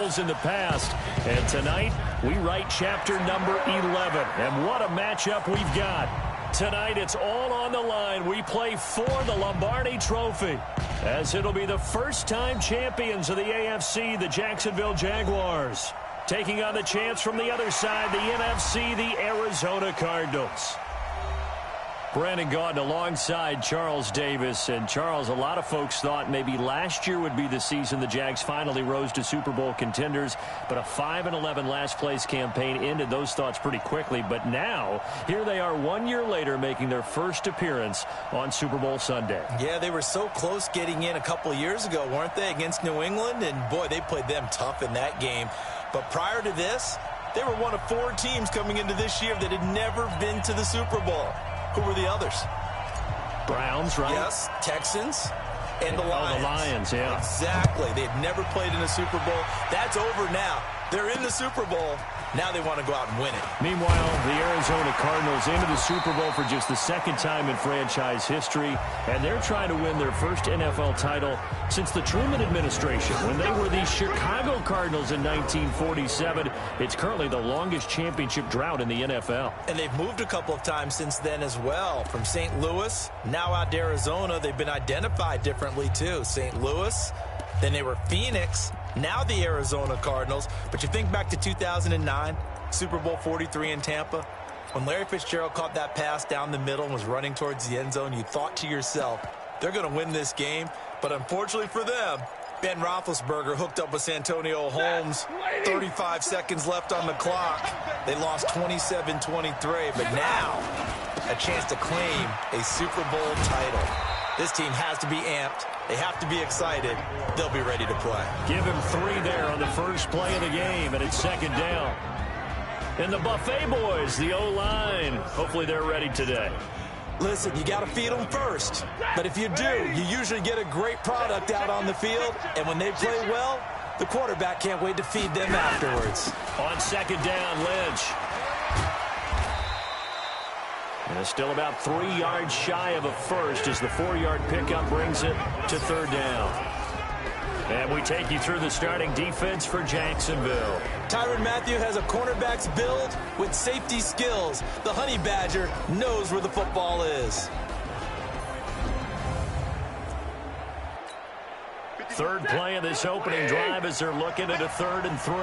titles in the past. And tonight, we write chapter number 11. And what a matchup we've got. Tonight, it's all on the line. We play for the Lombardi Trophy, as it'll be the first-time champions of the AFC, the Jacksonville Jaguars, taking on the champs from the other side, the NFC, the Arizona Cardinals. Brandon Gaudin alongside Charles Davis. And Charles, a lot of folks thought maybe last year would be the season the Jags finally rose to Super Bowl contenders, but a 5-11 last place campaign ended those thoughts pretty quickly. But now, here they are 1 year later making their first appearance on Super Bowl Sunday. Yeah, they were so close getting in a couple of years ago, weren't they, against New England? And boy, they played them tough in that game. But prior to this, they were one of 4 teams coming into this year that had never been to the Super Bowl. Who were the others? Browns, right? Yes, Texans and the Lions. Oh, the Lions, yeah. Exactly. They had never played in a Super Bowl. That's over now. They're in the Super Bowl. Now they want to go out and win it. Meanwhile, the Arizona Cardinals into the Super Bowl for just the second time in franchise history, and they're trying to win their first NFL title since the Truman administration, when they were the Chicago Cardinals in 1947. It's currently the longest championship drought in the NFL. And they've moved a couple of times since then as well. From St. Louis, now out to Arizona. They've been identified differently, too. St. Louis, then they were Phoenix, now the Arizona Cardinals. But you think back to 2009, Super Bowl 43 in Tampa, when Larry Fitzgerald caught that pass down the middle and was running towards the end zone, you thought to yourself, they're going to win this game. But unfortunately for them, Ben Roethlisberger hooked up with Santonio Holmes. 35 seconds left on the clock. They lost 27-23, but now a chance to claim a Super Bowl title. This team has to be amped. They have to be excited. They'll be ready to play. Give him 3 there on the first play of the game, and it's second down. And the Buffet boys, the O-line, hopefully they're ready today. Listen, you got to feed them first. But if you do, you usually get a great product out on the field. And when they play well, the quarterback can't wait to feed them afterwards. On second down, Lynch. And it's still about 3 yards shy of a first as the 4-yard pickup brings it to third down. And we take you through the starting defense for Jacksonville. Tyrann Mathieu has a cornerback's build with safety skills. The Honey Badger knows where the football is. Third play of this opening drive as they're looking at a 3rd and 3.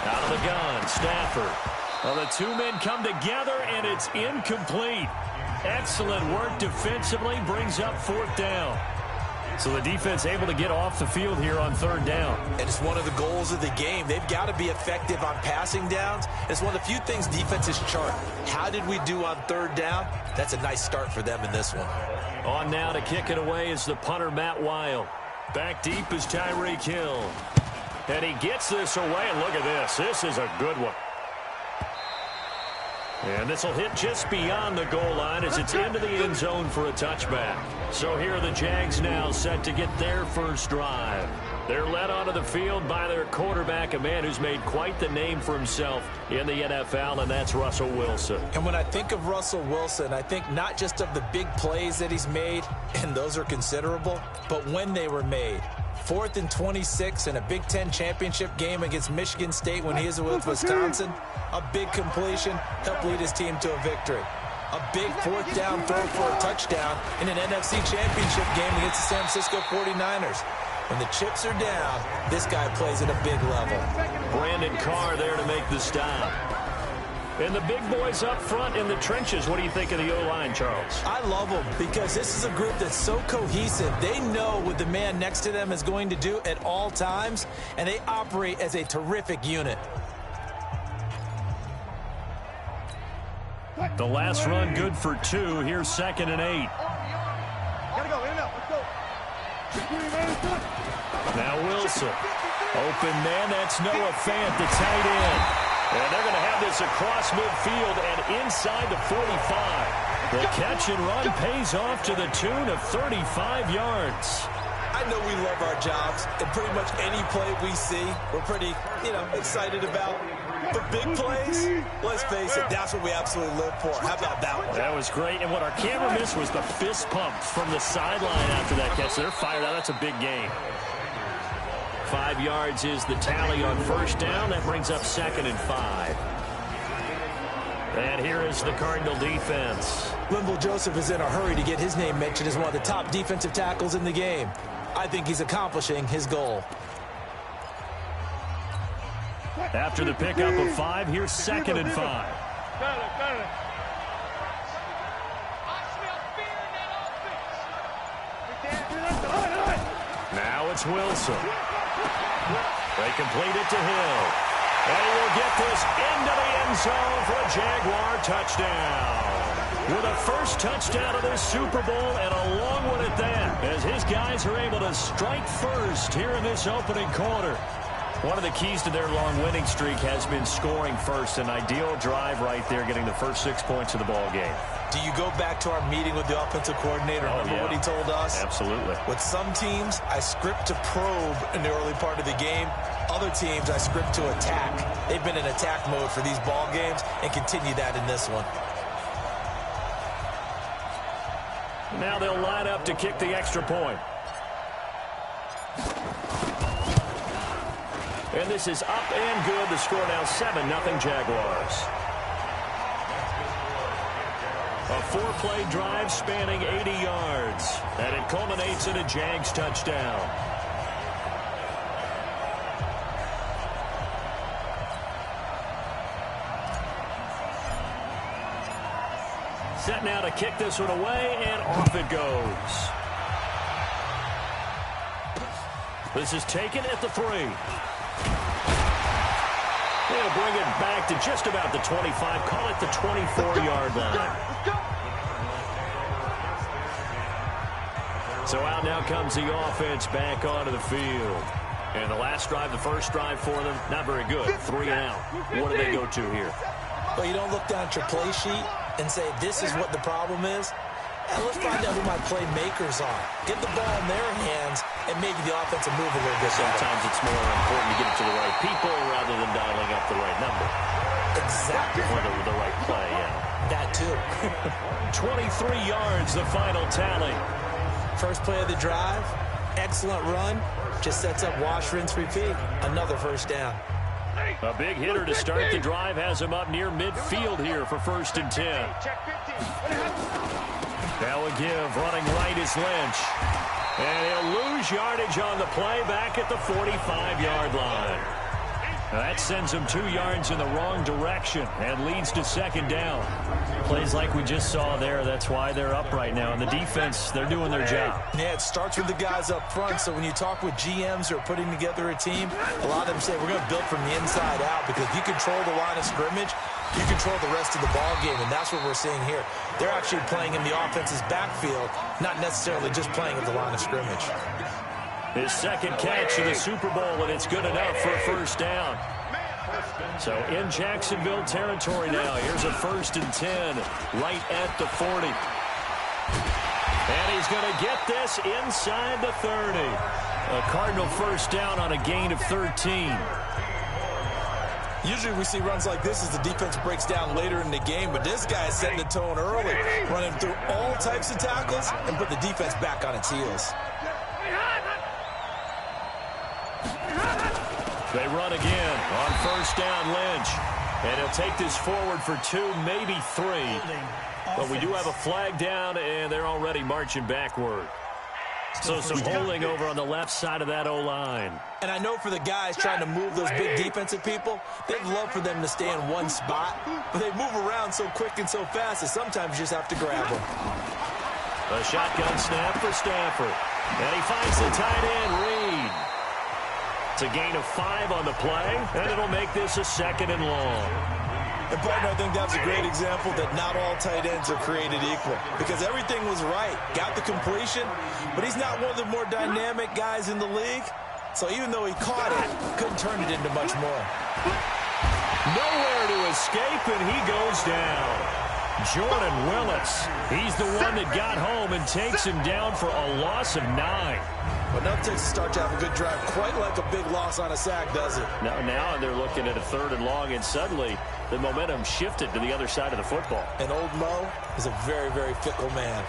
Out of the gun, Stafford. Well, the 2 men come together, and it's incomplete. Excellent work defensively, brings up 4th down. So the defense able to get off the field here on 3rd down. And it's one of the goals of the game. They've got to be effective on passing downs. It's one of the few things defenses chart. How did we do on 3rd down? That's a nice start for them in this one. On now to kick it away is the punter, Matt Wild. Back deep is Tyreek Hill. And he gets this away, and look at this. This is a good one. And this will hit just beyond the goal line as it's into the end zone for a touchback. So here are the Jags now set to get their first drive. They're led onto the field by their quarterback, a man who's made quite the name for himself in the NFL, and that's Russell Wilson. And when I think of Russell Wilson, I think not just of the big plays that he's made, and those are considerable, but when they were made. 4th and 26 in a Big Ten championship game against Michigan State when he was with Wisconsin. A big completion helped lead his team to a victory. A big 4th down throw for a touchdown in an NFC championship game against the San Francisco 49ers. When the chips are down, this guy plays at a big level. Brandon Carr there to make the stop. And the big boys up front in the trenches. What do you think of the O-line, Charles? I love them because this is a group that's so cohesive. They know what the man next to them is going to do at all times, and they operate as a terrific unit. The last run good for 2. Here's 2nd and 8. Gotta go, in and out, let's go. Now Wilson. Open man, that's Noah Fant, the tight end. And they're going to have this across midfield and inside the 45. The catch and run pays off to the tune of 35 yards. I I know we love our jobs, and pretty much any play we see, we're pretty, excited about. But big plays, let's face it, that's what we absolutely live for. How about that one? That was great. And what our camera missed was the fist pump from the sideline after that catch. They're fired out. That's a big gain. 5 yards is the tally on first down. That brings up 2nd and 5. And here is the Cardinal defense. Linval Joseph is in a hurry to get his name mentioned as one of the top defensive tackles in the game. I think he's accomplishing his goal. After the pickup of 5, here's 2nd and 5. Now it's Wilson. They complete it to Hill. And he will get this into the end zone for a Jaguar touchdown. With a first touchdown of this Super Bowl and a long one at that, as his guys are able to strike first here in this opening quarter. One of the keys to their long winning streak has been scoring first. An ideal drive right there, getting the first 6 points of the ball game. Do you go back to our meeting with the offensive coordinator? Remember what he told us? Absolutely. With some teams, I script to probe in the early part of the game. Other teams, I script to attack. They've been in attack mode for these ball games and continue that in this one. Now they'll line up to kick the extra point. And this is up and good. The score now 7-0 Jaguars. A 4-play drive spanning 80 yards. And it culminates in a Jags touchdown. Set now to kick this one away, and off it goes. This is taken at the 3. They'll bring it back to just about the 25. Call it the 24-yard line. So out now comes the offense back onto the field. And the last drive, the first drive for them, not very good. 3 and out. What do they go to here? Well, you don't look down at your play sheet and say, this is what the problem is. And let's find out who my playmakers are. Get the ball in their hands and maybe the offense will move a little bit. Sometimes it's more important to get it to the right people rather than dialing up the right number. Exactly. Or the right play, yeah. That too. 23 yards, the final tally. First play of the drive, excellent run. Just sets up wash, rinse, repeat. Another first down. A big hitter to start the drive has him up near midfield here for 1st and 10. Now a give, running right is Lynch. And he'll lose yardage on the play back at the 45-yard line. Now that sends him 2 yards in the wrong direction and leads to 2nd down. Plays like we just saw there, that's why they're up right now. And the defense, they're doing their job. Yeah, it starts with the guys up front. So when you talk with GMs who are putting together a team, a lot of them say we're going to build from the inside out, because if you control the line of scrimmage, you control the rest of the ball game, and that's what we're seeing here. They're actually playing in the offense's backfield, not necessarily just playing at the line of scrimmage. His 2nd catch of the Super Bowl, and it's good enough for a 1st down. So in Jacksonville territory now. Here's a 1st and 10 right at the 40. And he's going to get this inside the 30. A Cardinal 1st down on a gain of 13. Usually we see runs like this as the defense breaks down later in the game, but this guy is setting the tone early, running through all types of tackles and put the defense back on its heels. They run again on 1st down, Lynch. And he'll take this forward for 2, maybe 3. But we do have a flag down, and they're already marching backward. So some holding over on the left side of that O-line. And I know for the guys trying to move those big defensive people, they'd love for them to stay in one spot, but they move around so quick and so fast that sometimes you just have to grab them. A shotgun snap for Stafford. And he finds the tight end, Reed. It's a gain of 5 on the play, and it'll make this a 2nd and long. And, partner, I think that's a great example that not all tight ends are created equal, because everything was right. Got the completion, but he's not one of the more dynamic guys in the league. So even though he caught it, couldn't turn it into much more. Nowhere to escape, and he goes down. Jordan Willis, he's the one that got home and takes him down for a loss of 9. But nothing takes a start to have a good drive, quite like a big loss on a sack, does it? Now they're looking at a 3rd and long, and suddenly the momentum shifted to the other side of the football. And old Mo is a very, very fickle man.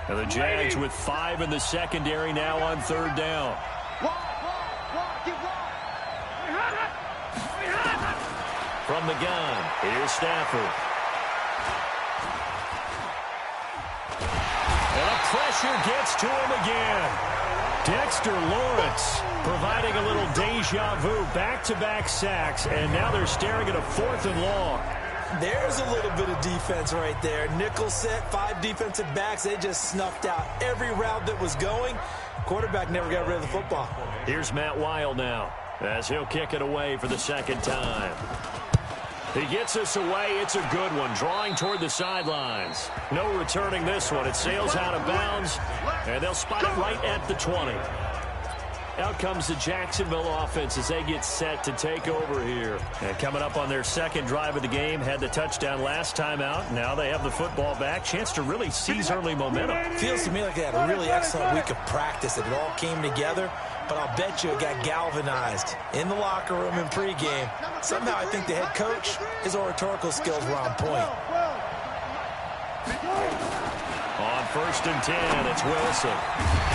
And the Jags with 5 in the secondary now on 3rd down. From the gun, here's Stafford. And the pressure gets to him again. Dexter Lawrence providing a little deja vu, back-to-back sacks, and now they're staring at a 4th and long. There's a little bit of defense right there. Nickel set, 5 defensive backs. They just snuffed out every route that was going. Quarterback never got rid of the football. Here's Matt Weil now as he'll kick it away for the 2nd time. He gets us away. It's a good one, drawing toward the sidelines. No returning this one. It sails out of bounds, and they'll spot it right at the 20. Out comes the Jacksonville offense as they get set to take over here. And coming up on their 2nd drive of the game, had the touchdown last time out. Now they have the football back. Chance to really seize early momentum. Feels to me like they had a really excellent week of practice. It all came together. But I'll bet you it got galvanized in the locker room in pregame. Somehow I think the head coach, his oratorical skills were on point. On 1st and 10, it's Wilson.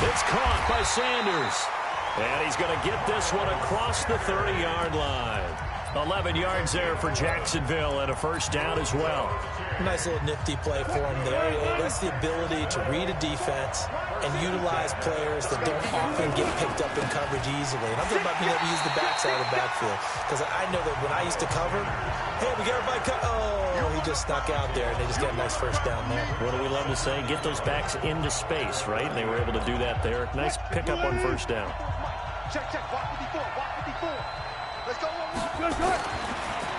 It's caught by Sanders. And he's going to get this one across the 30-yard line. 11 yards there for Jacksonville and a 1st down as well. Nice little nifty play for him there. That's the ability to read a defense and utilize players that don't often get picked up in coverage easily. And I'm talking about being able to use the backside of the backfield. Because I know that when I used to cover, hey, we got everybody oh, he just snuck out there, and they just got a nice 1st down there. What do we love to say? Get those backs into space, right? And they were able to do that there. Nice pickup on 1st down. Check, walk 54, walk 54. Let's go.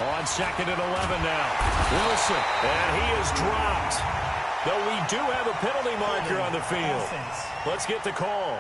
On 2nd and 11 now. Wilson, and he is dropped. Though we do have a penalty marker on the field. Let's get the call.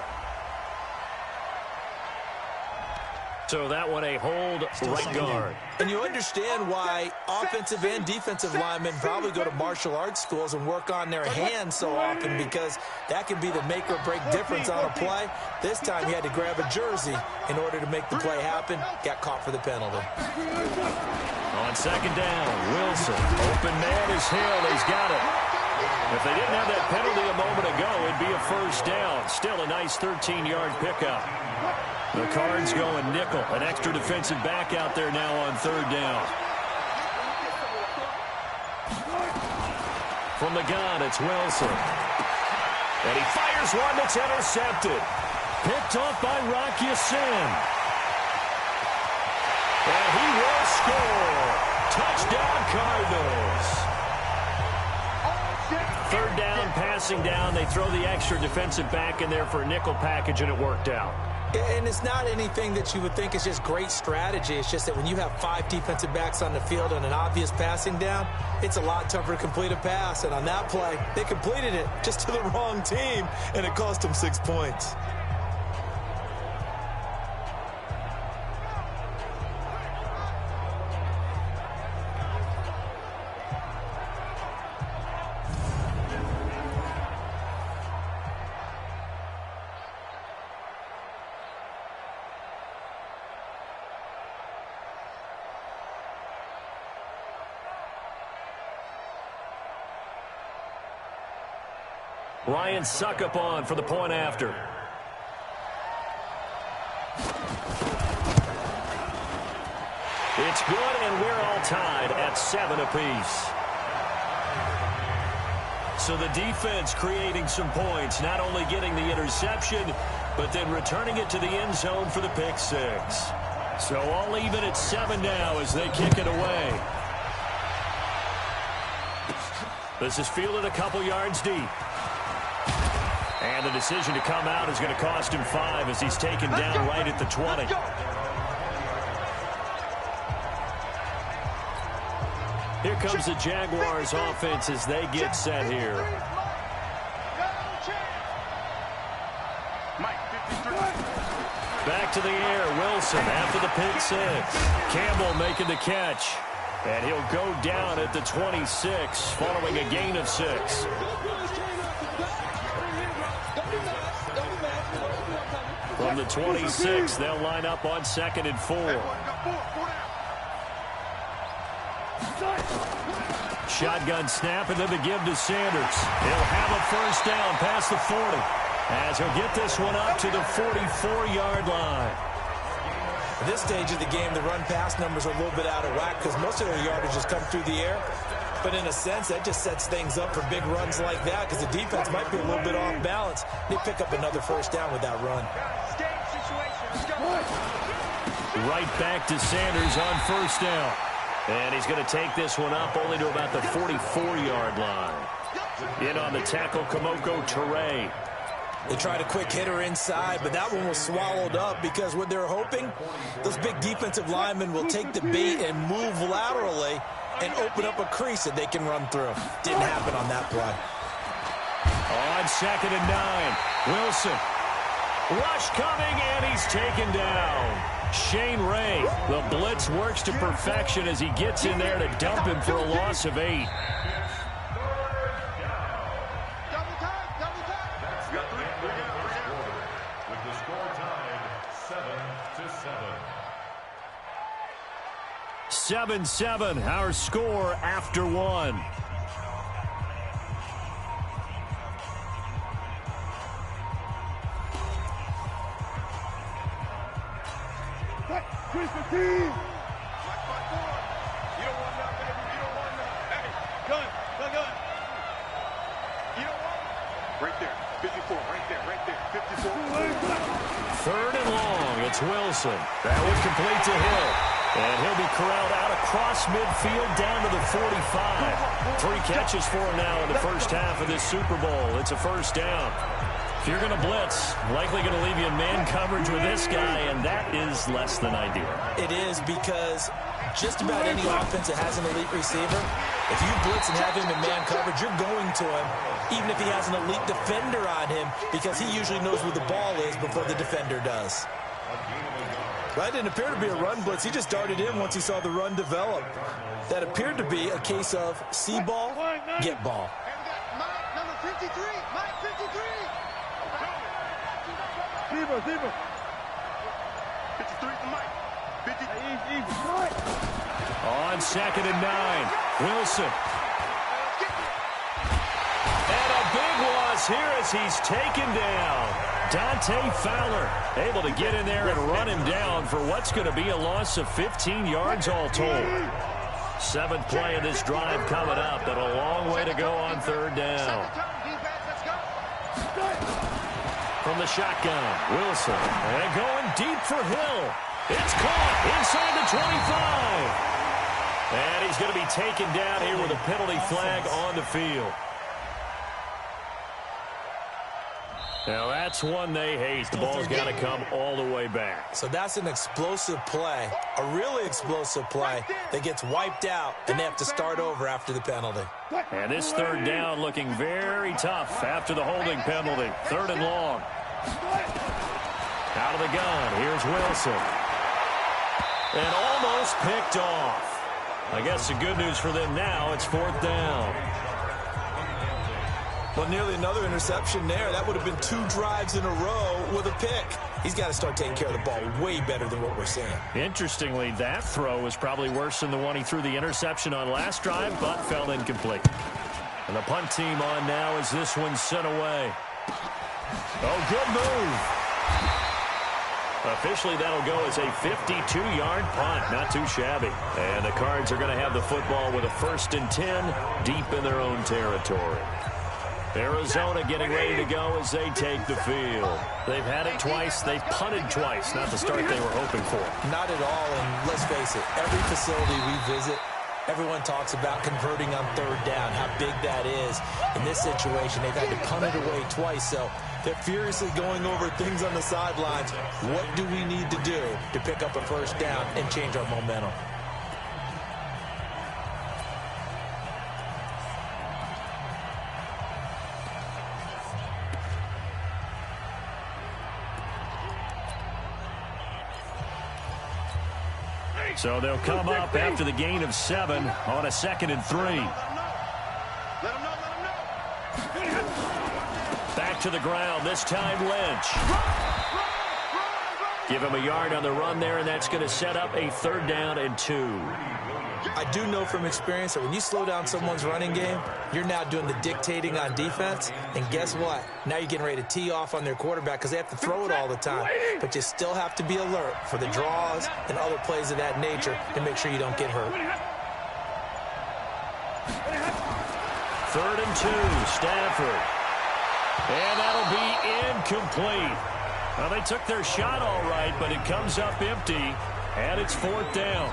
So that one a hold right guard. And you understand why offensive and defensive linemen probably go to martial arts schools and work on their hands so often, because that can be the make or break difference on a play. This time he had to grab a jersey in order to make the play happen. Got caught for the penalty. On 2nd down, Wilson. Open man is Hill. He's got it. If they didn't have that penalty a moment ago, it'd be a 1st down. Still a nice 13-yard pickup. The Cards going nickel. An extra defensive back out there now on 3rd down. From the gun, it's Wilson. And he fires one that's intercepted. Picked off by Rock Ya-Sin. And he will score. Touchdown, Cardinals. 3rd down, passing down. They throw the extra defensive back in there for a nickel package, and it worked out. And it's not anything that you would think is just great strategy. It's just that when you have 5 defensive backs on the field and an obvious passing down, it's a lot tougher to complete a pass. And on that play, they completed it just to the wrong team, and it cost them 6 points. Ryan Suckup on for the point after. It's good, and we're all tied at 7 apiece. So the defense creating some points, not only getting the interception, but then returning it to the end zone for the pick 6. So all even at 7 now as they kick it away. This is fielded a couple yards deep. And the decision to come out is going to cost him 5 as he's taken down right at the 20. Here comes the Jaguars offense as they get set here. Back to the air, Wilson after the pick 6. Campbell making the catch. And he'll go down at the 26 following a gain of 6. From the 26, they'll line up on 2nd and 4. Shotgun snap, and then the give to Sanders. He'll have a first down past the 40 as he'll get this one up to the 44-yard line. At this stage of the game, the run-pass numbers are a little bit out of whack because most of their yardage has come through the air. But in a sense, that just sets things up for big runs like that because the defense might be a little bit off balance. They pick up another first down with that run. Right back to Sanders on first down. And he's going to take this one up only to about the 44-yard line. In on the tackle, Kamoko Toure. They tried a quick hitter inside, but that one was swallowed up because what they're hoping, those big defensive linemen will take the bait and move laterally and open up a crease that they can run through. Didn't happen on that play. On 2nd and 9, Wilson. Rush coming, and he's taken down. Shane Ray, the blitz works to perfection as he gets in there to dump him for a loss of 8. With the score tied 7-7. 7-7, our score after 1. Right there, 54, right there, 54. 3rd and long, it's Wilson. That was complete to Hill. And he'll be corralled out across midfield down to the 45. 3 catches for him now in the first half of this Super Bowl. It's a first down. If you're going to blitz, likely going to leave you in man coverage with this guy, and that is less than ideal. It is because just about any offense that has an elite receiver, if you blitz and have him in man coverage, you're going to him, even if he has an elite defender on him, because he usually knows where the ball is before the defender does. That didn't appear to be a run blitz. He just darted in once he saw the run develop. That appeared to be a case of see ball, get ball. Number 53, Mike 53. 53 to Mike. 50. On 2nd and 9, Wilson. And a big loss here as he's taken down. Dante Fowler able to get in there and run him down for what's going to be a loss of 15 yards all told. 7th play of this drive coming up, but a long way to go on 3rd down. From the shotgun, Wilson. And going deep for Hill. It's caught inside the 25. And he's going to be taken down here with a penalty flag on the field. Now, that's one they hate. The ball's got to come all the way back. So that's an explosive play, a really explosive play that gets wiped out, and they have to start over after the penalty. And this 3rd down looking very tough after the holding penalty. 3rd and long. Out of the gun, here's Wilson. And almost picked off. I guess the good news for them now, it's 4th down. Well, nearly another interception there. That would have been 2 drives in a row with a pick. He's got to start taking care of the ball way better than what we're seeing. Interestingly, that throw was probably worse than the one he threw the interception on last drive, but fell incomplete. And the punt team on now as this one's sent away. Oh, good move. Officially, that'll go as a 52-yard punt. Not too shabby. And the Cards are going to have the football with a 1st and 10 deep in their own territory. Arizona getting ready to go as they take the field. They've had it twice. They've punted twice. Not the start they were hoping for. Not at all, and let's face it, every facility we visit, everyone talks about converting on 3rd down, how big that is. In this situation, they've had to punt it away twice, so they're furiously going over things on the sidelines. What do we need to do to pick up a 1st down and change our momentum? So they'll come up after the gain of 7 on a 2nd and 3. Back to the ground, this time Lynch. Give him a yard on the run there, and that's going to set up a 3rd down and 2. I do know from experience that when you slow down someone's running game, you're now doing the dictating on defense. And guess what? Now you're getting ready to tee off on their quarterback because they have to throw it all the time. But you still have to be alert for the draws and other plays of that nature to make sure you don't get hurt. 3rd and 2, Stafford. And that'll be incomplete. Well, they took their shot all right, but it comes up empty, and it's 4th down.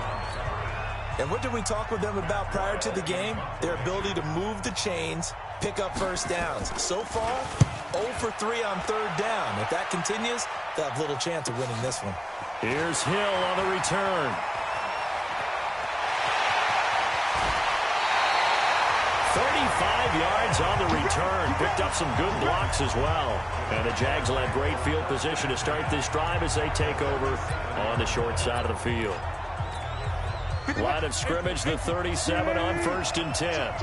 And what did we talk with them about prior to the game? Their ability to move the chains, pick up first downs. So far, 0 for 3 on 3rd down. If that continues, they'll have little chance of winning this one. Here's Hill on the return. 35 yards on the return. Picked up some good blocks as well. And the Jags will have great field position to start this drive as they take over on the short side of the field. Line of scrimmage, the 37 on 1st and 10.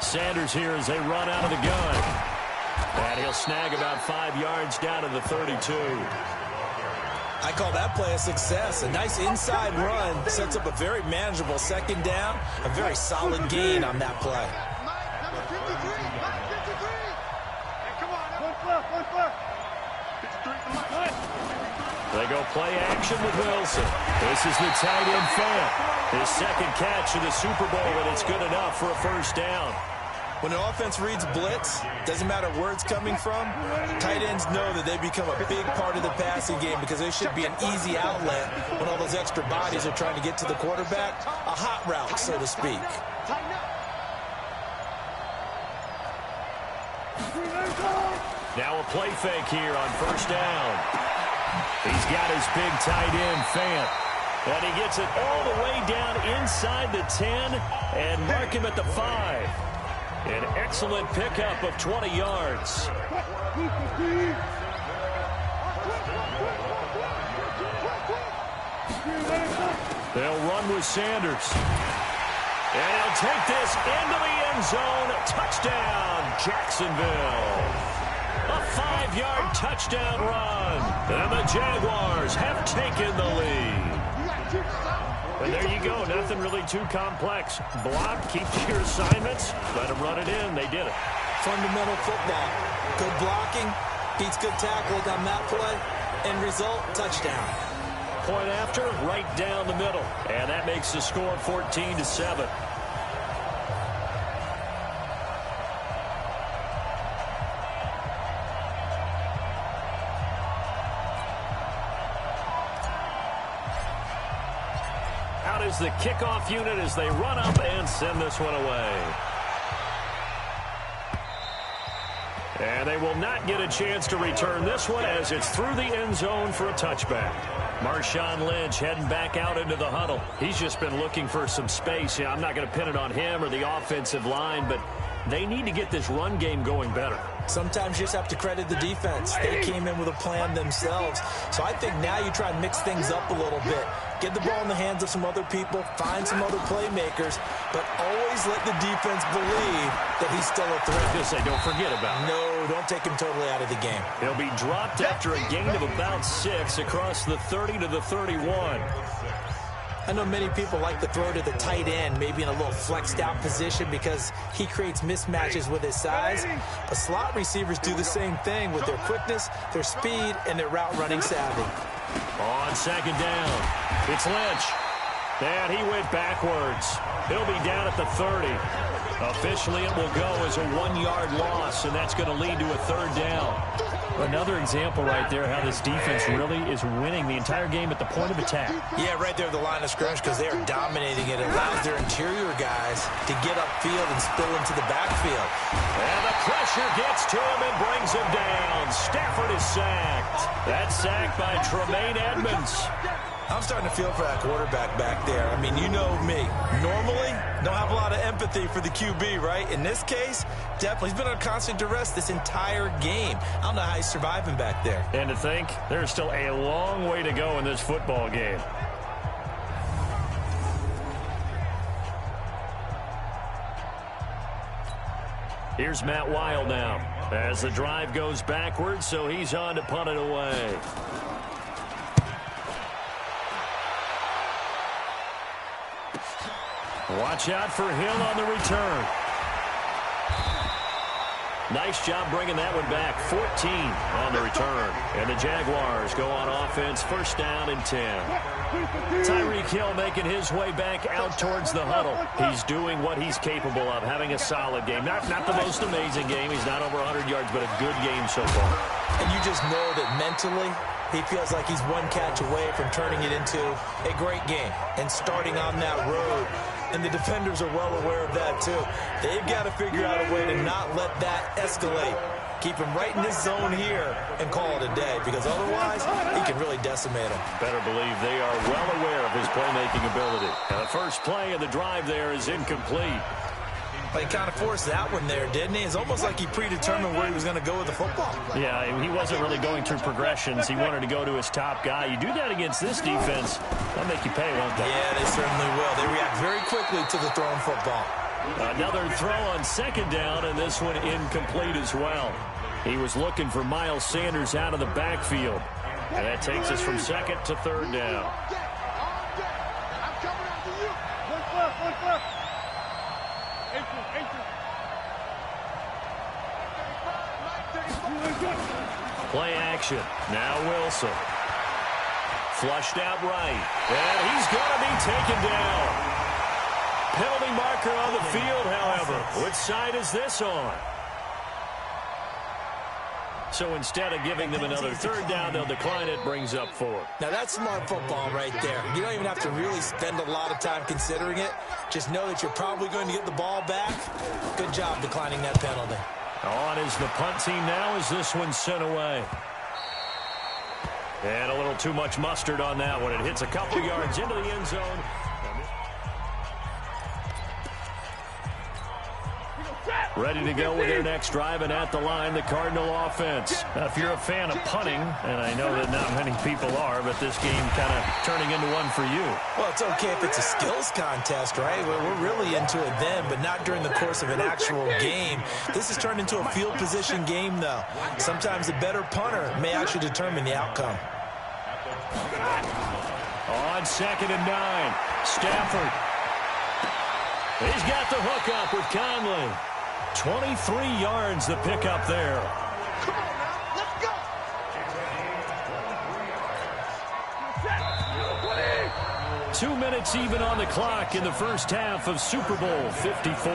Sanders here as they run out of the gun. And he'll snag about 5 yards down to the 32. I call that play a success. A nice inside run sets up a very manageable 2nd down. A very solid gain on that play. They go play action with Wilson. This is the tight end Fant. His 2nd catch of the Super Bowl, and it's good enough for a 1st down. When an offense reads blitz, doesn't matter where it's coming from, tight ends know that they become a big part of the passing game because they should be an easy outlet when all those extra bodies are trying to get to the quarterback. A hot route, so to speak. Now a play fake here on 1st down. He's got his big tight end, Fant. And he gets it all the way down inside the 10 and mark him at the 5. An excellent pickup of 20 yards. They'll run with Sanders. And he'll take this into the end zone. Touchdown, Jacksonville. A 5-yard touchdown run. And the Jaguars have taken the lead. And there you go. Nothing really too complex. Block, keep your assignments, let them run it in. They did it. Fundamental football. Good blocking, beats good tackling on that play. End result, touchdown. Point after, right down the middle. And that makes the score 14-7. Out is the kickoff unit as they run up and send this one away. And they will not get a chance to return this one as it's through the end zone for a touchback. Marshawn Lynch heading back out into the huddle. He's just been looking for some space. Yeah, I'm not going to pin it on him or the offensive line, but they need to get this run game going better. Sometimes you just have to credit the defense. They came in with a plan themselves. So I think now you try and mix things up a little bit. Get the ball in the hands of some other people, find some other playmakers, but always let the defense believe that he's still a threat. Just say, don't forget about it. No, don't take him totally out of the game. He'll be dropped after a gain of about 6 across the 30 to the 31. I know many people like to throw to the tight end, maybe in a little flexed out position because he creates mismatches with his size. But slot receivers do the same thing with their quickness, their speed, and their route running savvy. On 2nd down, it's Lynch. And he went backwards. He'll be down at the 30. Officially, it will go as a 1-yard loss, and that's going to lead to a 3rd down. Another example right there how this defense really is winning the entire game at the point of attack. Yeah, right there at the line of scrimmage because they are dominating it. It allows their interior guys to get upfield and spill into the backfield. And the pressure gets to him and brings him down. Stafford is sacked. That's sacked by Tremaine Edmonds. I'm starting to feel for that quarterback back there. I mean, you know me. Normally, don't have a lot of empathy for the QB, right? In this case, definitely. He's been under constant duress this entire game. I don't know how he's surviving back there. And to think, there's still a long way to go in this football game. Here's Matt Weil now. As the drive goes backwards, so he's on to punt it away. Watch out for Hill on the return. Nice job bringing that one back. 14 on the return. And the Jaguars go on offense, first down and 10. Tyreek Hill making his way back out towards the huddle. He's doing what he's capable of, having a solid game. Not the most amazing game. He's not over 100 yards, but a good game so far. And you just know that mentally, he feels like he's one catch away from turning it into a great game and starting on that road. And the defenders are well aware of that, too. They've got to figure out a way to not let that escalate. Keep him right in this zone here and call it a day, because otherwise he can really decimate him. Better believe they are well aware of his playmaking ability. And the first play of the drive there is incomplete. But he kind of forced that one there, didn't he? It's almost like he predetermined where he was going to go with the football. Yeah, he wasn't really going through progressions. He wanted to go to his top guy. You do that against this defense, they'll make you pay, won't they? Yeah, they certainly will. They react very quickly to the thrown football. Another throw on second down, and this one incomplete as well. He was looking for Miles Sanders out of the backfield. And that takes us from second to third down. I'm coming after you. One clear. Play action. Now Wilson. Flushed out right. And he's going to be taken down. Penalty marker on the field, however. Which side is this on? So instead of giving them another third down, they'll decline it, brings up 4. Now that's smart football right there. You don't even have to really spend a lot of time considering it. Just know that you're probably going to get the ball back. Good job declining that penalty. On is the punt team now as this one's sent away. And a little too much mustard on that one. It hits a couple yards into the end zone. Ready to go with their next drive, and at the line, the Cardinal offense. Now, if you're a fan of punting, and I know that not many people are, but this game kind of turning into one for you. Well, it's okay if it's a skills contest, right? We're really into it then, but not during the course of an actual game. This has turned into a field position game, though. Sometimes a better punter may actually determine the outcome. On 2nd and 9, Stafford. He's got the hook up with Conley. 23 yards the pickup there. Come on now, let's go. 2 minutes even on the clock in the first half of Super Bowl 54.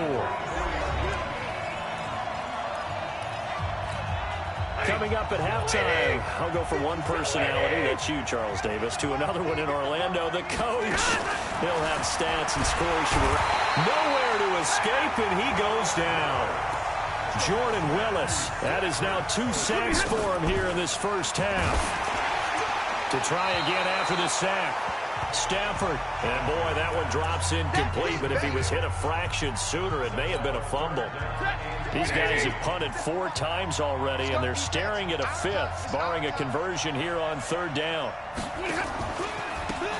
Coming up at halftime, I'll go from one personality, that's you, Charles Davis, to another one in Orlando, the coach. He'll have stats and scores. Nowhere to escape, and he goes down. Jordan Willis, that is now 2 sacks for him here in this first half. To try again after the sack. Stafford, and boy, that one drops incomplete, but if he was hit a fraction sooner, it may have been a fumble. These guys have punted 4 times already, and they're staring at a 5th, barring a conversion here on 3rd down.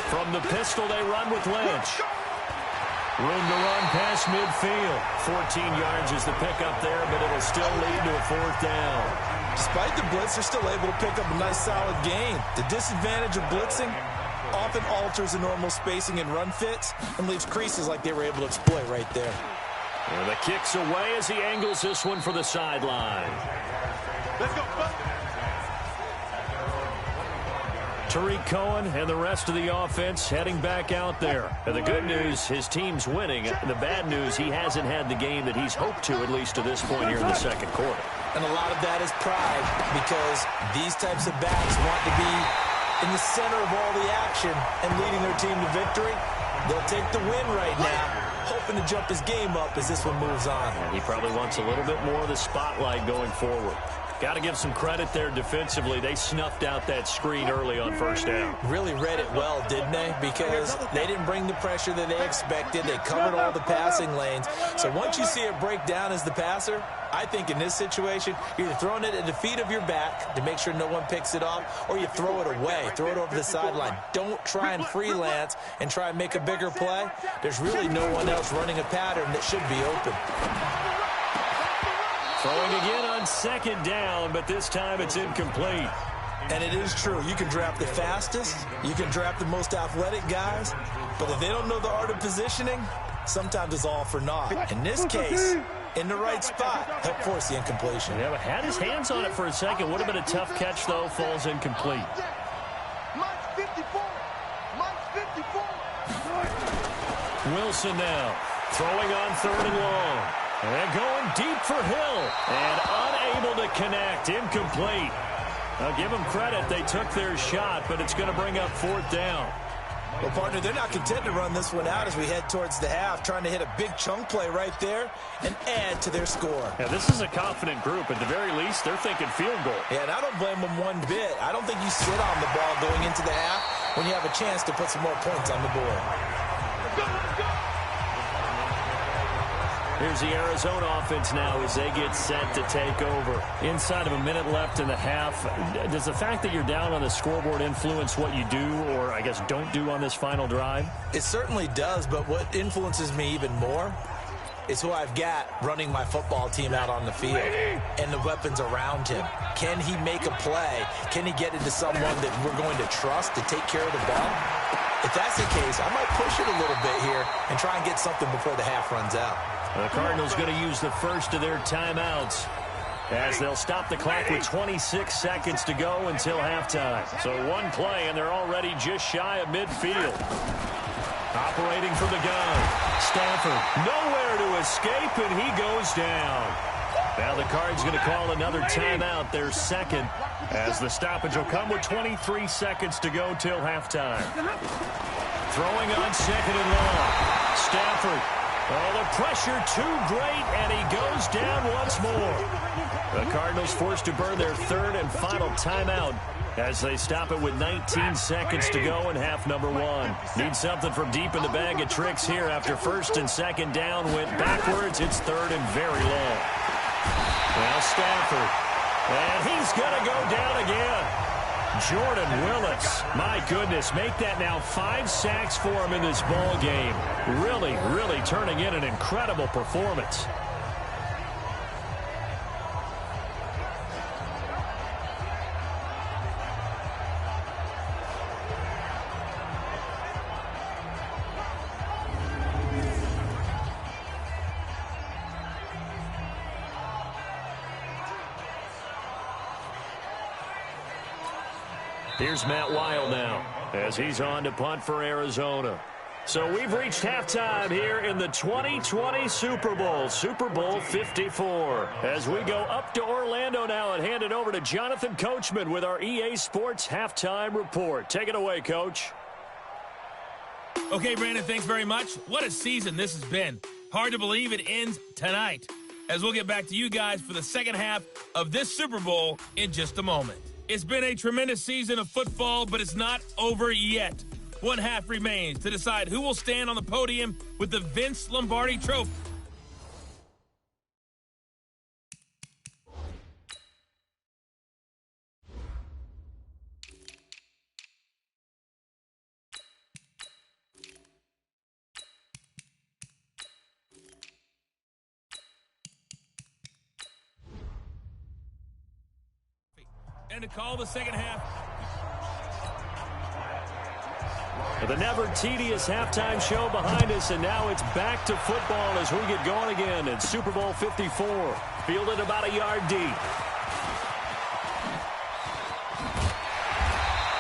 From the pistol, they run with Lynch. Room to run past midfield. 14 yards is the pickup there, but it'll still lead to a 4th down. Despite the blitz, they're still able to pick up a nice, solid gain. The disadvantage of blitzing often alters the normal spacing and run fits and leaves creases like they were able to exploit right there. And the kick's away as he angles this one for the sideline. Let's go. Tariq Cohen and the rest of the offense heading back out there. And the good news, his team's winning. The bad news, he hasn't had the game that he's hoped to, at least to this point here in the second quarter. And a lot of that is pride, because these types of backs want to be in the center of all the action and leading their team to victory. They'll take the win right now, hoping to jump his game up as this one moves on. He probably wants a little bit more of the spotlight going forward. Got to give some credit there defensively. They snuffed out that screen early on 1st down. Really read it well, didn't they? Because they didn't bring the pressure that they expected. They covered all the passing lanes. So once you see it break down as the passer, I think in this situation, you're either throwing it at the feet of your back to make sure no one picks it off, or you throw it away, throw it over the sideline. Don't try and freelance and try and make a bigger play. There's really no one else running a pattern that should be open. Throwing again on second down, but this time it's incomplete. And it is true. You can draft the fastest. You can draft the most athletic guys. But if they don't know the art of positioning, sometimes it's all for naught. In this case, in the right spot, help force the incompletion. Yeah, but had his hands on it for a second. Would have been a tough catch, though. Falls incomplete. Mike's 54. Mike's 54. Wilson now throwing on third and long. And going deep for Hill. And unable to connect. Incomplete. Now, give them credit. They took their shot, but it's going to bring up fourth down. Well, partner, they're not content to run this one out as we head towards the half, trying to hit a big chunk play right there and add to their score. Yeah, this is a confident group. At the very least, they're thinking field goal. Yeah, and I don't blame them one bit. I don't think you sit on the ball going into the half when you have a chance to put some more points on the board. Let's go, let's go. Here's the Arizona offense now as they get set to take over. Inside of a minute left in the half, does the fact that you're down on the scoreboard influence what you do or, I guess, don't do on this final drive? It certainly does, but what influences me even more is who I've got running my football team out on the field and the weapons around him. Can he make a play? Can he get into someone that we're going to trust to take care of the ball? If that's the case, I might push it a little bit here and try and get something before the half runs out. The Cardinals going to use the first of their timeouts as they'll stop the clock with 26 seconds to go until halftime. So one play, and they're already just shy of midfield. Operating from the gun, Stafford nowhere to escape, and he goes down. Now the Cards going to call another timeout, their second, as the stoppage will come with 23 seconds to go till halftime. Throwing on second and long. Stafford. Oh, the pressure too great, and he goes down once more. The Cardinals forced to burn their third and final timeout as they stop it with 19 seconds to go in half number one. Need something from deep in the bag of tricks here after first and second down went backwards. It's third and very long. Well, Stafford, and he's going to go down again. Jordan Willis, my goodness, make that now 5 sacks for him in this ball game. Really, really turning in an incredible performance. Here's Matt Weil now as he's on to punt for Arizona. So we've reached halftime here in the 2020 Super Bowl, Super Bowl 54. As we go up to Orlando now and hand it over to Jonathan Coachman with our EA Sports Halftime Report. Take it away, Coach. Okay, Brandon, thanks very much. What a season this has been. Hard to believe it ends tonight, as we'll get back to you guys for the second half of this Super Bowl in just a moment. It's been a tremendous season of football, but it's not over yet. One half remains to decide who will stand on the podium with the Vince Lombardi Trophy. And to call the second half. The never tedious halftime show behind us, and now it's back to football as we get going again in Super Bowl 54. Fielded about a yard deep.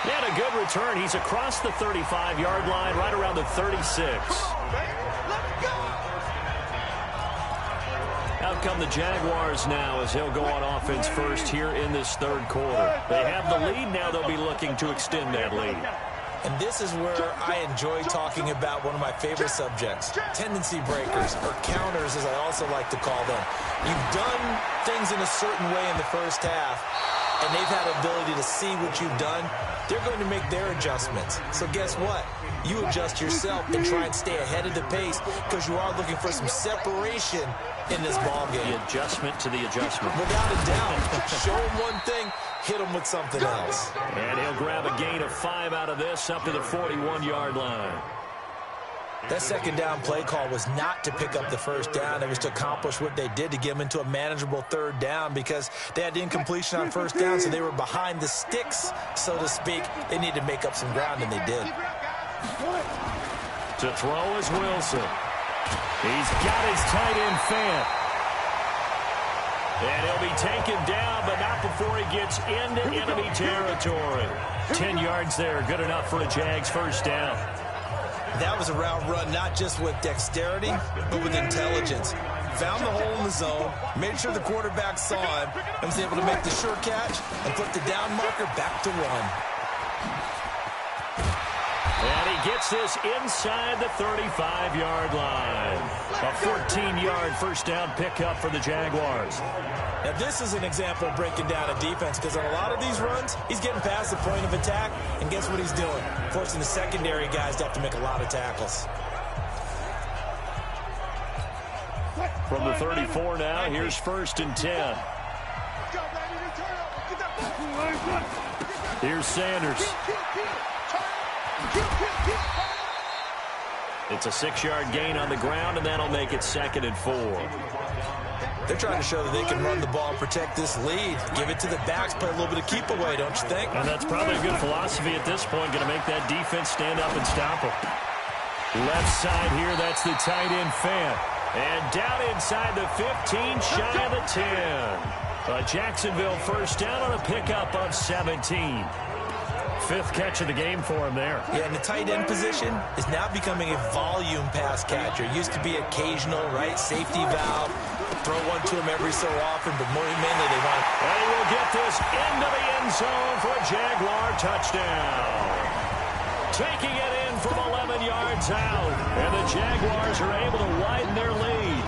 And a good return. He's across the 35-yard line, right around the 36. Out come the Jaguars now as they'll go on offense first here in this third quarter. They have the lead now. They'll be looking to extend that lead. And this is where I enjoy talking about one of my favorite subjects, tendency breakers, or counters as I also like to call them. You've done things in a certain way in the first half, and they've had the ability to see what you've done. They're going to make their adjustments. So guess what? You adjust yourself and try and stay ahead of the pace because you are looking for some separation in this ball game. The adjustment to the adjustment. Without a doubt. Show them one thing, hit them with something else. And he'll grab a gain of 5 out of this up to the 41-yard line. That second down play call was not to pick up the first down. It was to accomplish what they did to get them into a manageable third down because they had the incompletion on first down, so they were behind the sticks, so to speak. They needed to make up some ground, and they did. To throw is Wilson. He's got his tight end Fant. And he'll be taken down, but not before he gets into enemy territory. 10 yards there, good enough for a Jags first down. That was a route run, not just with dexterity, but with intelligence. Found the hole in the zone, made sure the quarterback saw him, and was able to make the sure catch and put the down marker back to 1. And he gets this inside the 35-yard line. A 14-yard first down pickup for the Jaguars. Now, this is an example of breaking down a defense because on a lot of these runs, he's getting past the point of attack, and guess what he's doing? Forcing the secondary guys to have to make a lot of tackles. From the 34 now, here's 1st and 10. Here's Sanders. It's a 6-yard gain on the ground, and that'll make it 2nd and 4. They're trying to show that they can run the ball and protect this lead. Give it to the backs, play a little bit of keep away, don't you think? And that's probably a good philosophy at this point, going to make that defense stand up and stop them. Left side here, that's the tight end Fant. And down inside the 15, shy of the 10. A Jacksonville first down on a pickup of 17. 5th catch of the game for him there. Yeah, and the tight end position is now becoming a volume pass catcher. It used to be occasional, right? Safety valve. Throw one to him every so often, but more mainly they want. And he will get this into the end zone for a Jaguar touchdown. Taking it in from 11 yards out. And the Jaguars are able to widen their lead.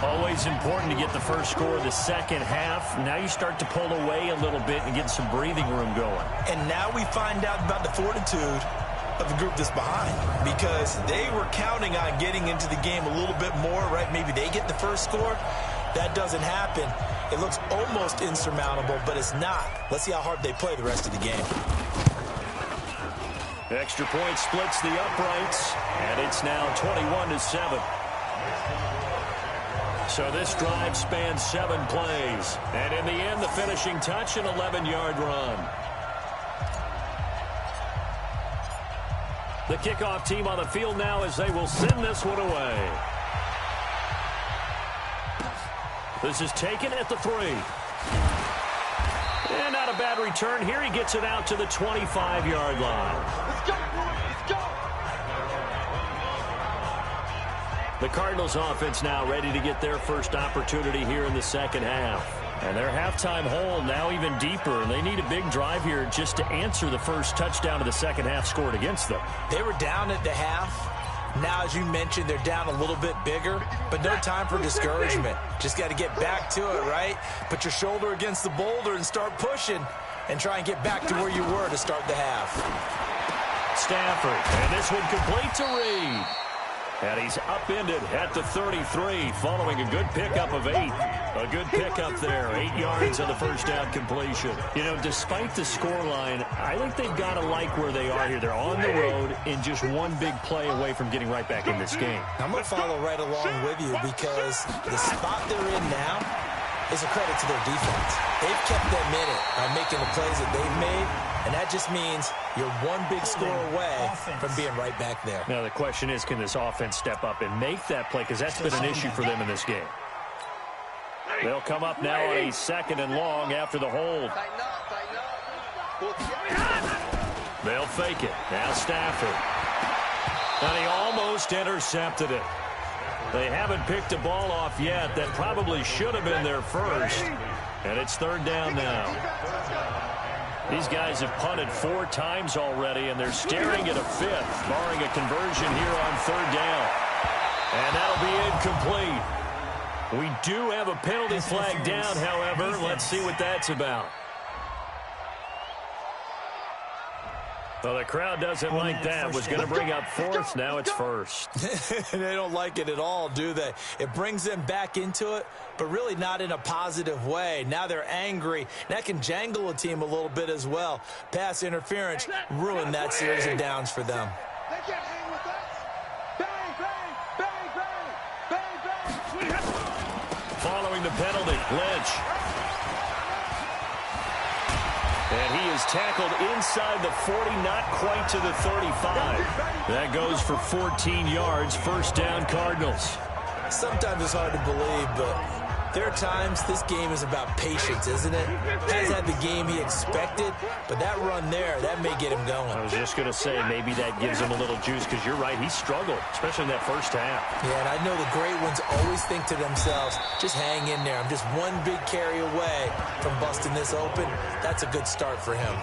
Always important to get the first score of the second half. Now you start to pull away a little bit and get some breathing room going. And now we find out about the fortitude of the group that's behind because they were counting on getting into the game a little bit more, right? Maybe they get the first score. That doesn't happen. It looks almost insurmountable, but it's not. Let's see how hard they play the rest of the game. Extra point splits the uprights, and it's now 21-7. So this drive spans 7 plays. And in the end, the finishing touch, an 11-yard run. The kickoff team on the field now as they will send this one away. This is taken at the 3. And not a bad return here. He gets it out to the 25-yard line. Let's go, let's go. The Cardinals offense now ready to get their first opportunity here in the second half. And their halftime hole now even deeper. And they need a big drive here just to answer the first touchdown of the second half scored against them. They were down at the half. Now, as you mentioned, they're down a little bit bigger, but no time for discouragement. Just got to get back to it, right? Put your shoulder against the boulder and start pushing and try and get back to where you were to start the half. Stafford, and this one complete to Reed. And he's upended at the 33 following a good pickup of 8. A good pickup there, 8 yards on the first down completion. You know, despite the scoreline, I think they've got to like where they are here. They're on the road and just one big play away from getting right back in this game. I'm going to follow right along with you because the spot they're in now is a credit to their defense. They've kept them in it by making the plays that they've made, and that just means you're one big score away from being right back there. Now, the question is, can this offense step up and make that play? Because that's been an issue for them in this game. They'll come up now on a 2nd and long after the hold. They'll fake it. Now Stafford. And he almost intercepted it. They haven't picked a ball off yet. That probably should have been their first. And it's 3rd down now. These guys have punted 4 times already, and they're staring at a 5th, barring a conversion here on 3rd down. And that'll be incomplete. We do have a penalty flag down, however. Let's see what that's about. Well, the crowd doesn't like that. Was going to bring up 4th. Now it's 1st. They don't like it at all, do they? It brings them back into it, but really not in a positive way. Now they're angry. That can jangle a team a little bit as well. Pass interference ruined that series of downs for them. They can't hang with us. Bang! Lynch. And he is tackled inside the 40, not quite to the 35. That goes for 14 yards, first down Cardinals. Sometimes it's hard to believe, but there are times this game is about patience, isn't it? Has had the game he expected, but that run there, that may get him going. I was just going to say, maybe that gives him a little juice, because you're right, he struggled, especially in that first half. Yeah, and I know the great ones always think to themselves, just hang in there. I'm just one big carry away from busting this open. That's a good start for him.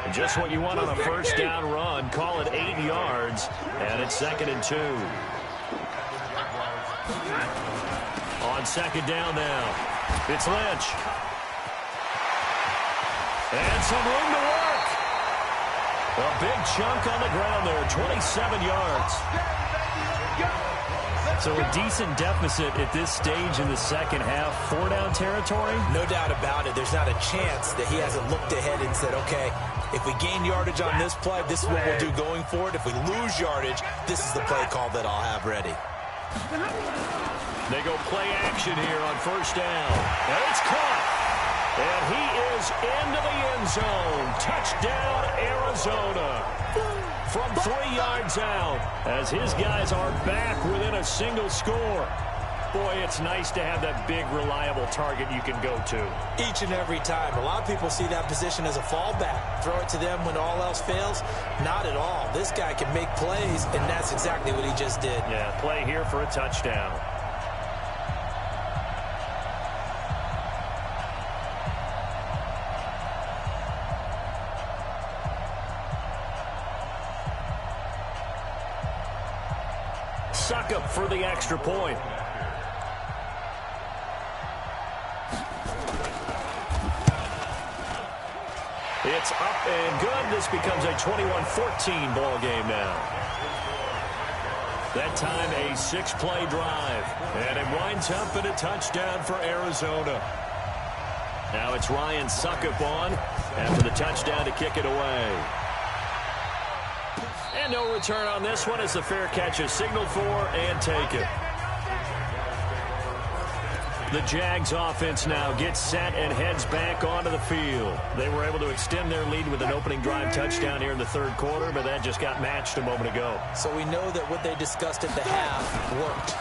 And just what you want on a first down run. Call it 8 yards, and it's 2nd and 2. On 2nd down now, it's Lynch. And some room to work. A big chunk on the ground there, 27 yards. So a decent deficit at this stage in the second half. 4-down territory? No doubt about it. There's not a chance that he hasn't looked ahead and said, okay, if we gain yardage on this play, this is what we'll do going forward. If we lose yardage, this is the play call that I'll have ready. They go play action here on first down. And it's caught. And he is into the end zone. Touchdown, Arizona. From 3 yards out, as his guys are back within a single score. Boy, it's nice to have that big, reliable target you can go to. Each and every time. A lot of people see that position as a fallback. Throw it to them when all else fails. Not at all. This guy can make plays, and that's exactly what he just did. Yeah, play here for a touchdown. Suckup for the extra point. It's up and good. This becomes a 21-14 ball game now. That time a 6-play drive. And it winds up in a touchdown for Arizona. Now it's Ryan Suckup on after the touchdown to kick it away. And no return on this one as the fair catch is signaled for and taken. The Jags offense now gets set and heads back onto the field. They were able to extend their lead with an opening drive touchdown here in the third quarter, but that just got matched a moment ago. So we know that what they discussed at the half worked.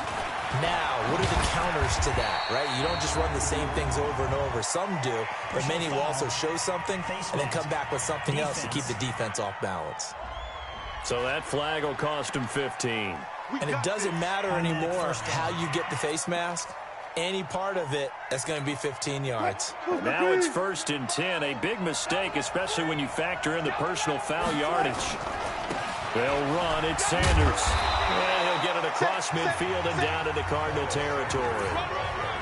Now, what are the counters to that, right? You don't just run the same things over and over. Some do, but many will also show something and then come back with something else to keep the defense off balance. So that flag will cost him 15. And it doesn't matter anymore how you get the face mask. Any part of it, that's going to be 15 yards. Now it's 1st and 10. A big mistake, especially when you factor in the personal foul yardage. They'll run. It's Sanders. And he'll get it across midfield and down into Cardinal territory.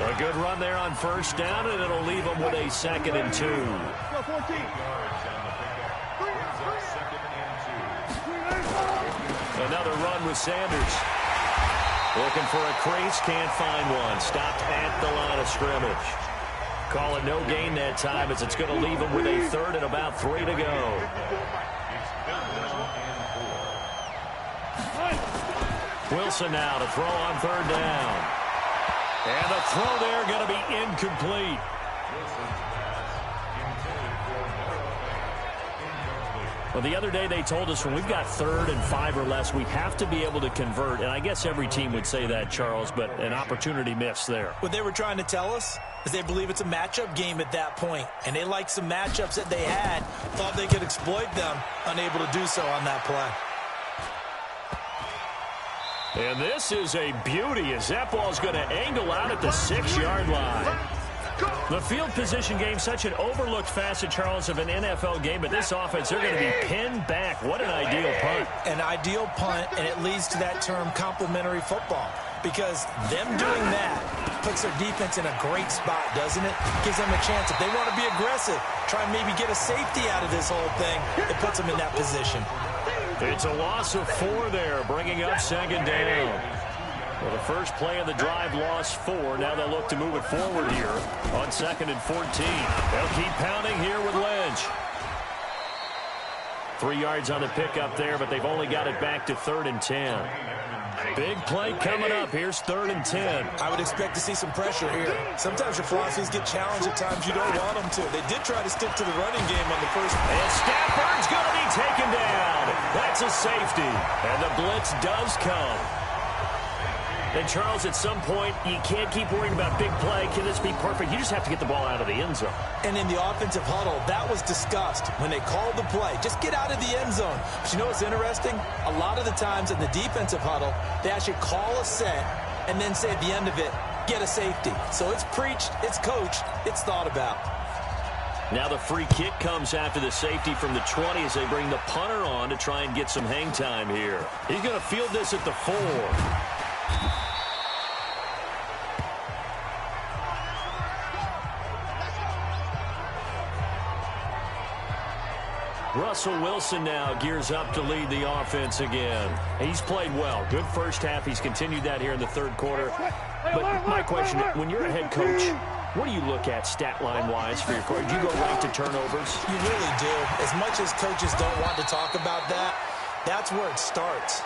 A good run there on first down, and it'll leave them with a 2nd and 2. Another run with Sanders. Looking for a crease, can't find one. Stopped at the line of scrimmage. Call it no gain that time as it's going to leave them with a 3rd and about 3 to go. Wilson now to throw on 3rd down. And the throw there going to be incomplete. Well, the other day they told us when we've got 3rd and 5 or less, we have to be able to convert. And I guess every team would say that, Charles, but an opportunity missed there. What they were trying to tell us is they believe it's a matchup game at that point. And they liked some matchups that they had, thought they could exploit them, unable to do so on that play. And this is a beauty as that ball's going to angle out at the 6-yard line. The field position game, such an overlooked facet, Charles, of an NFL game, but this offense, they're going to be pinned back. What an ideal punt. An ideal punt, and it leads to that term complementary football, because them doing that puts their defense in a great spot, doesn't it? Gives them a chance. If they want to be aggressive, try and maybe get a safety out of this whole thing, it puts them in that position. It's a loss of 4 there, bringing up 2nd down. Well, the first play of the drive lost 4. Now they'll look to move it forward here on 2nd and 14. They'll keep pounding here with Lynch. 3 yards on the pickup there, but they've only got it back to 3rd and 10. Big play coming up. Here's 3rd and 10. I would expect to see some pressure here. Sometimes your philosophies get challenged at times you don't want them to. They did try to stick to the running game on the first. And Stafford's going to be taken down. That's a safety. And the blitz does come. And, Charles, at some point, you can't keep worrying about big play. Can this be perfect? You just have to get the ball out of the end zone. And in the offensive huddle, that was discussed when they called the play. Just get out of the end zone. But you know what's interesting? A lot of the times in the defensive huddle, they actually call a set and then say at the end of it, get a safety. So it's preached, it's coached, it's thought about. Now the free kick comes after the safety from the 20 as they bring the punter on to try and get some hang time here. He's going to field this at the 4. Russell Wilson now gears up to lead the offense again. He's played well. Good first half. He's continued that here in the 3rd quarter. But my question, when you're a head coach, what do you look at stat line-wise for your coach? Do you go right to turnovers? You really do. As much as coaches don't want to talk about that, that's where it starts.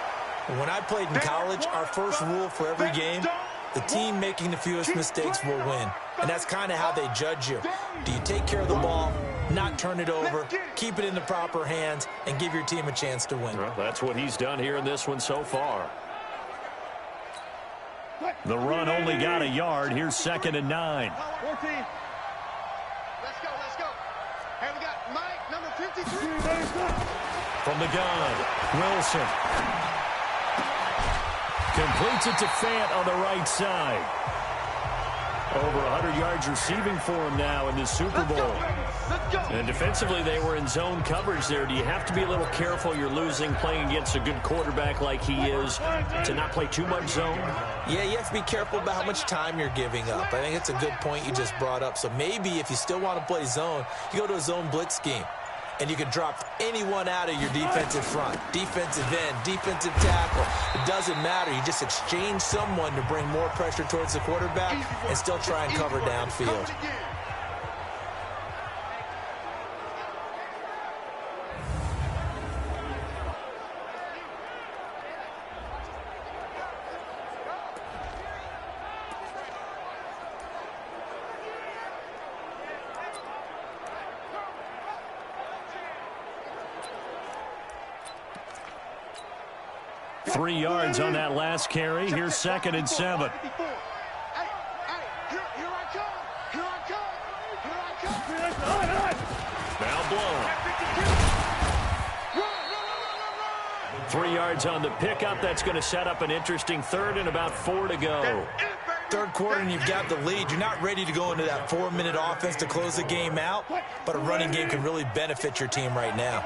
When I played in college, our first rule for every game, the team making the fewest mistakes will win. And that's kind of how they judge you. Do you take care of the ball, not turn it over, keep it in the proper hands, and give your team a chance to win? Well, that's what he's done here in this one so far. The run only got a yard. Here's 2nd and 9. 14. Let's go, let's go. Hey, we got Mike, number 53. From the gun, Wilson. Completes it to Fant on the right side. Over 100 yards receiving for him now in this Super Bowl. And defensively, they were in zone coverage there. Do you have to be a little careful? You're losing playing against a good quarterback like he is to not play too much zone? Yeah, you have to be careful about how much time you're giving up. I think it's a good point you just brought up. So maybe if you still want to play zone, you go to a zone blitz scheme. And you can drop anyone out of your defensive front, defensive end, defensive tackle. It doesn't matter. You just exchange someone to bring more pressure towards the quarterback and still try and cover downfield. 3 yards on that last carry. Here's 2nd and 7. Now blown. 3 yards on the pickup. That's going to set up an interesting 3rd and about 4 to go. 3rd quarter and you've got the lead. You're not ready to go into that 4-minute offense to close the game out, but a running game can really benefit your team right now.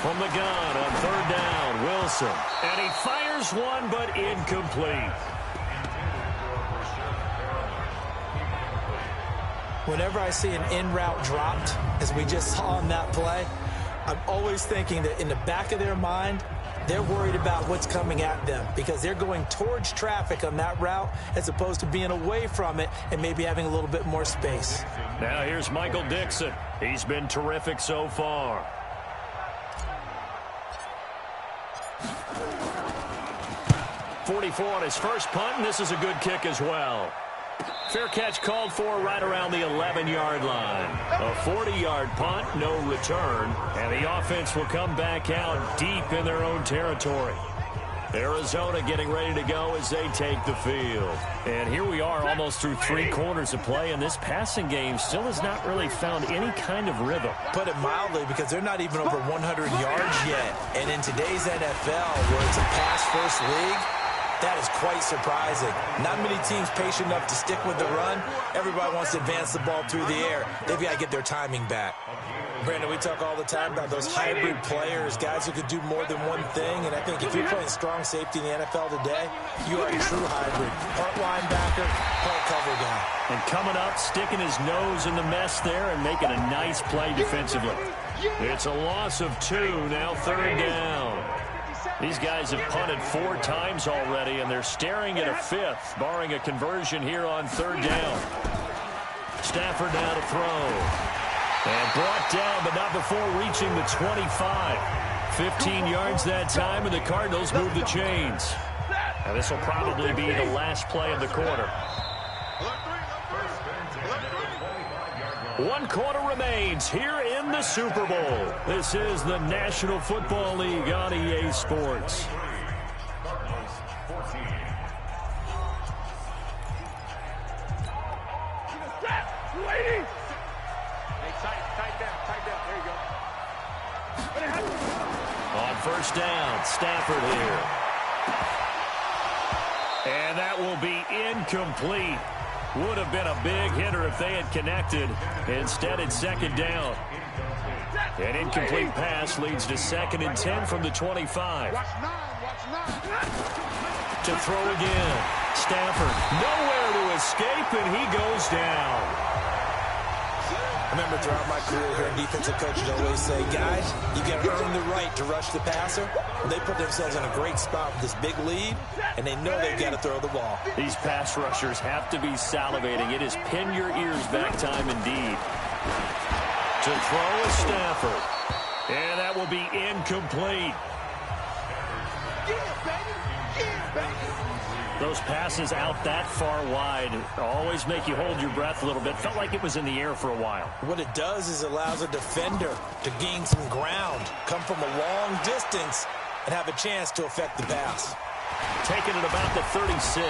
From the gun on 3rd down, Wilson. And he fires one, but incomplete. Whenever I see an in-route dropped, as we just saw on that play, I'm always thinking that in the back of their mind, they're worried about what's coming at them because they're going towards traffic on that route as opposed to being away from it and maybe having a little bit more space. Now here's Michael Dixon. He's been terrific so far. .44 on his first punt, and this is a good kick as well. Fair catch called for right around the 11-yard line. A 40-yard punt, no return, and the offense will come back out deep in their own territory. Arizona getting ready to go as they take the field. And here we are almost through 3 quarters of play, and this passing game still has not really found any kind of rhythm. Put it mildly, because they're not even over 100 yards yet. And in today's NFL, where it's a pass-first league, that is quite surprising. Not many teams patient enough to stick with the run. Everybody wants to advance the ball through the air. They've got to get their timing back. Brandon, we talk all the time about those hybrid players, guys who could do more than one thing. And I think if you're playing strong safety in the NFL today, you are a true hybrid. Part linebacker, part cover guy. And coming up, sticking his nose in the mess there and making a nice play defensively. It's a loss of 2, now 3rd down. These guys have punted 4 times already, and they're staring at a 5th, barring a conversion here on 3rd down. Stafford now to throw. And brought down, but not before reaching the 25. 15 yards that time, and the Cardinals move the chains. Now this will probably be the last play of the quarter. 1 quarter remains here in the Super Bowl. This is the National Football League on EA Sports. On first down, Stafford here. And that will be incomplete. Would have been a big hitter if they had connected. Instead, it's second down. An incomplete pass leads to 2nd and 10 from the 25. To throw again. Stafford nowhere to escape, and he goes down. I remember throughout my career here, defensive coaches always say, guys, you got to earn the right to rush the passer. They put themselves in a great spot with this big lead, and they know they've got to throw the ball. These pass rushers have to be salivating. It is pin your ears back time indeed. To throw is Stafford. And that will be incomplete. Those passes out that far wide always make you hold your breath a little bit. Felt like it was in the air for a while. What it does is it allows a defender to gain some ground, come from a long distance, and have a chance to affect the pass. Taking it about the 36.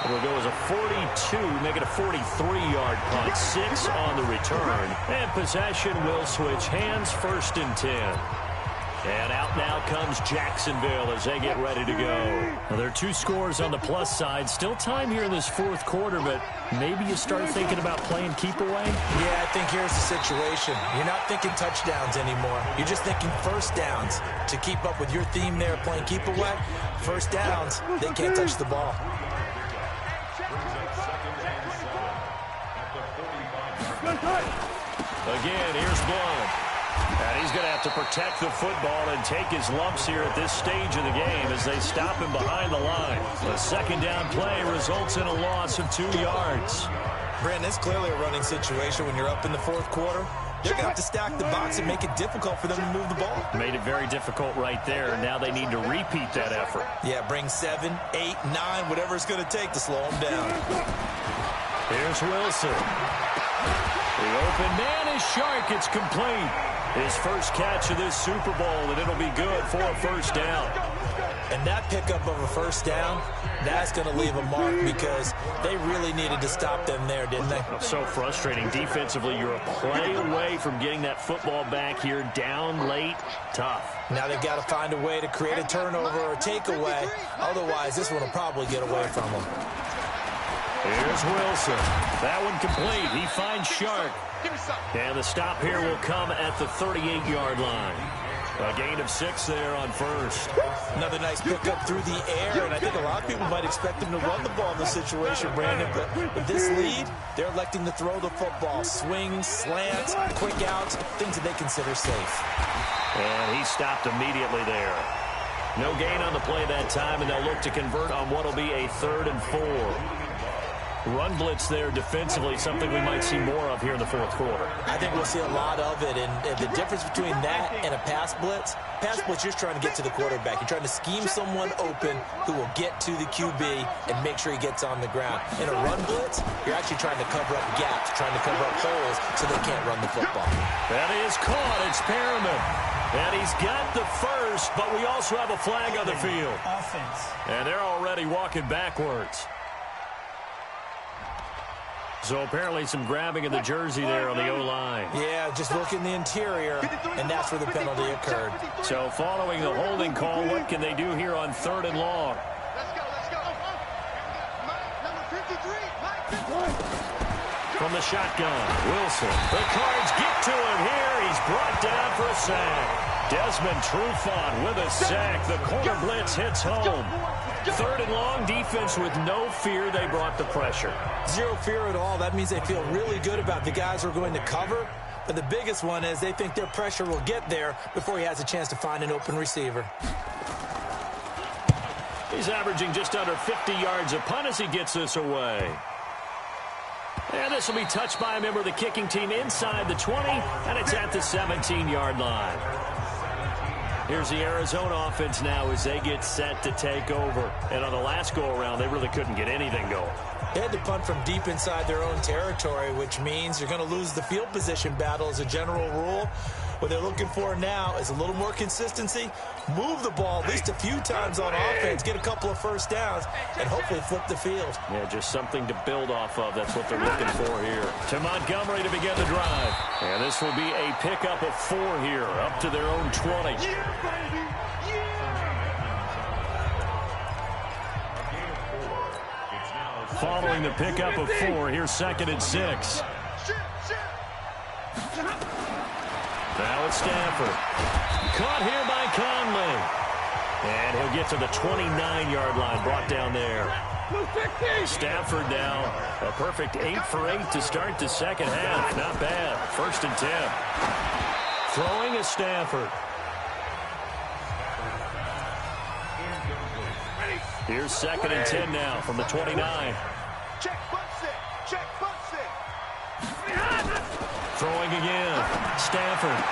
It'll go as a 42, make it a 43-yard punt. 6 on the return. And possession will switch hands, 1st and 10. And out now comes Jacksonville as they get ready to go. Well, there are 2 scores on the plus side. Still time here in this 4th quarter, but maybe you start thinking about playing keep away? Yeah, I think here's the situation. You're not thinking touchdowns anymore. You're just thinking first downs. To keep up with your theme there, playing keep away, first downs, they can't touch the ball. Again, here's Blount. And he's going to have to protect the football and take his lumps here at this stage of the game as they stop him behind the line. The 2nd down play results in a loss of 2 yards. Brandon, it's clearly a running situation when you're up in the 4th quarter. They're going to have to stack the box and make it difficult for them to move the ball. Made it very difficult right there. Now they need to repeat that effort. Yeah, bring 7, 8, 9, whatever it's going to take to slow them down. Here's Wilson. The open man is Shark. It's complete. His first catch of this Super Bowl, and it'll be good for a first down. And that pickup of a first down, that's going to leave a mark because they really needed to stop them there, didn't they? So frustrating. Defensively, you're a play away from getting that football back here down late. Tough. Now they've got to find a way to create a turnover or a takeaway. Otherwise, this one will probably get away from them. Here's Wilson. That one complete. He finds Shark. And the stop here will come at the 38-yard line. A gain of 6 there on first. Another nice pickup through the air, and I think a lot of people might expect them to run the ball in this situation, Brandon. But with this lead, they're electing to throw the football. Swings, slants, quick outs, things that they consider safe. And he stopped immediately there. No gain on the play that time, and they'll look to convert on what will be a 3rd and 4. Run blitz there defensively, something we might see more of here in the 4th quarter. I think we'll see a lot of it, and the difference between that and a pass blitz, you're just trying to get to the quarterback. You're trying to scheme someone open who will get to the QB and make sure he gets on the ground. In a run blitz, you're actually trying to cover up gaps, trying to cover up holes so they can't run the football. That is caught. It's Perriman. And he's got the first, but we also have a flag on the field. Offense. And they're already walking backwards. So apparently some grabbing of the jersey there on the O-line. Yeah, just look in the interior, and that's where the penalty occurred. So following the holding call, what can they do here on 3rd and long? Let's go. Number 53. From the shotgun, Wilson. The Cards get to him here. He's brought down for a sack. Desmond Trufant with a sack. The corner blitz hits home. 3rd and long, defense with no fear. They brought the pressure. Zero fear at all. That means they feel really good about the guys who are going to cover. But the biggest one is they think their pressure will get there before he has a chance to find an open receiver. He's averaging just under 50 yards a punt as he gets this away. And this will be touched by a member of the kicking team inside the 20, and it's at the 17-yard line. Here's the Arizona offense now as they get set to take over. And on the last go-around, they really couldn't get anything going. They had to punt from deep inside their own territory, which means you're going to lose the field position battle as a general rule. What they're looking for now is a little more consistency, move the ball at least a few times on offense, get a couple of first downs, and hopefully flip the field. Yeah, just something to build off of. That's what they're looking for here. To Montgomery to begin the drive. And this will be a pickup of 4 here, up to their own 20. Yeah, baby! Yeah! Following the pickup of 4, here's 2nd and 6. Now it's Stafford. Caught here by Conley. And he'll get to the 29-yard line, brought down there. Stafford now, a perfect 8 for 8 to start the second half. Not bad. 1st and 10. Throwing is Stafford. Here's 2nd and 10 now from the 29. Check, butt sit. Check, butt sit. Throwing again. Stafford.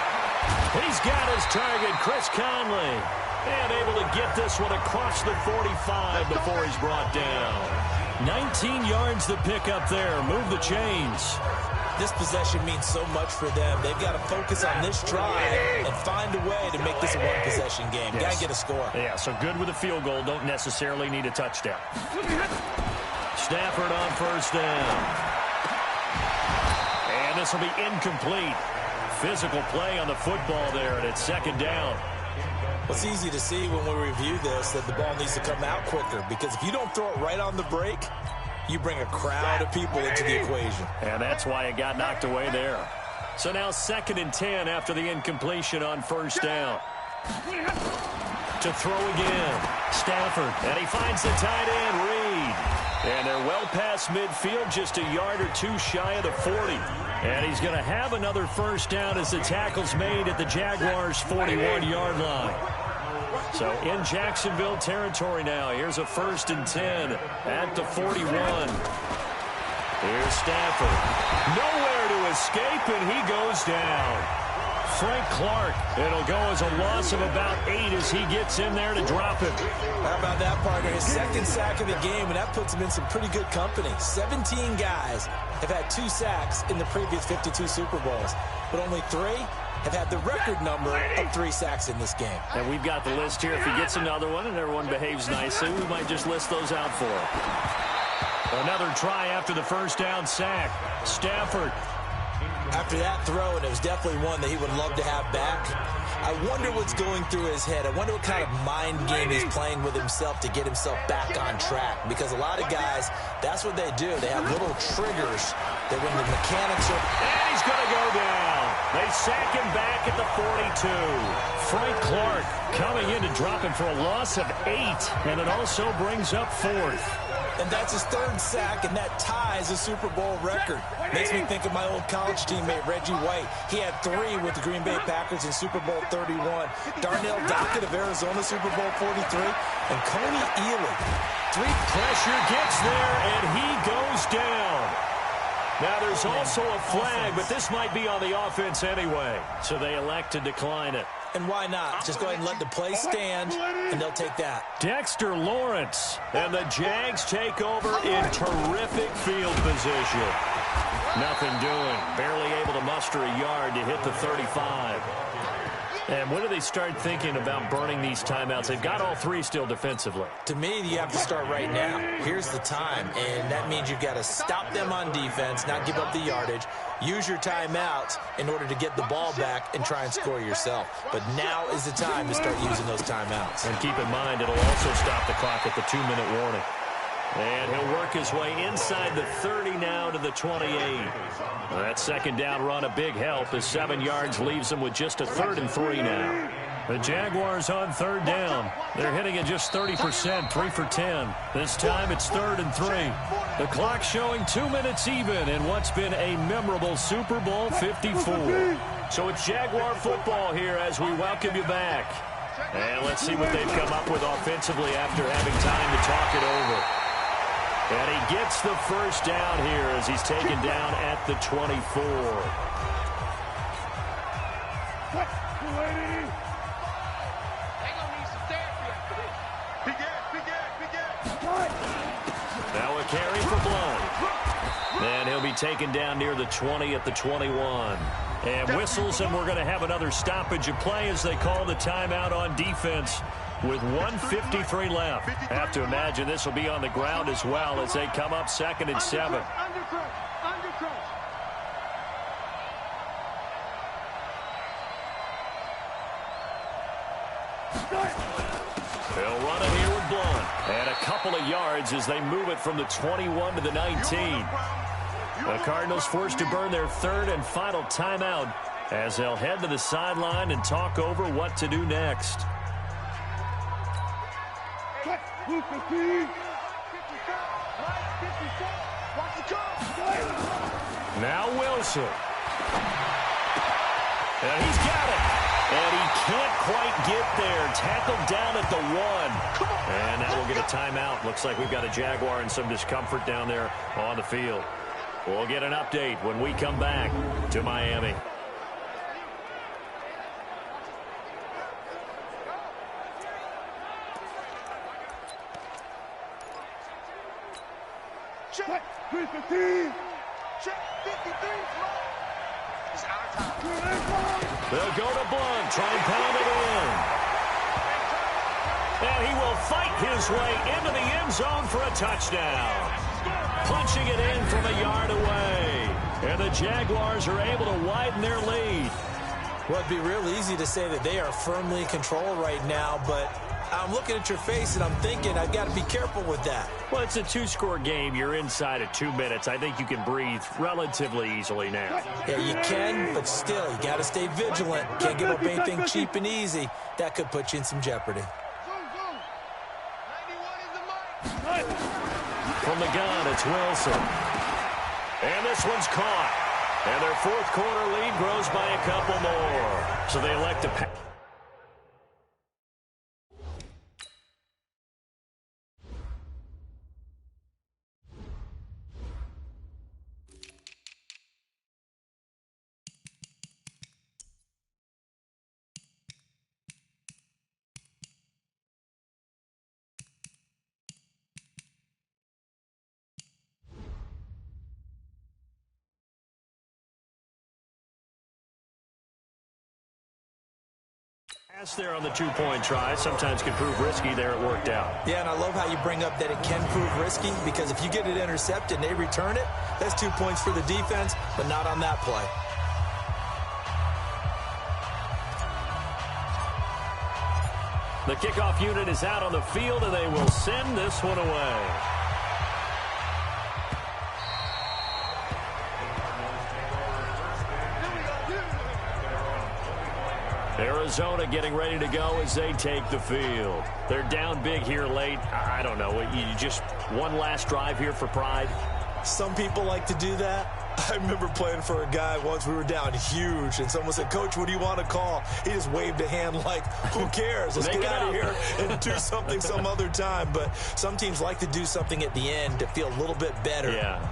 He's got his target, Chris Conley. And able to get this one across the 45 before he's brought down. 19 yards the pick up there. Move the chains. This possession means so much for them. They've got to focus on this drive and find a way to make this a one-possession game. Yes. Got to get a score. Yeah, so good with a field goal. Don't necessarily need a touchdown. Stafford on 1st down. And this will be incomplete. Physical play on the football there, and it's 2nd down. Well, it's easy to see when we review this that the ball needs to come out quicker, because if you don't throw it right on the break, you bring a crowd of people into the equation. And that's why it got knocked away there. So now 2nd and 10 after the incompletion on 1st down. To throw again. Stafford. And he finds the tight end, Reed. And they're well past midfield, just a yard or 2 shy of the 40. And he's going to have another 1st down as the tackle's made at the Jaguars' 41-yard line. So in Jacksonville territory now. Here's a 1st and 10 at the 41. Here's Stafford. Nowhere to escape, and he goes down. Frank Clark. It'll go as a loss of about 8 as he gets in there to drop it. How about that, partner? His 2nd sack of the game, and that puts him in some pretty good company. 17 guys have had 2 sacks in the previous 52 Super Bowls, but only 3 have had the record number of 3 sacks in this game. And we've got the list here. If he gets another one and everyone behaves nicely, we might just list those out for him. Another try after the 1st down sack. Stafford. After that throw, and it was definitely one that he would love to have back, I wonder what's going through his head. I wonder what kind of mind game he's playing with himself to get himself back on track. Because a lot of guys, that's what they do. They have little triggers that when the mechanics are... And he's going to go down. They sack him back at the 42. Frank Clark coming in to drop him for a loss of 8. And it also brings up 4th. And that's his 3rd sack, and that ties a Super Bowl record. Makes me think of my old college teammate, Reggie White. He had 3 with the Green Bay Packers in Super Bowl 31. Darnell Dockett of Arizona, Super Bowl 43. And Coney Ealy. 3 pressure gets there, and he goes down. Now, there's also a flag, but this might be on the offense anyway. So they elect to decline it. And why not? Just go ahead and let the play stand, and they'll take that. Dexter Lawrence, and the Jags take over in terrific field position. Nothing doing. Barely able to muster a yard to hit the 35. And when do they start thinking about burning these timeouts? They've got all 3 still defensively. To me, you have to start right now. Here's the time, and that means you've got to stop them on defense, not give up the yardage. Use your timeouts in order to get the ball back and try and score yourself. But now is the time to start using those timeouts. And keep in mind, it'll also stop the clock at the 2-minute warning. And he'll work his way inside the 30 now to the 28. That 2nd down run, a big help as 7 yards leaves him with just a 3rd and 3 now. The Jaguars on 3rd down. They're hitting at just 30%, 3 for 10. This time it's 3rd and 3. The clock showing 2 minutes even in what's been a memorable Super Bowl 54. So it's Jaguar football here as we welcome you back. And let's see what they've come up with offensively after having time to talk it over. And he gets the first down here as he's taken down at the 24. Now a carry for Blount. And he'll be taken down near the 20 at the 21. And whistles, and we're going to have another stoppage of play as they call the timeout on defense with 1:53 left. Have to imagine this will be on the ground as well as they come up 2nd and 7. They'll run it here with Blount. And a couple of yards as they move it from the 21 to the 19. The Cardinals forced to burn their 3rd and final timeout as they'll head to the sideline and talk over what to do next. Now Wilson. And he's got it. And he can't quite get there. Tackled down at the 1. And now we'll get a timeout. Looks like we've got a Jaguar and some discomfort down there on the field. We'll get an update when we come back to Miami. Check 315. Check 53. It's our time. They'll go to Blount. Try and pound it in. And he will fight his way into the end zone for a touchdown. Punching it in from a yard away. And the Jaguars are able to widen their lead. Well, it'd be real easy to say that they are firmly in control right now, but I'm looking at your face and I'm thinking I've got to be careful with that. Well, it's a 2-score game. You're inside of 2 minutes. I think you can breathe relatively easily now. Yeah, you can, but still, you got to stay vigilant. Can't give up anything cheap and easy. That could put you in some jeopardy. From the gun, it's Wilson. And this one's caught. And their 4th quarter lead grows by a couple more. So they elect to pass. There on the 2-point try. Sometimes can prove risky. There it worked out. Yeah, and I love how you bring up that it can prove risky because if you get it intercepted and they return it, that's 2 points for the defense, but not on that play. The kickoff unit is out on the field, and they will send this one away. Arizona getting ready to go as they take the field. They're down big here late. I don't know. You just one last drive here for pride? Some people like to do that. I remember playing for a guy once. We were down huge, and someone said, "Coach, what do you want to call?" He just waved a hand like, who cares? Let's get out of here and do something some other time. But some teams like to do something at the end to feel a little bit better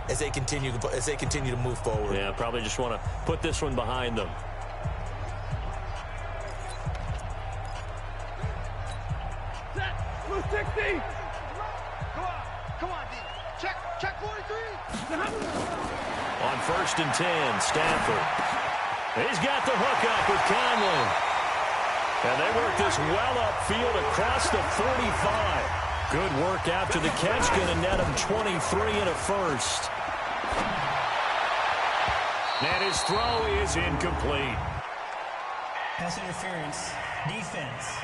as they continue to move forward. Yeah, probably just want to put this one behind them. Blue 60. Come on, D. Check 43. On 1st and 10, Stafford. He's got the hook up with Conley. And they work this well upfield across the 45. Good work after the catch. Going to net him 23 and a first. And his throw is incomplete. Pass interference. Defense.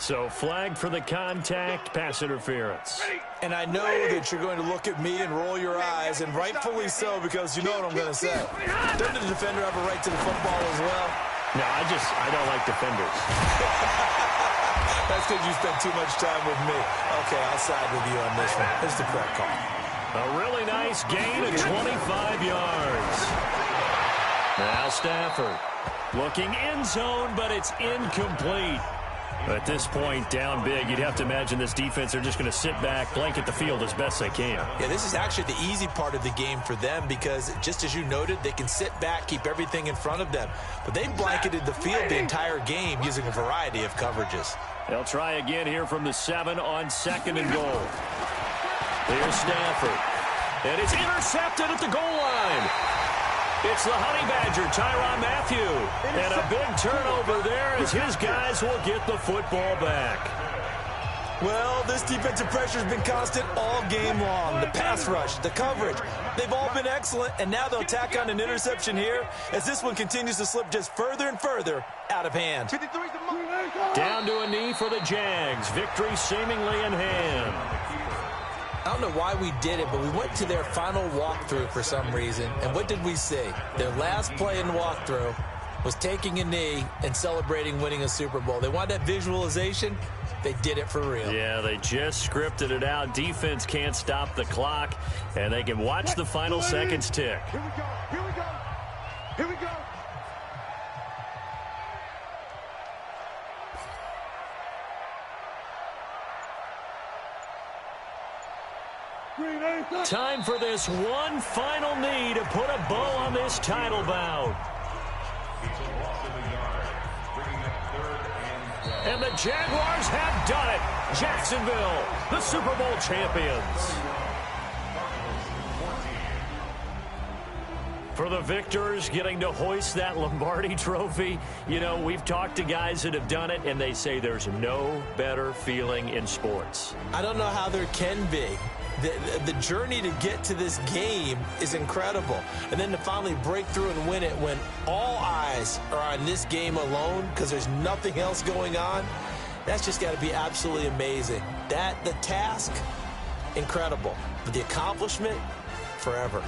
So flag for the contact, pass interference. And I know that you're going to look at me and roll your eyes, and rightfully so, because you know what I'm going to say. Doesn't the defender have a right to the football as well? No, I don't like defenders. That's because you spend too much time with me. Okay, I'll side with you on this one. It's the correct call. A really nice gain of 25 yards. Now Stafford looking end zone, but it's incomplete. At this point, down big, you'd have to imagine this defense are just going to sit back, blanket the field as best they can. Yeah, this is actually the easy part of the game for them because, just as you noted, they can sit back, keep everything in front of them. But they've blanketed the field the entire game using a variety of coverages. They'll try again here from the 7 on 2nd and goal. Here's Stafford. And it's intercepted at the goal line. It's the Honey Badger, Tyrann Mathieu. And a big turnover there as his guys will get the football back. Well, this defensive pressure has been constant all game long. The pass rush, the coverage, they've all been excellent, and now they'll tack on an interception here as this one continues to slip just further and further out of hand. Down to a knee for the Jags. Victory seemingly in hand. I don't know why we did it, but we went to their final walkthrough for some reason, and what did we see? Their last play in walkthrough was taking a knee and celebrating winning a Super Bowl. They want that visualization. They did it for real. Yeah, they just scripted it out. Defense can't stop the clock, and they can watch the final seconds tick. Here we go. Here we go. Here we go. Time for this one final knee to put a bow on this title bout. And the Jaguars have done it. Jacksonville, the Super Bowl champions. For the victors, getting to hoist that Lombardi trophy, you know, we've talked to guys that have done it, and they say there's no better feeling in sports. I don't know how there can be. The journey to get to this game is incredible. And then to finally break through and win it when all eyes are on this game alone because there's nothing else going on, that's just got to be absolutely amazing. The task, incredible. But the accomplishment, forever.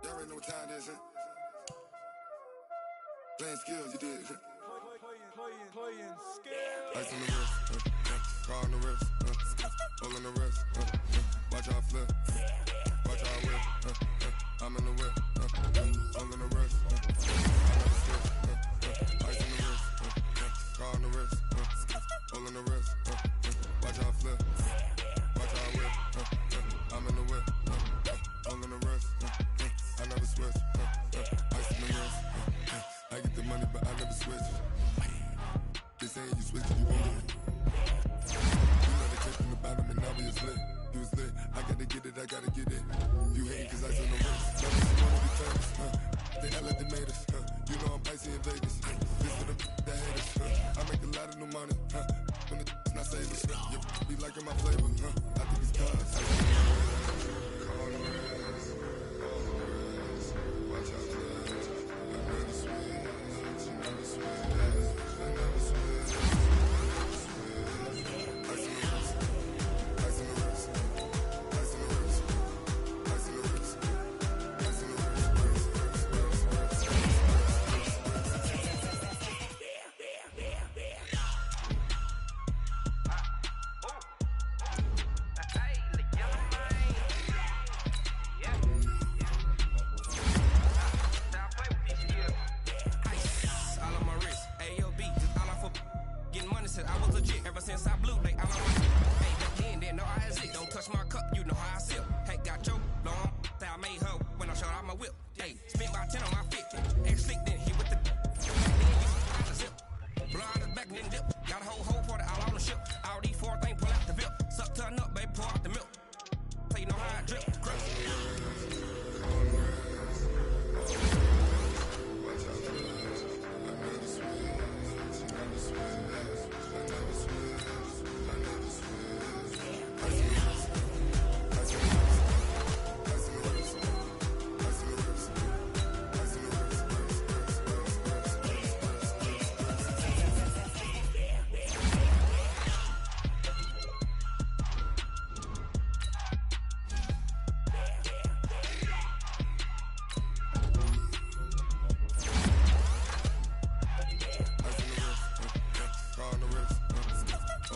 Y'all already know what time it is, huh? Playing skills, you did. Playing skills. Ice on the wrist, car on the wrist, hole on the wrist, watch out flip, watch out whip, I'm in the whip, hole on the wrist, ice on the wrist, car on the wrist, hole on the wrist, watch out flip, watch out whip, I'm in the whip, hole on the wrist, I never switch, ice on the wrist, I get the money but I never switch. They saying you switch, you won't do it. You know the clip in the bottom and now we was lit. You was lit, I gotta get it, I gotta get it. You hate cause ice on the wrist. Never see one of the famous, they act like they made us, You know I'm icy in Vegas, this for the that hate us, I make a lot of new money, when it's not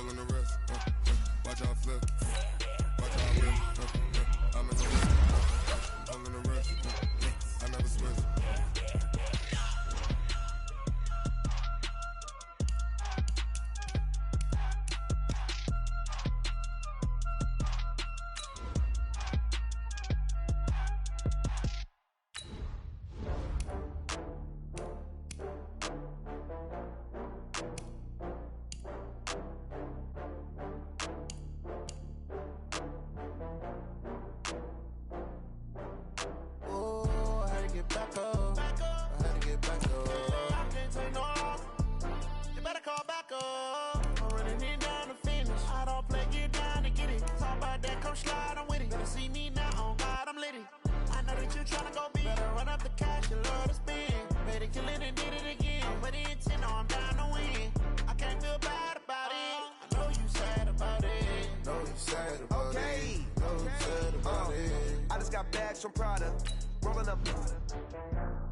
all on the wrist. Watch how I flip. Watch how I whip. I'm in the whip. All on the wrist. I never switch. From Prada, rolling up.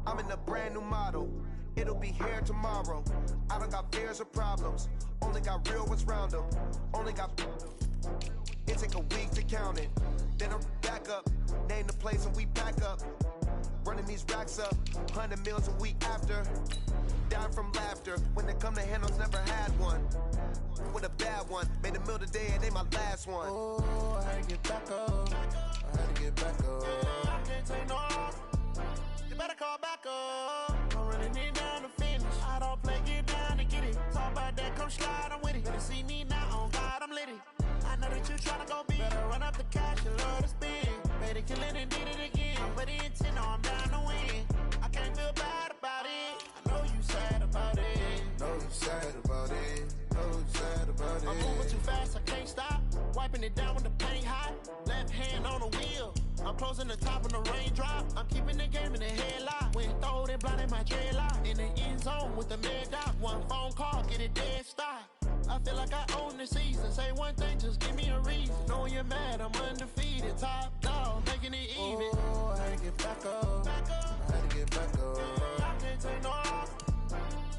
I'm in a brand new model. It'll be here tomorrow. I don't got fears or problems. Only got real ones round them. Only got. It take a week to count it. Then I'm back up. Name the place and we back up. Running these racks up. 100 meals a week after. Dying from laughter. When it come to handles, never had one. With a bad one. Made a meal today and they my last one. Oh, I had to get back up. I had to get back up. I can't take no loss. You better call back up. I'm running it down to finish. I don't play, get down to get it. Talk about that, come slide, I'm with it. Better see me now, on God, I'm litty. I know that you tryna go big. Better run up the cash, you love to spend. Better kill it and did it again. But the intent, no, I'm down to win. I can't feel bad about it. I know you sad about it. Know you sad about it. Know you sad about it. I'm moving too fast, I can't stop. Wiping it down when the paint hot. Left hand on the wheel. I'm closing the top of the raindrop. I'm keeping the game in the headlock. When throwed and blinded my dreadlock. In the end zone with the mad dot. One phone call, get it dead stop. I feel like I own the season. Say one thing, just give me a reason. Knowing you're mad, I'm undefeated. Top dog, making it even. Oh, I had to get back up. I had to get back up. I can't take no loss.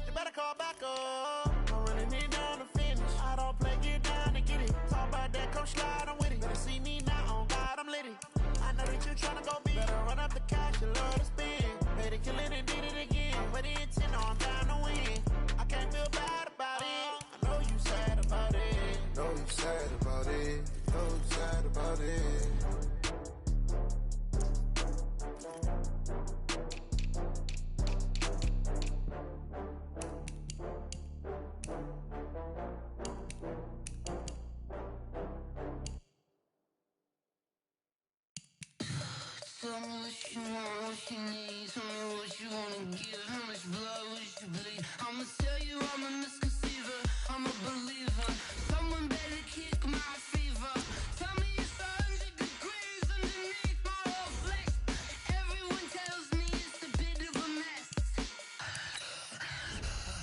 You better call back up. I'm running it down to finish. I don't play, get down to get it. Talk about that, come slide, I'm with it. Better see me now, on God, I'm litty. I know that you tryna go big. Better run up the cash, you love to spend. Better kill it and did it again. But the intent, no, I'm down to win. I can't feel bad about it. I know you sad about it. Know you sad about it. Know you sad about it. Tell me what you want, what you need. Tell me what you wanna give. How much blood would you bleed? I'ma tell you I'm a misconceiver. I'm a believer. Someone better kick my fever. Tell me it's 100 degrees underneath my whole flesh. Everyone tells me it's a bit of a mess.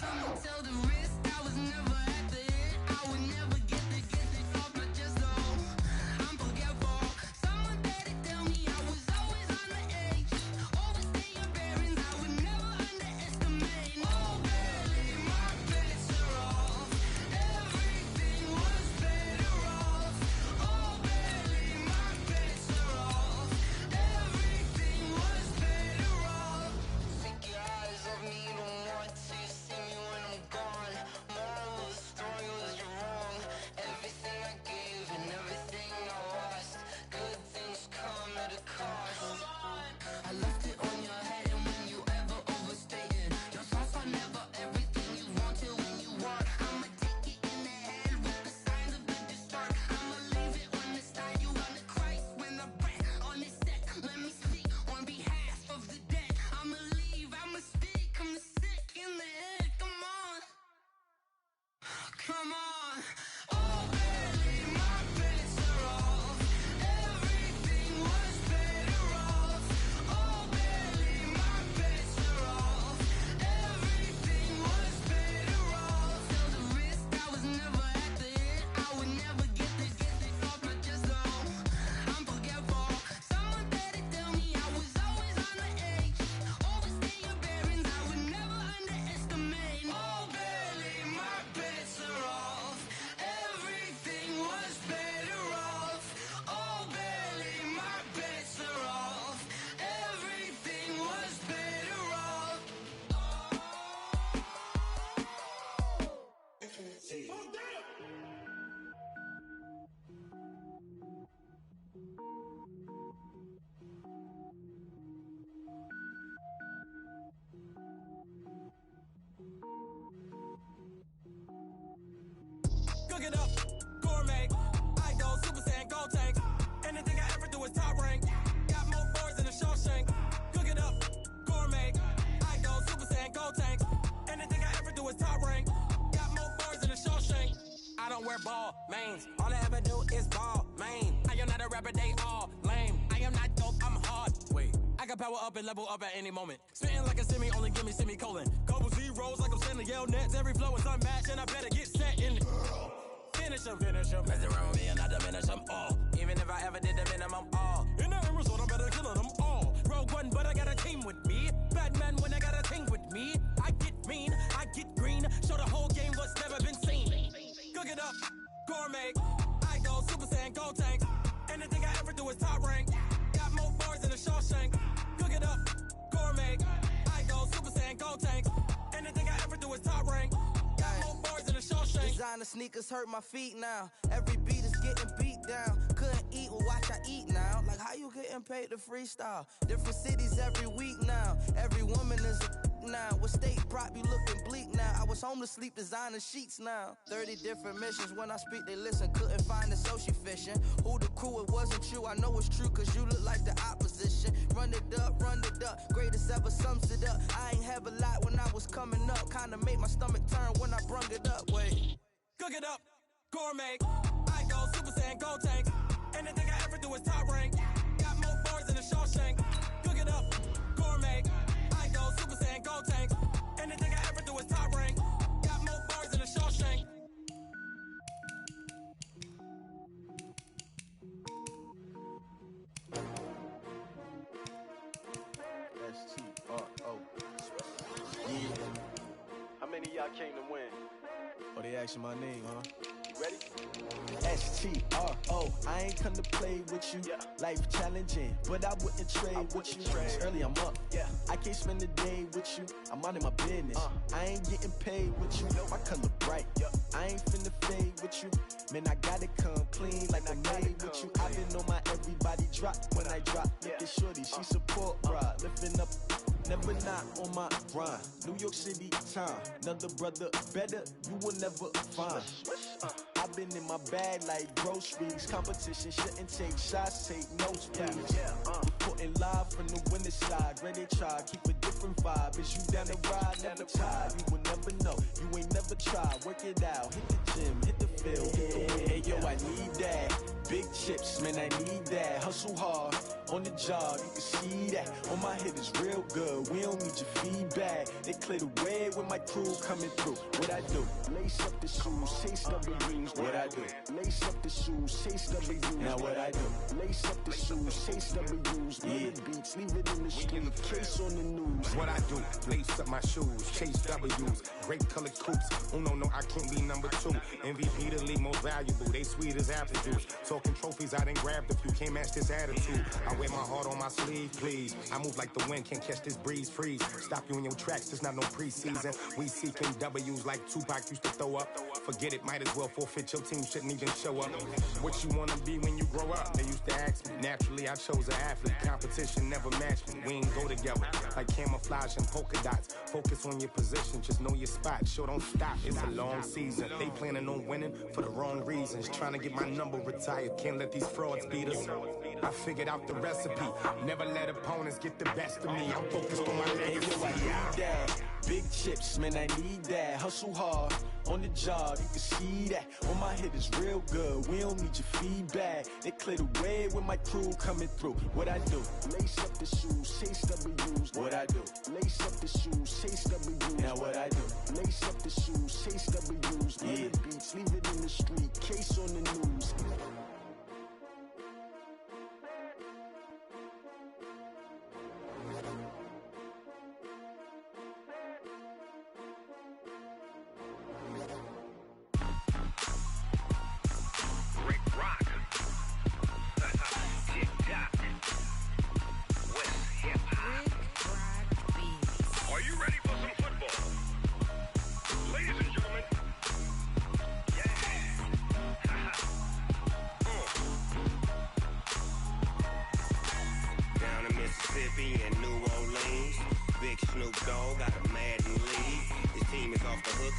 Someone tell the risk I was never at the end. I would never get this off my chest though. I'm forgetful. Someone better tell me I was always on the edge. Overstay your bearings, I would never underestimate. Oh, barely my best. gold tank. Anything I ever do is top rank. Got more bars than a Shawshank. Cook it up, gourmet. I go Super Saiyan gold tank. Anything I ever do is top rank. Got more bars than a Shawshank. I don't wear ball mains. All I ever do is ball main. I am not a rapper, they all lame. I am not dope, I'm hard. Wait, I can power up and level up at any moment. Spitting like a semi, only give me semicolon. Couple zeros like I'm sending yell nets. Every flow is unmatched and I better get set in. Finish them. Mess around with me and I diminish them all. Even if I ever did the minimum all. In the end result, I better kill them all. Rogue One, but I got a team with me. Batman when I got a team with me. I get mean, I get green. Show the whole game what's never been seen. Cook it up, gourmet. I go Super Saiyan gold tank. Anything I ever do is top rank. Got more bars than a Shawshank. Cook it up, gourmet. I go Super Saiyan gold tank. Anything I ever do is top rank. Got more bars than a Shawshank. Designer sneakers hurt my feet now. Every beat is getting beat down. Couldn't eat, well watch I eat now. Like how you getting paid to freestyle? Different cities every week now. Every woman is a now. With state prop, you looking bleak now. I was home to sleep, designer sheets now. 30 different missions. When I speak, they listen. Couldn't find it, so she fishing. Who the crew? It wasn't you. I know it's true, cause you look like the opposition. Run it up. Greatest ever sums it up. I ain't have a lot when I was coming up. Kinda made my stomach turn when I brung it up. Wait. Cook it up, gourmet. I go Super Saiyan gold tank. Anything I ever do is top rank. Got more bars than a Shawshank. Cook it up, gourmet. I go Super Saiyan gold tank. Anything I ever do is top rank. Got more bars than a Shawshank. S-T-R-O. Yeah. How many of y'all came to win? Oh, they asking my name, huh? Ready? S-T-R-O. I ain't come to play with you. Yeah. Life challenging, but I wouldn't trade with you. It's early, I'm up. Yeah. I can't spend the day with you. I'm out of my business. I ain't getting paid with you. My color bright. Yeah. I ain't finna fade with you. Man, I gotta come clean like I'm made with you. I've been on my everybody drop when I drop. Look at shorty, she support ride. Lifting up. Never not on my grind. New York City time. Another brother better, you will never find. I've been in my bag like groceries. Competition shouldn't take shots, take notes, please. Reporting live from the winter side. Ready to try, keep a different vibe. Is you down the ride? Never tired. You will never know. You ain't never tried. Work it out. Hit the gym, hit the field. Hey yo, I need that. Big chips, man, I need that. Hustle hard on the job, you can see that. On my head is real good. We don't need your feedback. They clear the way with my crew coming through. What I do? Lace up the shoes, chase W's. What I do? Lace up the shoes, chase W's. Now what I do? Lace up the shoes, chase W's. Yeah. The beats, leave it in the street. Case on the news. What I do? Lace up my shoes, chase W's. Great colored coops. Oh no, I can't be number 2. MVP the league most valuable. They sweet as apple juice. Talking trophies, I didn't grab the few. Can't match this attitude. I wear my heart on my sleeve, please. I move like the wind, can't catch this breeze, freeze. Stop you in your tracks, there's not no preseason. We seeking W's like Tupac used to throw up. Forget it, might as well forfeit. Your team shouldn't even show up. What you wanna be when you grow up? They used to ask me. Naturally, I chose an athlete. Competition never matched me. We ain't go together like camouflage and polka dots. Focus on your position, just know your spot. Sure, don't stop. It's a long season. They planning on winning for the wrong reasons. Trying to get my number retired. Can't let these frauds beat us. I figured out the recipe. Never let opponents get the best of me. I'm focused on my legacy. I need that. Big chips, man, I need that. Hustle hard on the job, you can see that. On my head is real good. We don't need your feedback. They clear the way with my crew coming through. What I do? Lace up the shoes, chase W's. What I do? Lace up the shoes, chase W's. Now what I do? Lace up the shoes, chase W's. Yeah. The beats, leave it in the street. Case on the news.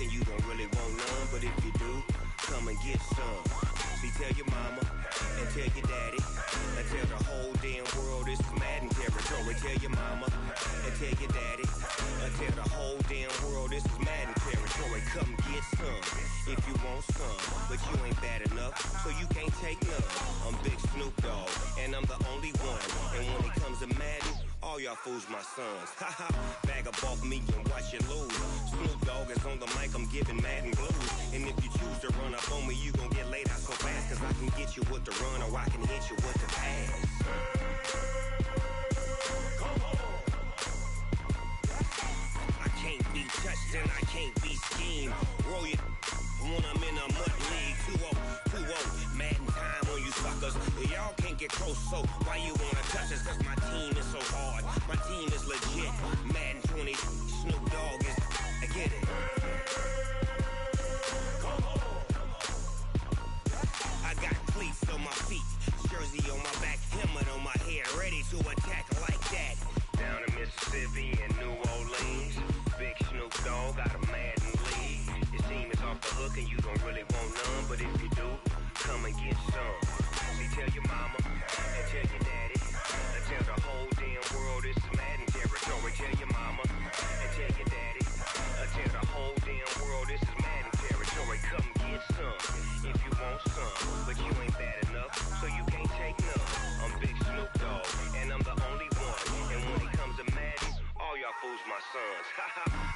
And you don't really want none, but if you do, come and get some. See, tell your mama and tell your daddy and tell the whole damn world this is Madden territory. Tell your mama and tell your daddy and tell the whole damn world this is Madden territory. Come get some if you want some, but you ain't bad enough, so you can't take none. I'm Big Snoop Dogg, and I'm the only one. And when it comes to Madden, all y'all fools my sons. Haha, bag up off me and watch you lose. Snoop Dogg is on the mic, I'm giving Madden blues. And if you choose to run up on me, you gon' get laid out so fast, cause I can get you with the run or I can hit you with the pass. I can't be touched and I can't be schemed. Roll it when I'm in a mud league. 2-0, Madden time on you suckers. Y'all can't get close, so why you wanna touch us? Cause my team is so hard, my team is legit. Madden 20, Snoop Dogg is, I get it. I got cleats on my feet, jersey on my back, helmet on my head, ready to attack like that. Down in Mississippi and New Orleans, Big Snoop Dogg got a Madden league. Your team is off the hook and you don't really want none, but if you do, come and get some. See, tell your mama and tell your daddy and tell the whole damn world this is Madden territory. Tell your mama and tell your daddy and tell the whole damn world this is Madden territory. Come get some if you want some, but you ain't bad enough, so you can't take none. I'm Big Snoop Dogg, and I'm the only one. And when it comes to Madden, all y'all fools my sons.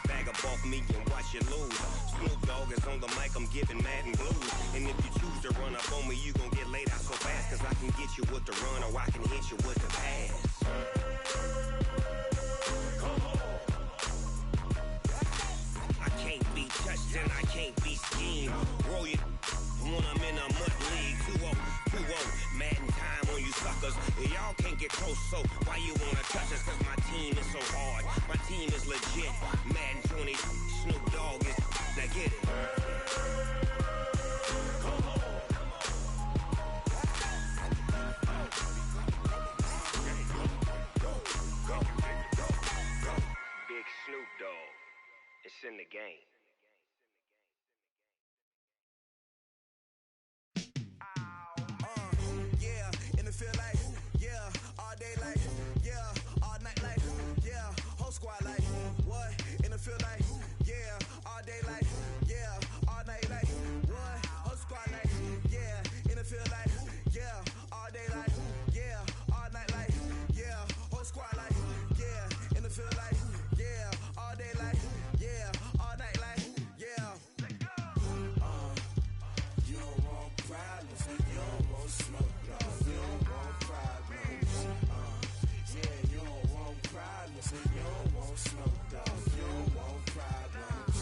Bag up off me and watch you lose. Snoop Dogg is on the mic, I'm giving Madden blues. And if you choose to run up on me, you gon' get laid out so fast, cause I can get you with the run or I can hit you with the pass. I can't be touched and I can't be schemed. Roll it when I'm in a mud league. 2-0, Madden time on you suckers. Y'all can't get close, so why you wanna touch us? Cause my team is so hard, my team is legit. Madden 20, Snoop Dogg is, now get it. Big Snoop Dogg, it's in the game. Yeah, in the field like, yeah, all day like, yeah, all night like, yeah, whole squad like, what? In the field like, yeah, all day like, yeah, all night like, what? Whole squad like, yeah, in the field like, yeah, all day like, yeah, all night like, yeah, whole squad like, yeah, in the field like, yeah, all day like, yeah, all night like, yeah. You don't want problems, you don't want smoke, no. You don't want problems, yeah, you don't want problems, you don't want smoke, dog. You don't want problems,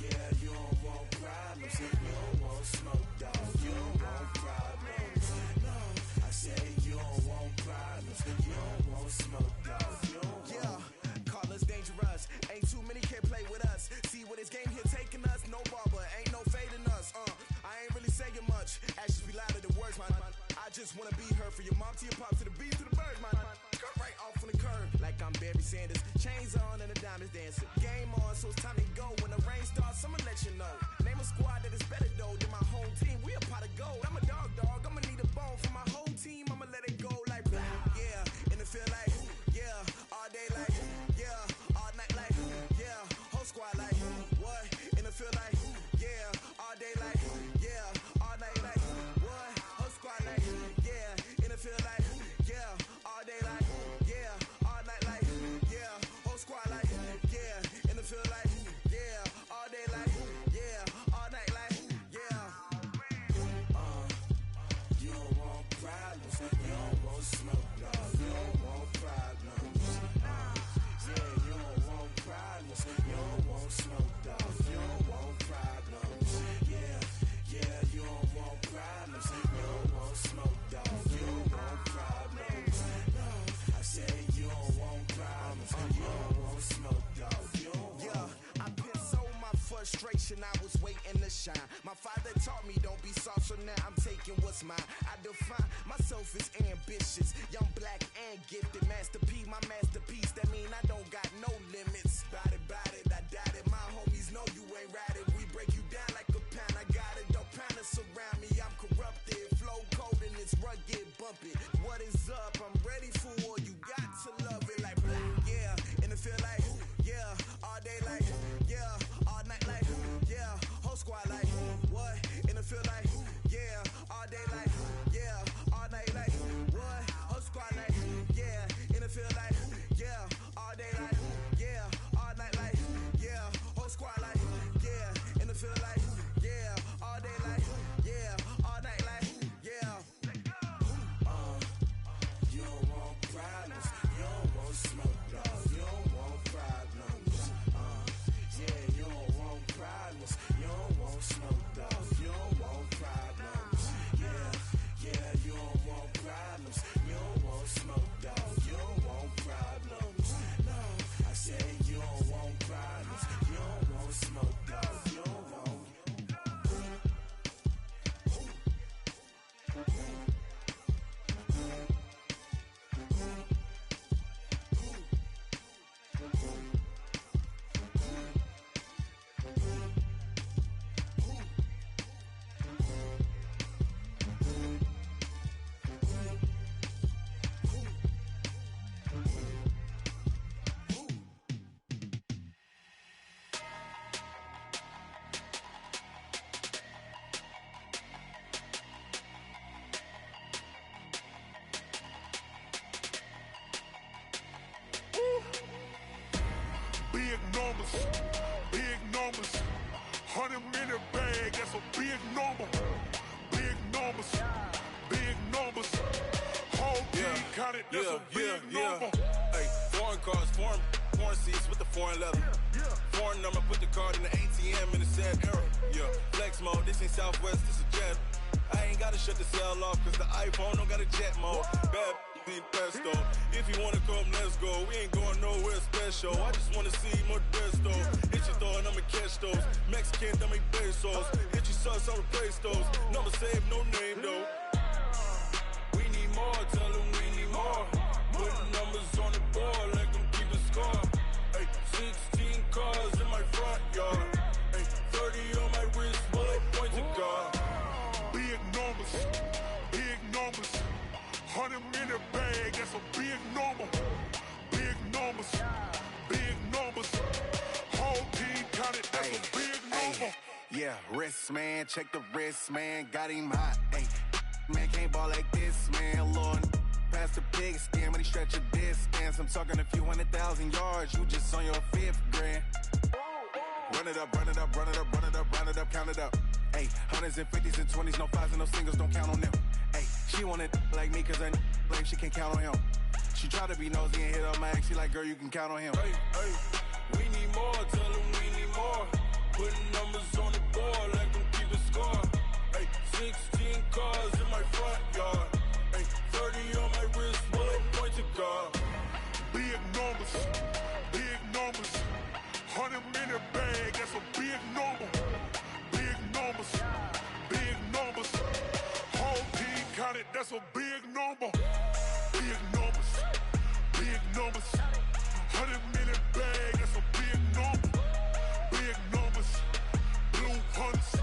yeah, you don't want problems, you don't want smoke, dog. You don't want problems, no. I say you don't want problems, you don't want smoke, dog. You don't want. Yeah, call us dangerous, ain't too many can play with us. See what this game here taking us, no barber, ain't no fading us. I ain't really saying much, actions be louder than words, man. I just wanna be heard, for your mom to your pop, to the beat, to the birds, man. Cut right off on the curb, like I'm Barry Sanders. Chains on and the diamonds dancing. Game on, so it's time to go. When the rain starts, I'ma let you know. Name a squad that is better though than my home team. We a pot of gold. I'm a dog, I'ma need a bone for my whole team. I'ma let it go like blah. Yeah, in the field like, yeah, all day like, yeah, all night like, yeah, whole squad like, what? In the field like, yeah, all day like, yeah, all night like, what? Whole squad like, yeah, in the field like, yeah, all day like, yeah, all night like, yeah, whole squad like, yeah, in the field like, yeah, all day like, yeah, all night like, yeah. You don't want problems, you don't want smoke, no. You don't want problems, yeah, you don't want problems, you don't want smoke, dog. You don't want problems, yeah, you don't want problems, you don't want smoke, dog. You don't want problems, no. I say you don't want problems, you don't want smoke, dog. You don't want. Yeah, I put so my frustration, I was waiting to shine. My father taught me don't be soft, so now I'm taking what's mine. I define myself as ambitious, young, black, and gifted. Master P, my masterpiece, that mean I don't got no limits. Bout it, I doubt it. My homies know you ain't ratted. We break you down like a pound. I got it, don't pound us around me. I'm bump it. What is up? I'm ready for war. You got to love it like yeah. And it feel like yeah. All day like yeah. All night like yeah. Whole squad like what? And it feel like yeah. All day like yeah. All night like what? Whole squad like yeah. And it feel like yeah. All day like yeah. All night like yeah. Whole squad like yeah. And it feel like yeah. All day like yeah. All night like yeah. You don't want problems. You don't want smoke, dog. You don't want problems. Yeah, you don't want problems. You don't want smoke, dog. You don't want problems. Yeah, you don't want problems. You don't want smoke, dog. You don't want problems. No, I said you don't want problems. You don't want smoke, dog. You don't want. Big numbers, 100-minute bag, that's a big number. Big numbers, whole team counted, that's a big number. Hey, foreign cars, foreign seats with the foreign leather. Foreign number, put the card in the ATM in the sad era. Yeah, flex mode, this ain't Southwest, this is Jet. I ain't gotta shut the cell off, cause the iPhone don't got a jet mode. Bad need pesto. If you wanna come, let's go. We ain't going nowhere special. I just wanna see more desto. Hit your throw and I'ma catch those. Mexican, dummy pesos. Hit your sauce, I'll replace those. Number save, no name though. We need more, tell them we need more. Putting numbers on the board, let them keep a score. Hey, 16 cars in my front yard. Hey, 30 on my wrist, bullet point to God. Big numbers, 100-minute bag, that's a big number. Big numbers, whole team counted, that's a big number. Yeah, wrist man, check the wrist man, got him hot. Ay, man can't ball like this, man. Lord, past the pig skin when he stretch a distance. I'm talking a few 100,000 yards, you just on your 5th grand. Run it up, count it up. Ay, hundreds and 50s and 20s, no 5s and no singles, don't count on them. Ay, she want it like me, cause I like she can't count on him. She try to be nosy and hit up my ex, she like, girl, you can count on him. Hey, we need more, tell them we need more. Putting numbers on the board, let them keep a score. Hey, 16 cars in my front yard. Hey, 30 on my wrist, bullet point to God. Big numbers, 100-minute bag, that's a big number. Big numbers, whole team counted, that's a big number. Big numbers, 100-minute bag, that's a big number. Big numbers, blue hunts,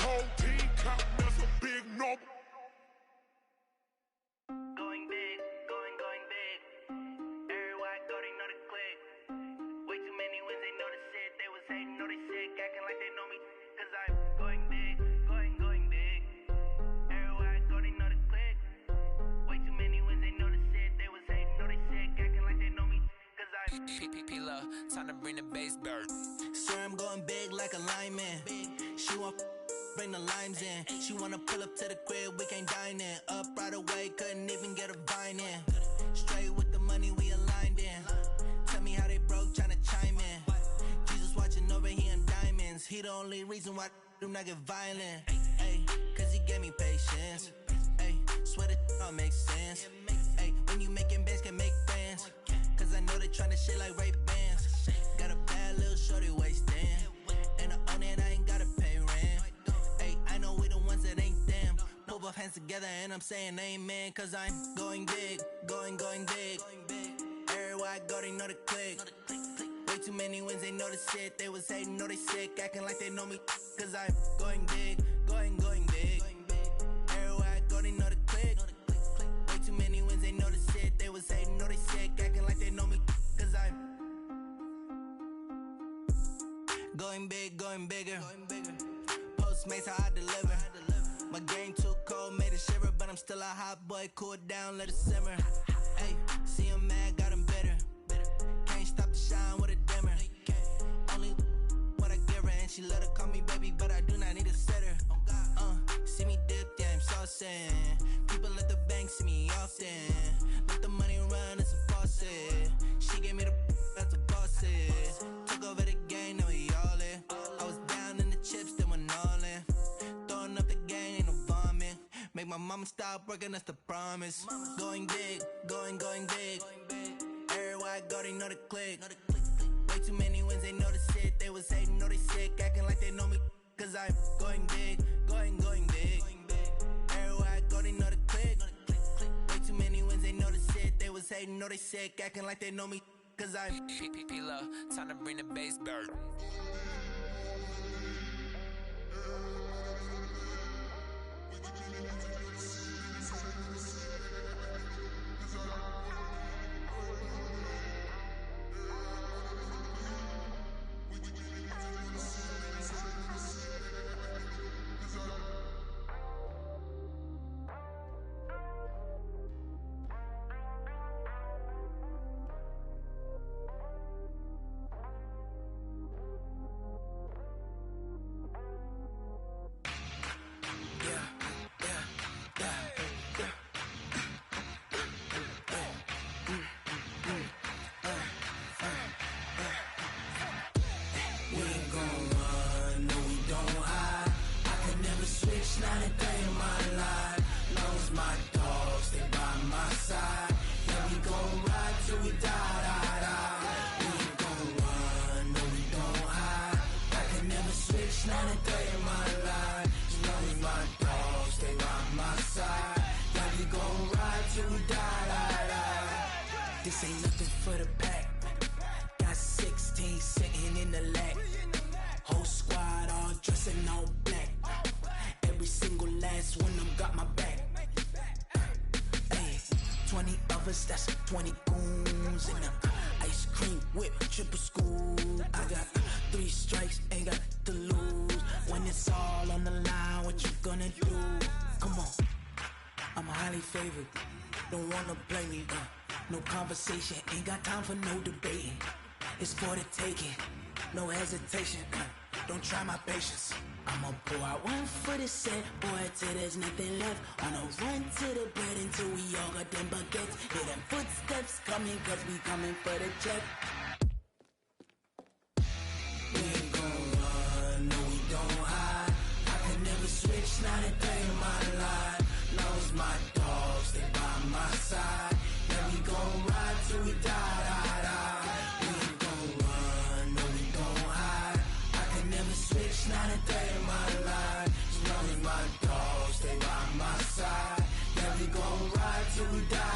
whole team counting, that's a big number. Going big, going big. Everywhere I go, they know the click. Way too many wins, they know the shit. They was hating, know they sick, acting like they know me. Cause I'm going big, going big. Everywhere I go, they know the click. Way too many wins, they know the shit. They was hating, know they sick, acting like they know me. Cause I'm P-P-P-Love, time to bring the bass bird. Swear I'm going big like a lineman. She want bring the limes in. She wanna pull up to the crib, we can't dine in. Up right away, couldn't even get a vine in. Straight with the money, we aligned in. Tell me how they broke, tryna chime in. Jesus watching over here in diamonds. He the only reason why do not get violent. Ay, cause he gave me patience. Ay, swear that all makes sense. Ay, when you making bands, can make friends. Cause I know they tryna shit like Ray-Bans. Got a bad little shorty wasting. And I own it, I ain't gotta pay rent. Ay, I know we the ones that ain't them. Put both hands together and I'm saying amen. Cause I'm going big, going big. Everywhere I go, they know the click. Way too many wins, they know the shit. They was hating, know they sick, acting like they know me. Cause I'm going big, going big. Everywhere I go, they know the click. Going big, going bigger. Postmates, how I deliver. My game too cold, made it shiver, but I'm still a hot boy. Cool down, let it simmer. Hey, see him mad, got him bitter. Can't stop the shine with a dimmer. Only what I give her, and she let her call me baby, but I do not need a sitter. See me dip, yeah, I'm saucing. People at the bank see me often. Let the money run, it's a faucet. She gave me the that's a boss is. Took over the game, now we all in. I was down in the chips, then went all in. Throwing up the game, ain't no vomit. Make my mama stop working, that's the promise. Going big, going big. Everywhere I go, they know the click. Way too many wins, they know the shit. They was hating, know they sick, acting like they know me. Cause I'm going big, going big. Everywhere I go, they know the click. Way too many wins, they know the shit. They was hating, know they sick, acting like they know me. Cause I'm P-P-P-Love, time to bring the bass back. This ain't nothing for the pack. Got 16 sitting in the lag. Whole squad all dressing all black. Every single last one of them got my back. Hey, 20 of us, that's 20 goons in the ice cream whip, triple scoop. I got 3 strikes, ain't got to lose. When it's all on the line, what you gonna do? Come on, I'm highly favored. Don't wanna play me, no conversation, ain't got time for no debating. It's for the taking, no hesitation. Don't try my patience. I'ma pour out one for the set, boy, till there's nothing left. On a run to the bread until we all got them baguettes. Hear them footsteps coming, cause we coming for the check. We ain't gon' run, no we don't hide. I can never switch, not a day in my life. Long as my dogs stay by my side. Yeah, we gon' ride till we die. We ain't gon' run, no we don't hide. I can never switch, not a day in my life. As long as my dogs stay by my side. Yeah, we gon' ride till we die.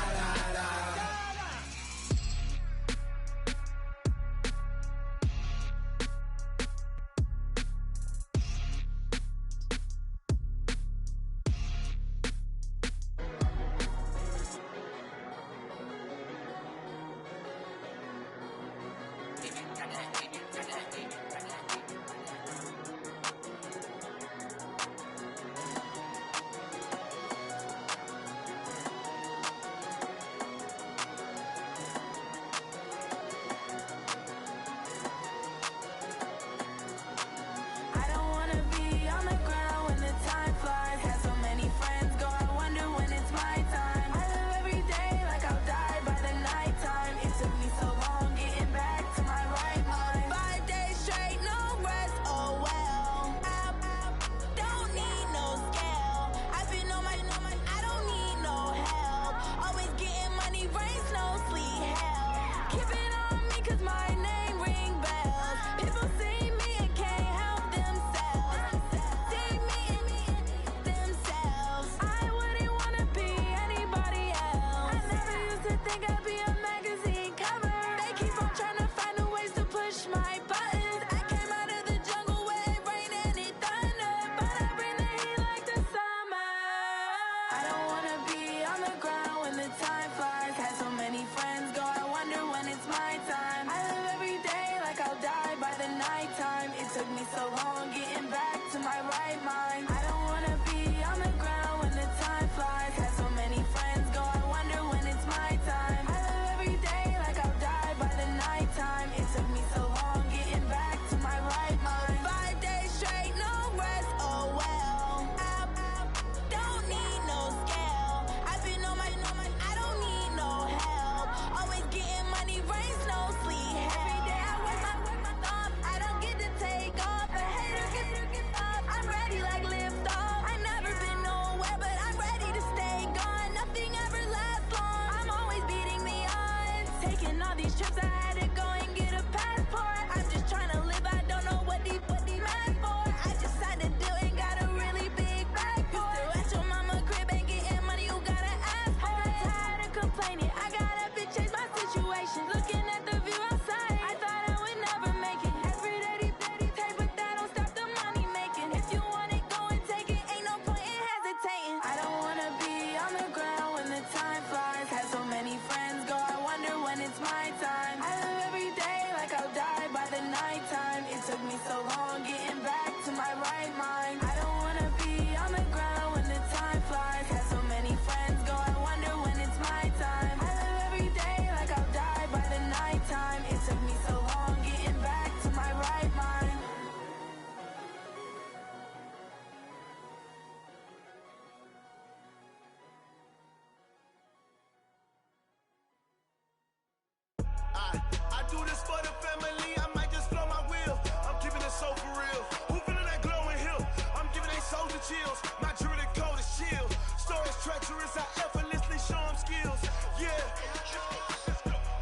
treacherous, I effortlessly show them skills. Yeah.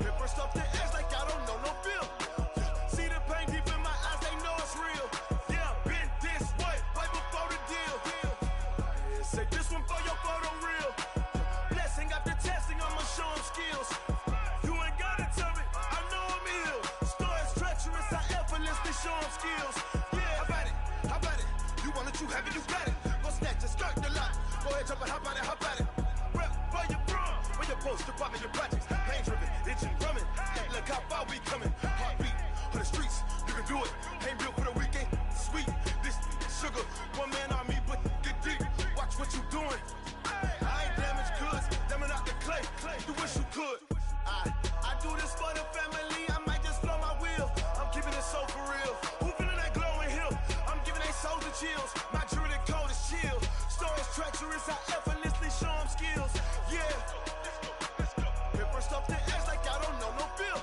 Hit first off the edge like I don't know no feel. See the pain deep in my eyes, they know it's real. Yeah, been this way, way before the deal. Say this one for your photo real. Blessing after testing, I'ma show them skills. You ain't gotta tell me, I know I'm ill. Story's treacherous, I effortlessly show them skills. Yeah, how about it? You want it, you have it, you got it. Go snatch it, skirt the lot. Go ahead, jump it, how about it? Rep for your bro, when you're supposed to pop in your projects. Pain driven, itching, drumming. Look how far we coming. Heartbeat for the streets, you can do it. Ain't built for the weekend. Sweet, this sugar, one man army, but get deep. Watch what you doing. I ain't damaged goods, damn it out the clay. You wish you could. I do this for the family. I might just blow my wheel. I'm keeping it so for real. Who feeling that glowing hill? I'm giving they souls the chills. My jewelry code is chill. Stories treacherous, I effortlessly show them skills. Yeah. Hit first off the edge like I don't know no feel.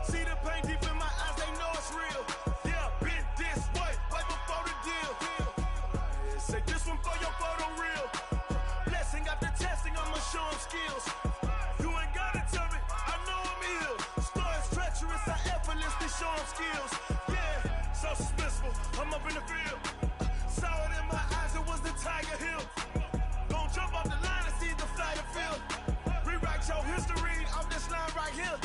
See the pain deep in my eyes, they know it's real. Yeah, been this way, way before the deal. Say this one for your photo real. Blessing after testing, I'ma show them skills. You ain't gotta tell me, I know I'm ill. Stories treacherous, I effortlessly show them skills. Yeah, so suspenseful, I'm up in the field. Saw it in my eyes, it was the Tiger Hill. Don't jump off the line and see the flight of field. Rewrite your history off this line right here.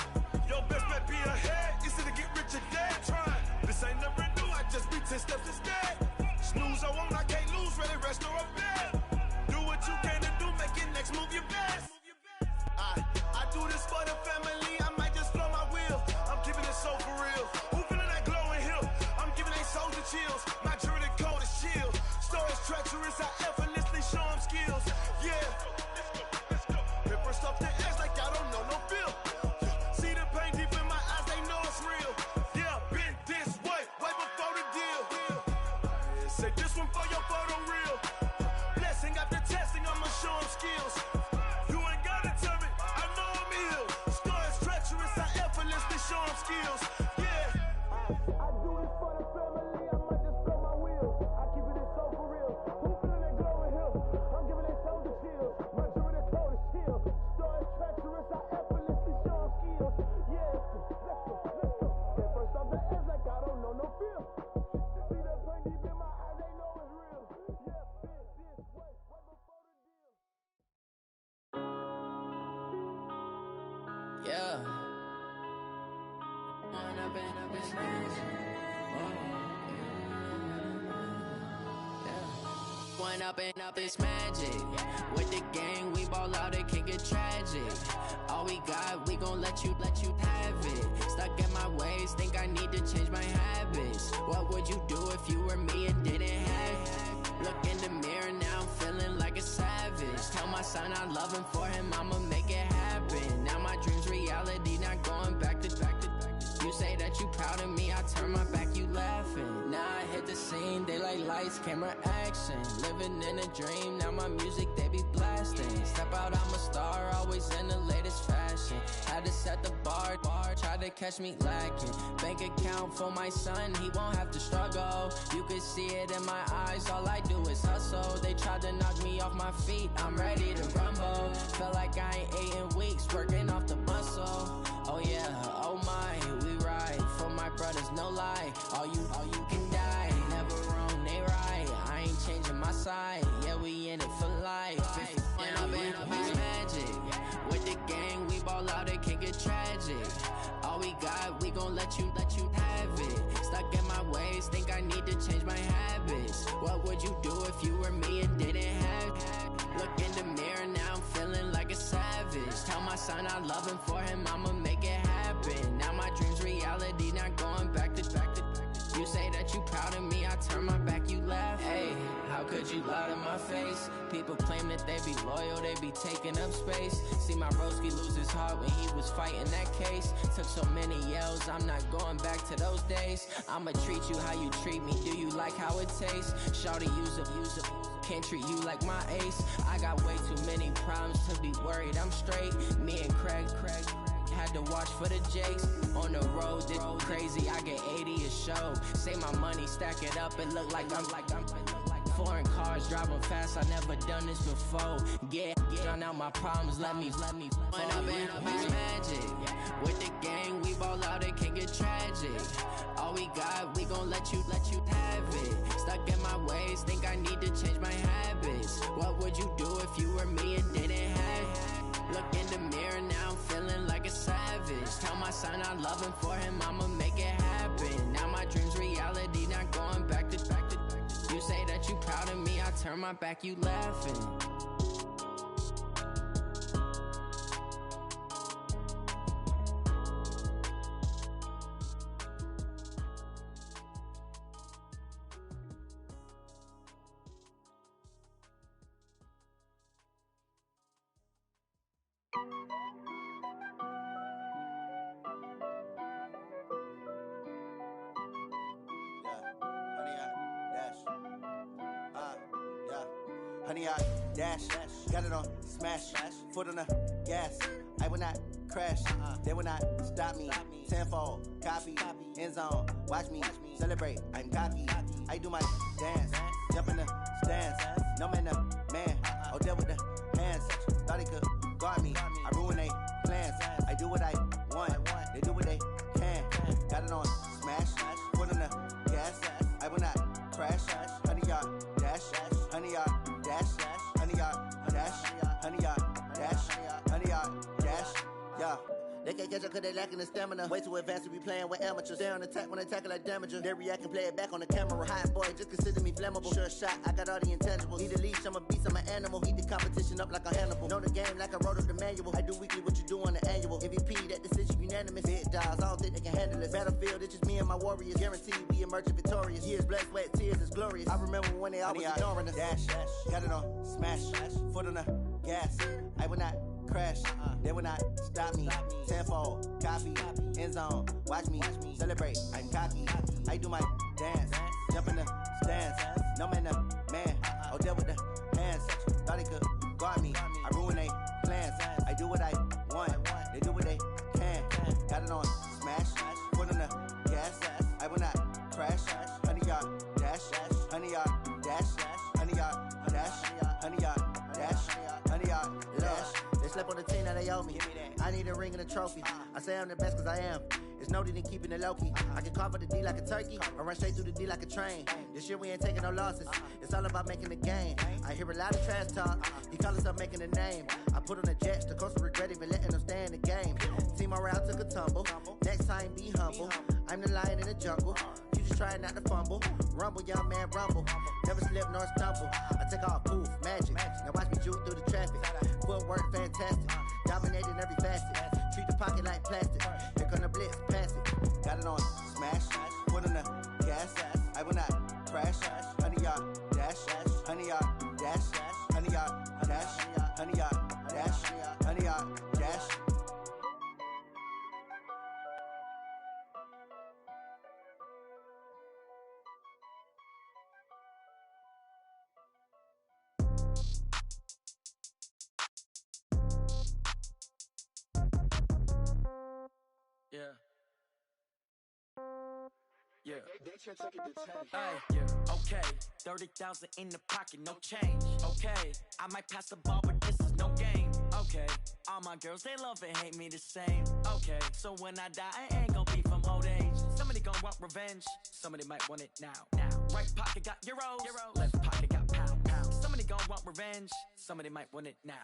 Your best bet be ahead, easy to get rich or dead trying. This ain't never new, I just be 10 steps instead. Snooze I won't, I can't lose, ready, rest or a bed. Do what you can to do, make your next move your best. I do this for the family, I might just blow my wheel. I'm keeping it so for real. Who feeling that glowing hill? I'm giving they souls the chills. My jewelry code is chill. Stories treacherous, I effortlessly show them skills. Yeah. Hit first off the edge like I don't know no feel. See the pain deep in my eyes, they know it's real. Yeah, been this way, way before the deal. Say this one for your photo real. Blessing after testing, I'ma show them skills. You ain't gotta tell me, I know I'm ill. Stories treacherous, I effortlessly show them skills. Yeah. I do this for the family, I might just blow my wheel. I keep it so for real. Who feeling that glowing hill? I'm giving they souls the chills. My jewelry code is chill. Stories treacherous, I effortlessly show them skills. Yeah, let's go. Hit first off the edge like I don't know no feel. See the pain deep in my eyes, they know it's real. Yeah, been this way, way before the deal. Yeah. One up and up is magic. With the gang, we ball out, it can get tragic. All we got, we gon' let you have it. Stuck in my ways, think I need to change my habits. What would you do if you were me and didn't have it? Look in the mirror, now I'm feeling like a savage. Tell my son I love him, for him I'ma make it happen. Now my dream's reality, not going back to. You say that you proud of me, I turn my back, you laughing. Now I hit the scene, they like lights, camera, action. Living in a dream, now my music, they be blasting. Step out, I'm a star, always in the latest fashion. Had to set the bar, try to catch me lacking. Bank account for my son, he won't have to struggle. You could see it in my eyes, all I do is hustle. They tried to knock me off my feet, I'm ready to rumble. Felt like I ain't ate in weeks, working off the muscle. Oh yeah, oh my, we ride for my brothers, no lie. All you can die, never wrong, they right. I ain't changing my side, yeah, we in it for life. And I've been magic. With the gang, we ball out, it can get tragic. All we got, we gon' let you have it. Stuck in my ways, think I need to change my habits. What would you do if you were me and didn't have it? Look in the mirror, now I'm feeling like a savage. Tell my son I love him, for him I'ma make it happen. Now my dream's reality, not going back to. You say that you proud of me, I turn my back, you laugh. Hey, how could you lie to my face? People claim that they be loyal, they be taking up space. See my broski lose his heart when he was fighting that case. Took so many yells, I'm not going back to those days. I'ma treat you how you treat me, do you like how it tastes? Shawty, use up, can't treat you like my ace. I got way too many problems to be worried, I'm straight. Me and Craig had to watch for the Jakes. On the road, this crazy, I get 80 a show. Say my money, stack it up, it look like I'm Foreign cars driving fast, I never done this before. Drown out my problems, let me. When I been up is magic. With the gang, we ball out, it can get tragic. All we got, we gon' let you have it. Stuck in my ways, think I need to change my habits. What would you do if you were me and didn't have it? Look in the mirror, now I'm feeling like a savage. Tell my son I love him, for him I'ma make it happen. Now my dream's reality, not going back to. You say that you proud of me, I turn my back, you laughing. Honey, I dash, got it on smash, foot on the gas. I will not crash, they will not stop me. Tenfold, copy, end zone, watch me celebrate. I'm cocky, I do my dance, jump in the stands. No man, the man, oh, deal with the hands. Thought he could guard me, I ruin they plans. I do what I want, they do what they can. Got it on smash, foot on the gas. I will not crash, honey, y'all dash, honey, y'all dash, honey, y'all dash, honey, y'all dash, honey, y'all dash, yeah. They can't catch up cause they lacking the stamina. Way too advanced to be playing with amateurs. Stay on attack when they tackle like damager. They react and play it back on the camera. Hot boy, just consider me flammable. Sure shot, I got all the intangibles. Need a leash, I'm a beast, I'm an animal. Heat the competition up like a Hannibal. Know the game like I wrote up the manual. I do weekly what you do on the annual. MVP, that decision unanimous. Big dogs, I don't think they can handle it. Battlefield, it's just me and my warriors. Guaranteed we emerge victorious. Years, blood, sweat, tears, it's glorious. I remember when they always ignoring us. Dash, got it on smash, foot on the gas. I will not crash, they will not stop me. Tenfold, copy, end zone, watch me celebrate. I'm cocky, I do my dance, jump in the stands. No man, the man, oh, deal with the hands. Thought he could guard me, I ruin they plans. I do what I want, they do what they can. Got it on smash, foot on the gas. I will not crash, honey, y'all dash, honey, y'all dash, honey, y'all dash, honey, y'all dash, honey, y'all dash. They slept on the team that they owe me. I need a ring and a trophy. I say I'm the best cause I am. It's no need in keeping it low-key. I can carve up the D like a turkey or run straight through the D like a train. This year we ain't taking no losses. It's all about making the game. I hear a lot of trash talk. He call himself making a name. I put on the Jets. The coach will regret even letting them stay in the game. Team morale took a tumble. Next time be humble. I'm the lion in the jungle. You just try not to fumble. Rumble, young man, rumble. Never slip nor stumble. I take off, poof, magic. Now watch me juke through the traffic. Footwork fantastic. Dominating every facet. Treat the pocket like plastic. Here come the blitz, pass it. Got it on smash. Foot on the gas. I will not crash. Honey, y'all dash. Honey, y'all dash. Honey, y'all dash. Honey, y'all dash. Honey, y'all dash. Yeah. Yeah. Hey, yeah. Okay. 30,000 in the pocket, no change. Okay. I might pass the ball, but this is no game. Okay. All my girls, they love and hate me the same. Okay. So when I die, I ain't gon' be from old age. Somebody gon' want revenge. Somebody might want it now. Right pocket got euros. Left pocket got pound. Somebody gon' want revenge. Somebody might want it now.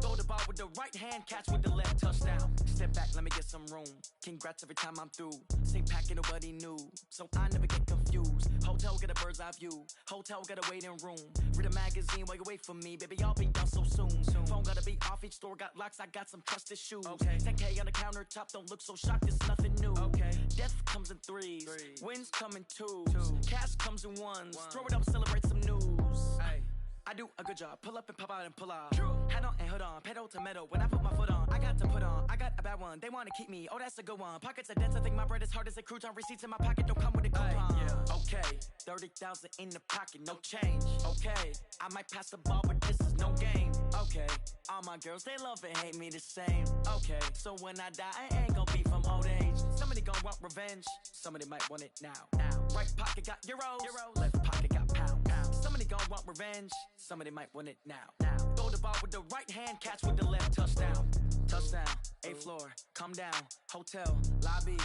Throw the ball with the right hand, catch with the left, touchdown. Step back, let me get some room. Congrats every time I'm through. Same packet, nobody knew, so I never get confused. Hotel get a bird's eye view. Hotel got a waiting room. Read a magazine while you wait for me, baby. I'll be done so soon. Phone gotta be off. Each store got locks. I got some trusted shoes. Okay. 10K on the countertop. Don't look so shocked. It's nothing new. Okay. Death comes in threes. Wins come in twos. Cash comes in ones. Throw it up, celebrate some news. Ay. I do a good job. Pull up and pop out and pull out. Head on and hood on. Pedal to metal. When I put my foot on, I got to put on. I got a bad one. They want to keep me. Oh, that's a good one. Pockets are dense. I think my bread is hard as a crouton. Receipts in my pocket don't come with a coupon. Yeah. Okay. 30,000 in the pocket. No change. Okay. I might pass the ball, but this is no game. Okay. All my girls, they love and hate me the same. Okay. So when I die, I ain't gonna be from old age. Somebody gon' want revenge. Somebody might want it now. Right pocket got euros. Left pocket got pound. Somebody gon' want revenge, somebody might want it now. Throw the ball with the right hand, catch with the left, touchdown. Touchdown, 8th floor, come down, hotel, lobby.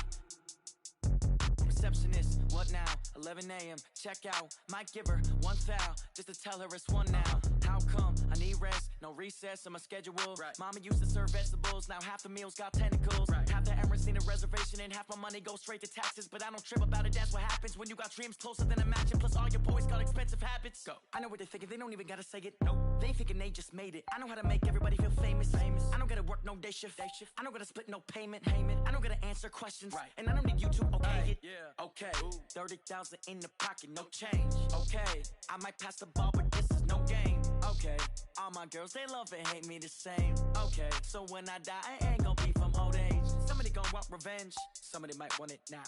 Receptionist, what now? 11 a.m., check out. Might give her one foul, just to tell her it's one now. How come? I need rest, no recess in my schedule. Right. Mama used to serve vegetables, now half the meals got tentacles. Right. Half the Emirates need a reservation and half my money goes straight to taxes. But I don't trip about it, that's what happens when you got dreams closer than a match. And plus all your boys got expensive habits. Go. I know what they're thinking, they don't even gotta say it. Nope. They ain't thinking they just made it. I know how to make everybody feel famous. I don't gotta work no day shift. I don't gotta split no payment. I don't gotta answer questions. Right. And I don't need you to okay it. Yeah. Okay. 30,000 in the pocket, no change. Okay. I might pass the ball, but this is no game. Okay. All my girls, they love and hate me the same. Okay. So when I die, I ain't gonna be from old age. Somebody gon' want revenge. Somebody might want it now.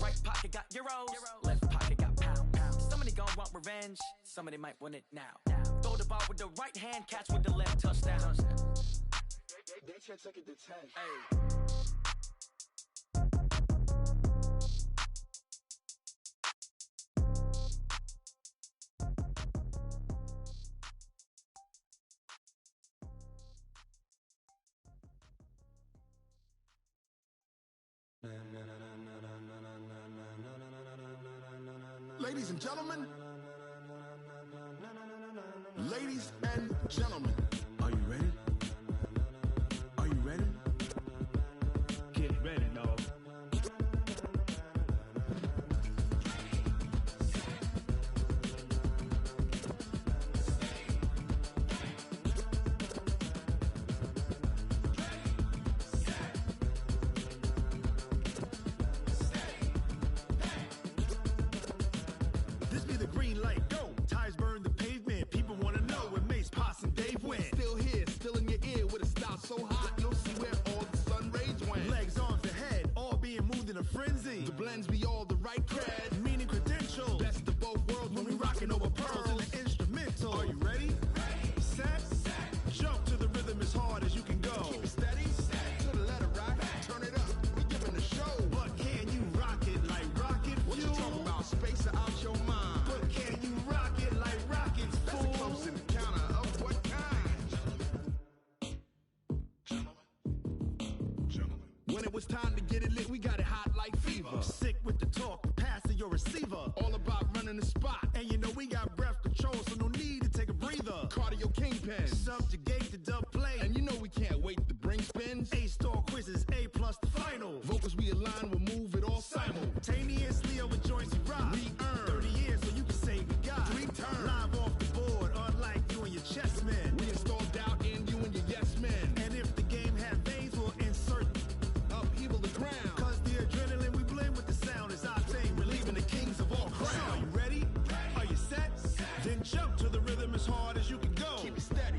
Right pocket got euros. Left pocket got pound. Somebody gon' want revenge. Somebody might want it now. Throw the ball with the right hand, catch with the left, touchdown. They should take it to 10. Hey. Ladies and gentlemen, ladies and gentlemen, are you ready? Are you ready? Get ready, dog. This be the green light, go. Tires burn the pavement. People want to know where Mace, Potts, and Dave went. Still here, still in your ear with a style so hot, you'll see where all the sun rays went. Legs, arms, and head, all being moved in a frenzy. The blends be all the right cred, Meaning credentials. best of both worlds when we rockin' over pearls. in the instrumental. Are you ready? Set, jump to the rhythm as hard as you can go. Keep it steady, to the letter right, turn it up, we giving the show. But can you rock it like rocket What you fuel? talking about, space out your mind? But can you rock it like rockets, That's fool? a close encounter of what kind? When it was time to get it lit, we got it hot like fever. Sick with the talk, pass to your receiver. All about running the spot, And you know we got breath control, so no need to take a breather. cardio kingpin. Subjugate the dub play. And you know we can't wait to bring spins. A-star quizzes, A+ the final. Vocals we align, we'll move it all Simultaneously over joints we rock. We earn 30 years, so you can say we got 3 turns. Live off the board, unlike you and your chess men. We install doubt in you and your yes men. And if the game had veins, we'll insert Upheaval the ground. Cause the adrenaline we blend with the sound is our thing. Relieving the kings of all crowns. So are you ready? Are you set? Then jump to the rhythm as hard as you can go. Keep it steady,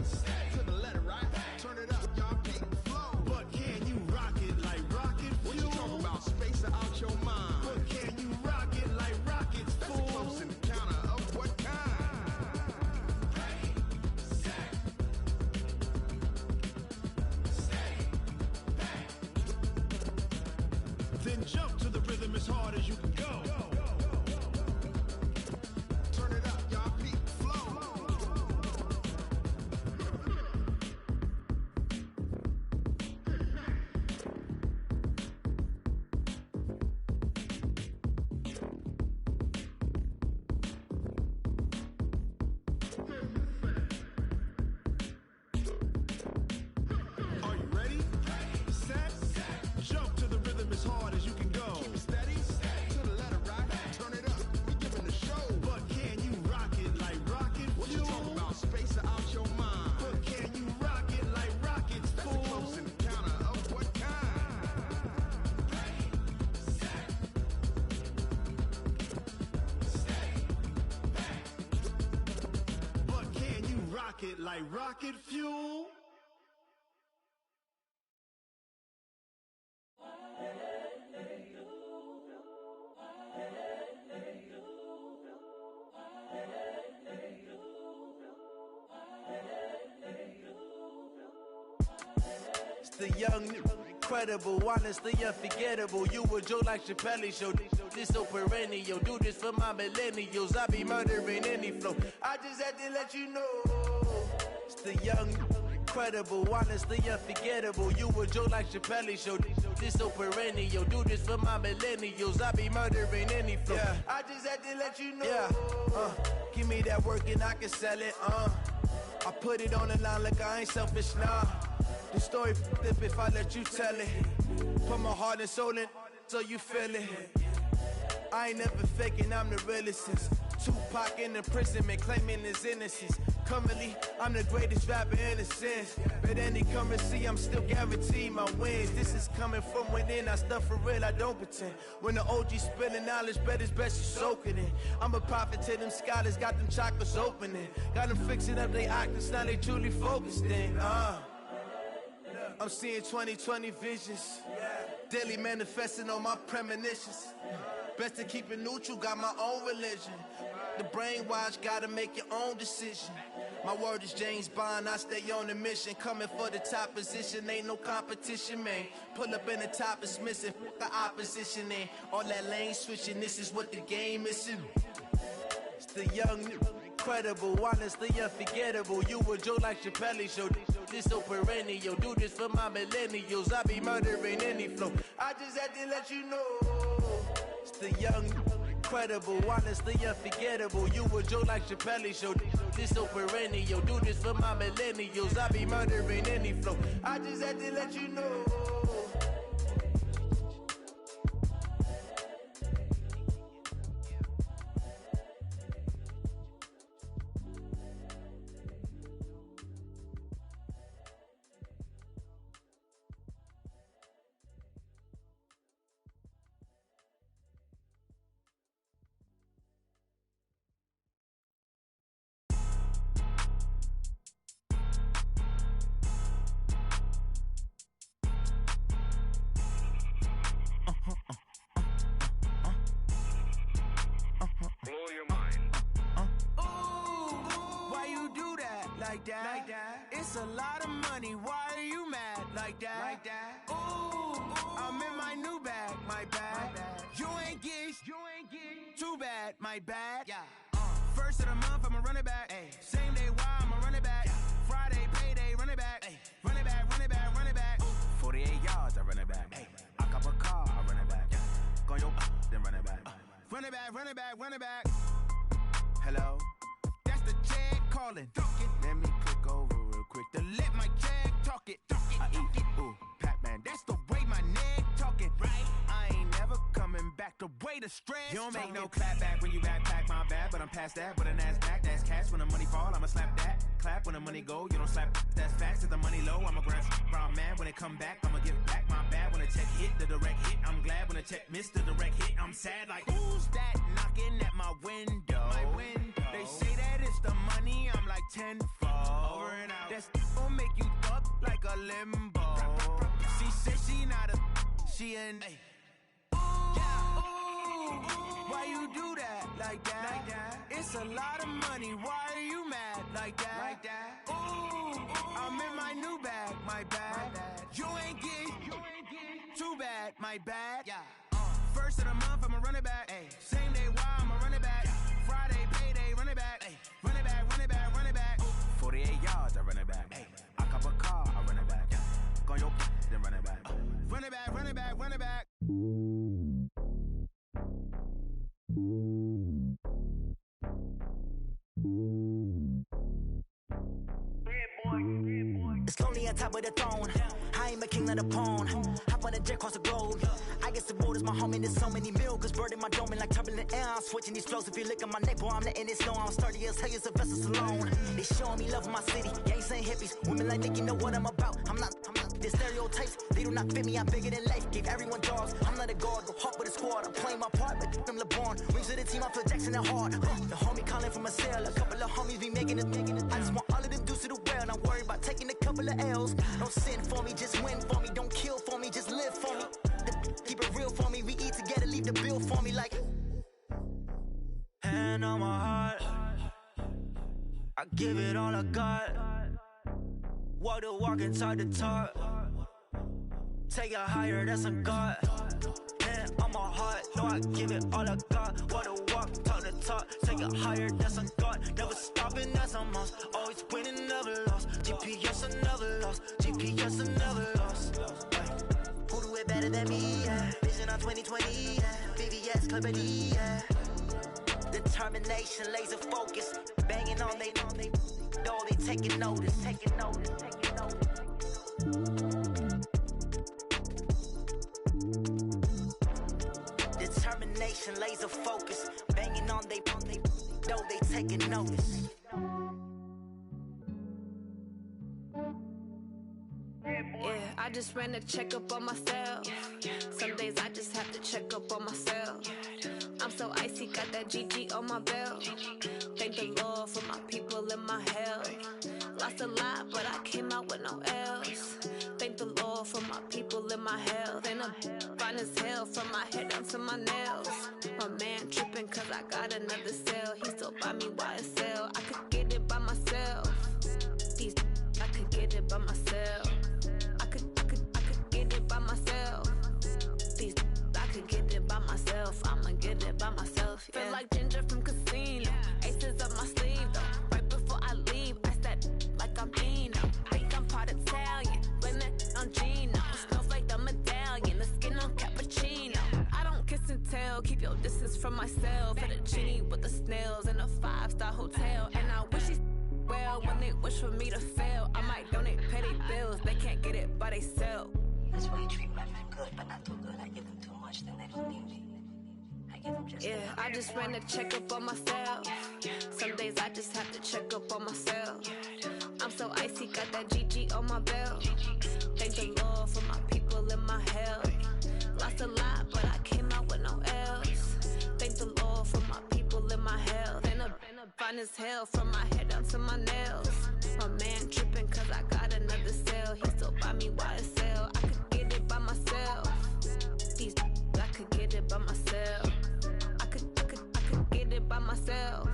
to the letter right. Turn it up, y'all keep it flow. But can you rock it like rocket What fuel? you talking about, space out your mind? But can you rock it like rockets, That's a fool? close encounter of what kind? Then jump to the rhythm as hard as you can go. Turn it up, y'all keep it flow. Are you ready? Set, jump to the rhythm as hard as you can go. Keep it steady, to the letter right. Turn it up, we giving the show. But can you rock it like rocket What you fuel? talking about, space out your mind? But can you rock it like rockets, That's a fool? close encounter of what kind? But can you rock it like rocket fuel? It's the young incredible, honestly unforgettable. You a joke like Chappelle Show. This so perennial. Do this for my millennials. I be murdering any flow. I just had to let you know. It's the young, incredible, honestly unforgettable. You a joke like Chappelle Show. This so perennial. Do this for my millennials. I be murdering any flow. Yeah. I just had to let you know. Yeah. Give me that work and I can sell it. I put it on the line like I ain't selfish, nah. The story flip if I let you tell it. Put my heart and soul in so you feel it. I ain't never faking, I'm the realest since Tupac in imprisonment, claiming his innocence. Currently, I'm the greatest rapper in a sense. But any currency, I'm still guaranteed my wins. This is coming from within, I stuff for real, I don't pretend. When the OG spilling knowledge, bet it's best you soak it in. I'm a prophet to them scholars, got them chakras opening. Got them fixing up their octaves, now they truly focused in. I'm seeing 2020 visions. Daily manifesting on my premonitions. Best to keep it neutral, got my own religion. The brainwash, gotta make your own decision. My word is James Bond, I stay on a mission. Coming for the top position, ain't no competition, man. Pull up in the top is missing, the opposition ain't. All that lane switching, this is what the game is. It's the young, incredible, honestly unforgettable. You a joke like Chappelle Show. This so perennial. Do this for my millennials. I be murdering any flow. I just had to let you know. It's the young, incredible, honestly unforgettable. You a joke like Chappelle Show. This so perennial. Do this for my millennials. I be murdering any flow. I just had to let you know. Like that. It's a lot of money. Why are you mad? Like that. Ooh, I'm in my new bag. My bad. You ain't get too bad. My bad. Yeah. First of the month, I'ma run it back. Ay. Same day, why I'ma run it back. Yeah. Friday, payday, run it back. Ay. Run it back, run it back, run it back. 48 yards, I run it back. Ay. I cop a car, I run it back. Yeah. Go your then run it back. Run it back, run it back, run it back. Hello? That's the check calling. Let me click over real quick to let my check talk it. I eat it, ooh, Pac-Man. That's the way my neck talking, right? I ain't never coming back the way the stress. You don't make no clap back when you backpack, my bad. But I'm past that with an ass back. That's cash when the money fall, I'ma slap that. Clap when the money go, you don't slap. That's facts. If the money low, I'ma grab brown man. When it come back, I'ma give back my bad. When the check hit, the direct hit. I'm glad when the check missed the direct hit. I'm sad like, who's that knocking at my window? My window. They say that it's the money, I'm like tenfold. Over and out. That's gon' make you up like a limbo. She said she not a, she an. Why you do that? Like that? It's a lot of money. Why are you mad? Like that? Ooh, I'm in my new bag. My bad. You ain't get too bad. My bad. Yeah. First of the month, I'ma run it back. Ay. Same day, why I'ma run it back. Friday, payday, run it back. Ay. Run it back, run it back, run it back. 48 yards, I run it back. Ay. I cop a car, I run it back. Yeah. Go your then run it back. Run it back, run it back, run it back. It's lonely on top of the throne. I ain't a king of the pawn. Hop on a jet across the globe. I guess the road is my home and there's so many milkers. Bird in my dome and like turbulent air. I'm switching these flows. If you look at my neck, boy, I'm letting it snow. I'm sturdy as hell as a vessel alone. They showing me love in my city. Gangs ain't hippies. Women like Nicky know what I'm about. I'm not the stereotypes. They do not fit me. I'm bigger than life. Give everyone dogs. I'm not a guard. Go hawk with a squad. I'm playing my part, but them LeBron. Rings to the team. I feel Jackson and hard. The homie calling from a cell. A couple of homies be making it. I just want all of them dudes to do well. Not worry about taking a couple of L's. Don't sin for me, just win for me. Don't kill for me, just live for me. Keep it real for me. We eat together, leave the bill for me like. Hand on my heart, I give it all I got. Walk the walk and talk the talk. take it higher, that's a God. Man, on my heart, know I give it all I got. Walk the walk, talk the talk, take it higher, that's a God. Never stopping, that's a must. Always winning, never lost. GPS, I never lost. GPS, I never lost. Who do it better than me? Yeah. Vision on 2020, yeah. VVS, Clippity, yeah. Determination, laser focus, banging on they, though they taking notice, taking notice, taking notice. Determination, laser focus, banging on they, though they taking notice. Yeah, I just ran a checkup on myself. Some days I just have to check up on myself. I'm so icy, got that GG on my belt. Thank the Lord for my people in my health. Lost a lot, but I came out with no else. Thank the Lord for my people in my health. And I'm fine as hell from my head down to my nails. My man tripping cause I got another cell. He still buy me YSL. I could get it by myself. These I could get it by myself. I could get it by myself. These I could get it by myself. I'ma get it by myself. Yeah. Feel like Ginger from Casino. Aces up my sleeve though. Right before I leave, I step like I'm Dino. Think I'm part Italian. Blame that on Gino. Smells like the medallion. The skin on cappuccino. I don't kiss and tell. Keep your distance from myself. At a genie with the snails in a 5-star hotel. And I wish he's well when they wish for me to fail. I might donate petty bills. They can't get it by themselves. That's why you treat women good, but not too good. I give them too much, then they don't need me. I give them just yeah, I just ran a checkup on myself. Some days I just have to check up on myself. I'm so icy, got that GG on my belt. Thank the Lord for my people in my health. Lost a lot, but I came out with no else. Thank the Lord for my people in my health. And I'm fine as hell from my head down to my nails. My man tripping cause I got another cell. He still buy me YSL. I could get it by myself. These I could get it by myself. I could get it by myself.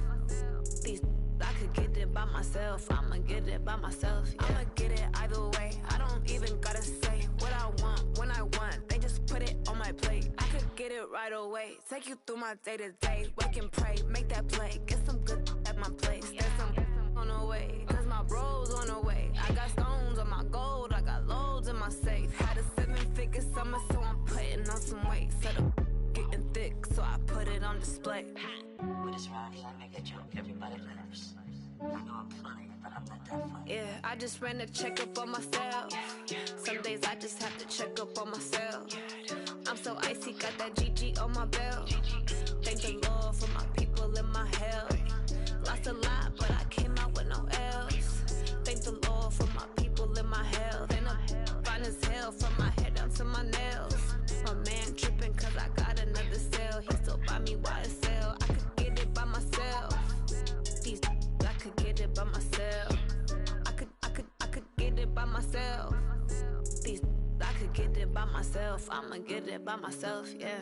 These I could get it by myself. I'ma get it by myself. Yeah. I'ma get it either way. I don't even gotta say what I want when I want. They just put it on my plate. I could get it right away. Take you through my day to day. Wake and pray, make that play. Get some good at my place. There's some on the way. Cause my bro's on the way. I got stones on my gold. I got loads in my safe. Had a 7-figure summer, so I'm putting on some weight. Set up getting thick, so I put it on display. With this round here, I make a joke. Everybody laughs. I know I'm funny, but I'm not that funny. Yeah, I just ran a checkup on myself. Some days I just have to check up on myself. I'm so icy, got that GG on my belt. Thank the Lord for my people in my health. Lost a lot, but I came out with no else. Thank the Lord for my people in my health. And I'm fine as hell from my head down to my nails. My man tripping cause I got another cell. He still buy me YSL. I could get it by myself. These I could get it by myself. I could get it by myself. These I could get it by myself. I'ma get it by myself, yeah.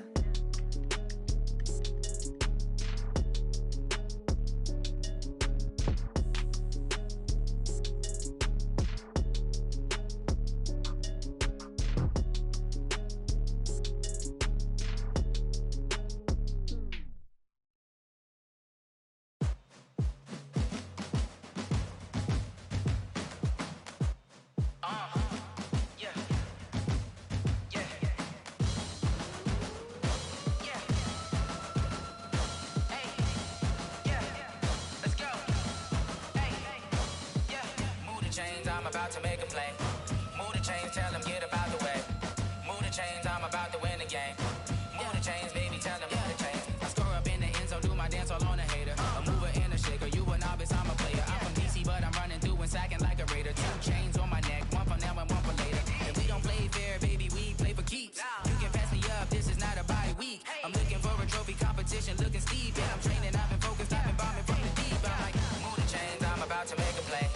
To make a play. Move the chains, tell them get about the way. Move the chains, I'm about to win the game. Move the chains, baby, tell them move the chains. I score up in the end zone, do my dance all on a hater. A mover and a shaker, you a novice, I'm a player. I'm from DC, but I'm running through and sacking like a raider. 2 chains on my neck, one for now and one for later. And we don't play fair, baby, we play for keeps. You can pass me up, this is not a bye week. I'm looking for a trophy competition, looking steep. And I'm training, I've been focused, I've been bombing from the deep. I'm like, move the chains, I'm about to make a play.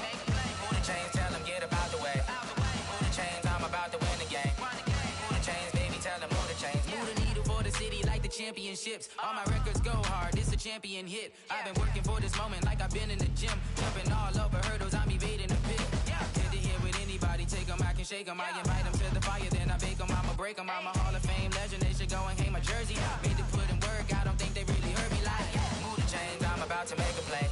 Move the chains, tell them get about the way. Move the chains, I'm about to win the game. Move the chains, baby, tell them move the chains. Move the needle for the city like the championships. All my records go hard, this a champion hit. I've been working for this moment like I've been in the gym. Jumping all over hurdles, I'm evading the pit. Good to hear with anybody, take them, I can shake them. I invite them to the fire, then I bake them. I'ma break them. I'm a Hall of Fame legend. They should go and hang my jersey. Made to put in work. I don't think they really heard me like. Move the chains, I'm about to make a play.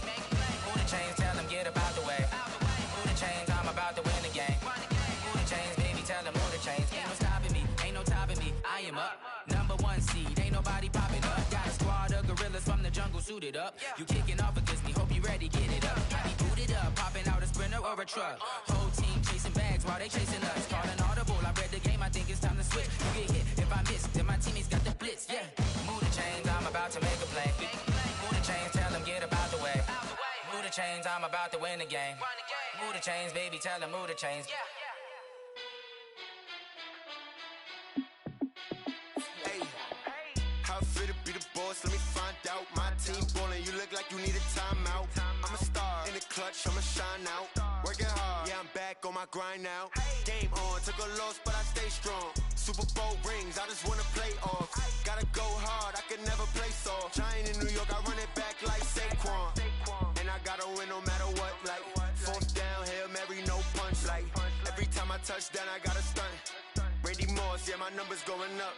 Move the chains, tell them get about the way. Move the chains, I'm about to win the game. Move the chains, baby, tell them move the chains. Ain't no stopping me, ain't no topping me. I am up, #1 seed. Ain't nobody popping up. Got a squad of gorillas from the jungle suited up. You kicking off against me, hope you ready, get it up. Got me booted up, popping out a Sprinter or a truck. Whole team chasing bags while they chasing us. Call an audible, I read the game, I think it's time to switch. You get hit, if I miss, then my teammates got the blitz, yeah. Move the chains, I'm about to make a play. Move the chains, tell them get about the way. Move the chains, I'm about to win the game. Move the chains, baby, tell them move the chains. How fit to be the boss? Let me find out. My team ballin', you look like you need a timeout. I'm a star in the clutch, I'ma shine out. Working hard, yeah, I'm back on my grind now. Game on, took a loss, but I stay strong. Super Bowl rings, I just wanna play off. Gotta go hard, I can never play soft. Giant in New York, I run it back like Saquon. And I gotta win no matter what, like 4th down, Hail Mary, no punch. Like every time I touch down, I gotta stunt. Randy Moss, yeah, my numbers going up.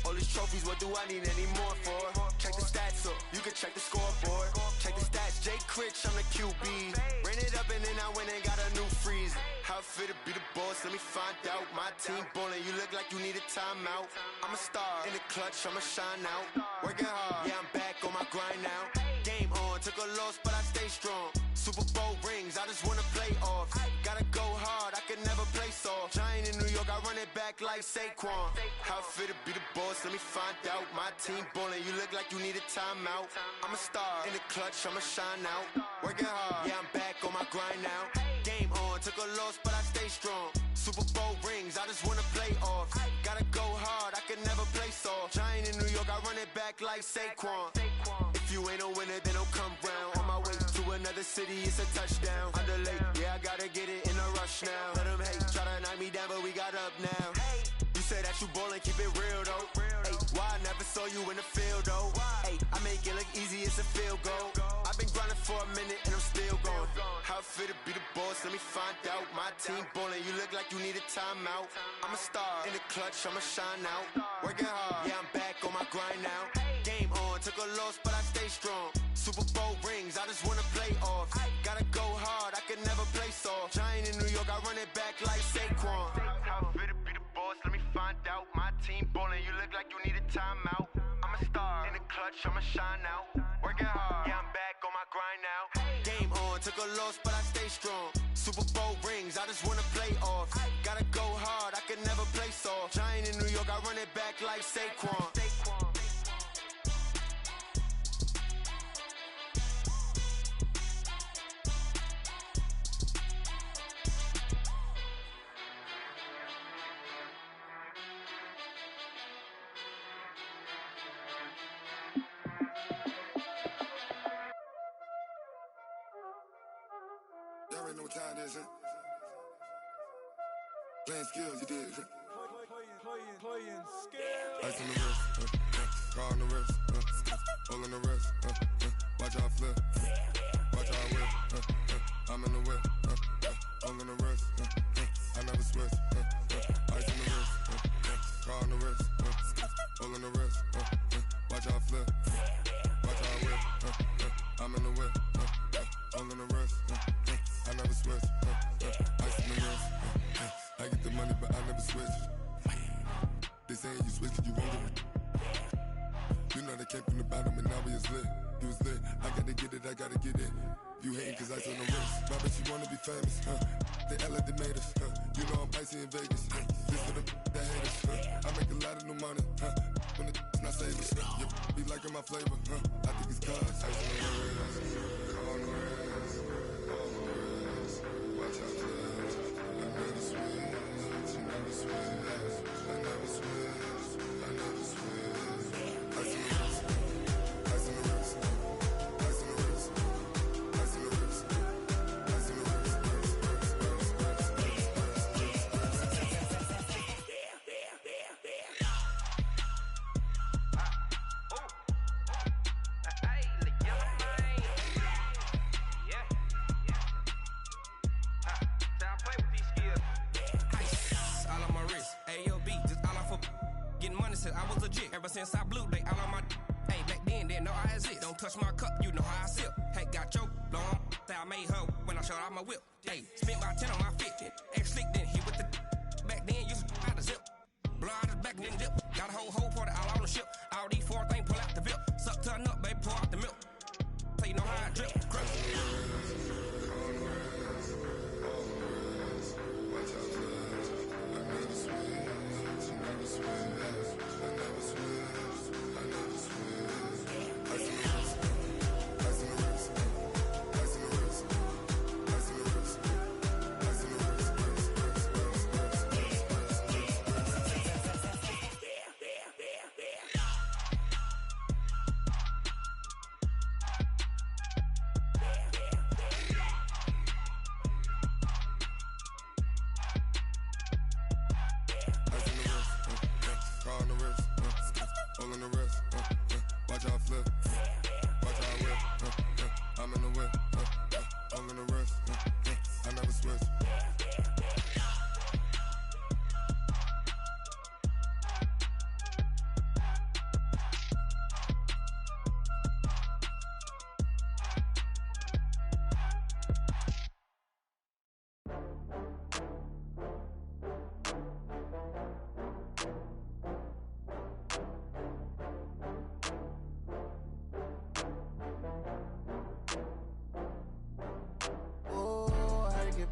All these trophies, what do I need any more for? Check the stats up, you can check the scoreboard. Check the stats, Jay Critch, I'm the QB. Ran it up and then I went and got a new freeze. How fit to be the boss, let me find out. My team ballin', you look like you need a timeout. I'm a star in the clutch, I'ma shine out. Working hard, yeah, I'm back on my grind now. Game on, took a loss, but I stay strong. Super Bowl rings, I just wanna play off. Gotta go hard, I can never play soft. Giant in New York, I run it back like Saquon. How fit to be the boss, let me find out. My team ballin', you look like you need a timeout. I'm a star in the clutch, I'ma shine out. Working hard, yeah, I'm back on my grind now. Game on, took a loss, but I stay strong. Super Bowl rings, I just wanna play off. Gotta go hard, I can never play soft. Giant in New York, I run it back like Saquon. If you ain't a winner, then don't come round. On my way to another city, it's a touchdown. Underlay, yeah, I gotta get it in a rush now. Let them hate, try to knock me down, but we got up now. You say that you ballin', keep it real though. Hey, why I never saw you in the field though? Hey, I make it look easy, it's a field goal. I've been grinding for a minute and I'm still going. How fit to be the boss, let me find out. My team ballin', you look like you need a timeout. I'm a star in the clutch, I'ma shine out. Working hard, yeah, I'm back on my grind now. Game on, took a loss, but I stay strong. Super Bowl rings, I just wanna play off. Gotta go hard, I can never play soft. Giant in New York, I run it back like Saquon. How fit to be the boss, let me find out. My team ballin', you look like you need a timeout. I'm a star in the clutch, I'ma shine out. Working hard, yeah, I'm back on my grind now. Game on, took a loss, but I stay strong. Super Bowl rings, I just wanna play off. Gotta go hard, I can never play soft. Giant in New York, I run it back like Saquon. Y'all already know what time it is, huh? Playing skills, you did. Playing skills. Ice on the wrist, car on the wrist, hole on the wrist, watch how I flip, watch how I whip, I'm in the whip, hole on the wrist, I never switch, ice on the wrist, car on the wrist, hole on the wrist, watch how I flip, watch how I whip, I'm in the whip, hole on the wrist, I never switch, ice on the wrist, I get the money but I never switch. They saying you switch, you won't get it. You know they came from the bottom and now we is lit. You was lit, I gotta get it, I gotta get it. You hating cause ice on the wrist. My bitch, you wanna be famous, They act like they made us, You know I'm icy in Vegas, This for the that hate us, I make a lot of new money, When it's not savers, You be liking my flavor, I think it's cause ice on the wrist, on the wrist, on the wrist. Watch out, cuz I never switch, you never switch. I never switch, I never switch. Ice on the wrist, ice on the wrist, ice on the wrist, ice on the wrist, ice on the wrist, since I was a jit. Ever since I blew, they all on my hey, back then, didn't know I exist. Don't touch my cup, you know how I sip. Hey, got your long, say I made her when I showed out my whip. Hey, spent about 10 on my 50. Ex-slick, then hit with the back then, used to out the zip. Blow out his back, then dip. Got a whole party all on the ship. All these four things, pull out the VIP. Suck, turn up, baby, pour out the milk. So you know how I drip. Crush.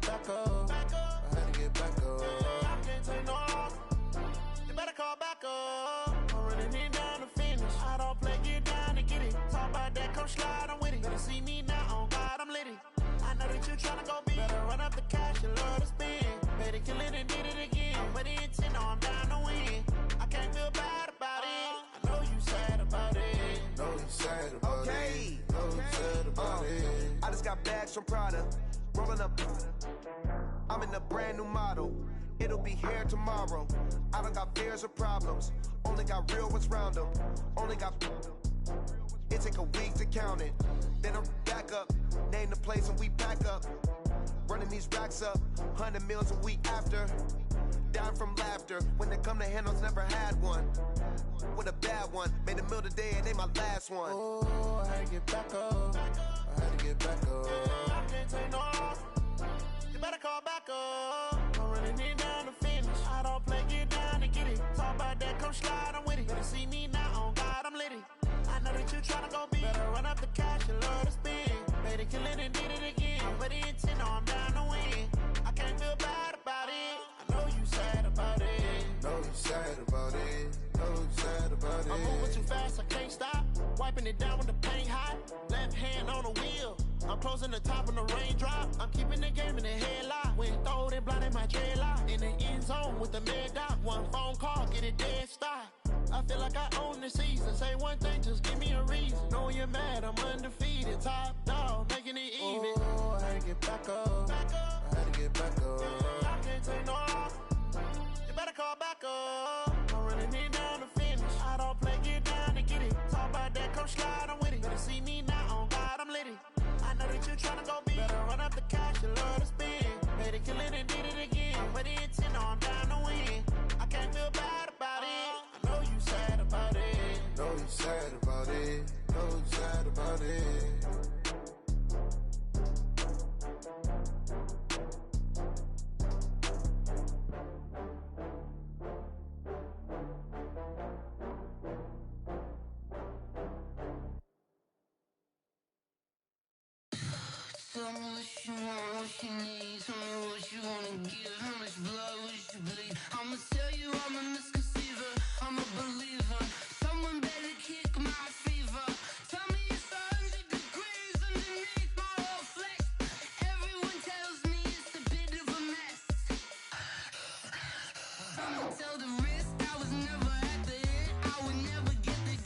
Back up. I had to get back up. I can't take no loss. You better call back up. I'm running it down to finish. I don't play, get down to get it. Talk about that, come slide, I'm with it. Better see me now, on God, I'm lit it. I know that you tryna go big. Better run up the cash, you love to spend. Better kill it and did it again. I'm with the intent, no, I'm down to win. I can't feel bad about it. I know you sad about it. Know you sad about it. Know you sad about it. I just got bags from Prada. Rolling up, I'm in a brand new model. It'll be here tomorrow. I don't got fears or problems. Only got real ones round them. Only got. It take a week to count it. Then I'm back up. Name the place and we pack up. Running these racks up. 100 meals a week after. Down from laughter. When they come to handles, never had one. With a bad one. Made a meal today and they my last one. Oh, I had to get back up. I had to get back up. I can't take no loss. You better call back up. I'm running it down to finish. I don't play, get down to get it. Talk about that, come slide, I'm with it. Better see me now, on God, I'm lit it. I know that you tryna go big. Better run up the cash, you love to spend. Better kill it and did it again. But the intent, no, I'm down to win. I can't feel bad about it. I know you sad about it. Know you sad about it. Know you sad about it. I'm moving too fast, I can't stop. Wiping it down when the paint hot. Left hand on the wheel. I'm closing the top when the raindrop. I'm keeping the game in the headlock. When throwed and blinded my dreadlock. In the end zone with the mad dot. One phone call, get it dead stop. I feel like I own the season. Say one thing, just give me a reason. Knowing you're mad, I'm undefeated. Top dog, making it even. Oh, I had to get back up. I had to get back up. I can't take no loss. You better call back up. I'm running it down to finish. I don't play, get down to get it. Talk about that, come slide, I'm with it. Better see me now, on God, I'm lit it. I know that you tryna go big. Better run up the cash, you love to spend. Better kill it and did it again. But the intent, no, I'm down to win. I can't feel bad about it. I know you sad about it. Know you sad about it. Know you sad about it. Tell me what you want, what you need. Tell me what you wanna give. How much blood would you bleed? I'ma tell you I'm a misconceiver. I'm a believer. Someone better kick my fever. Tell me it's 100 degrees underneath my whole flesh. Everyone tells me it's a bit of a mess. I'ma tell the risk I was never at the end. I would never get the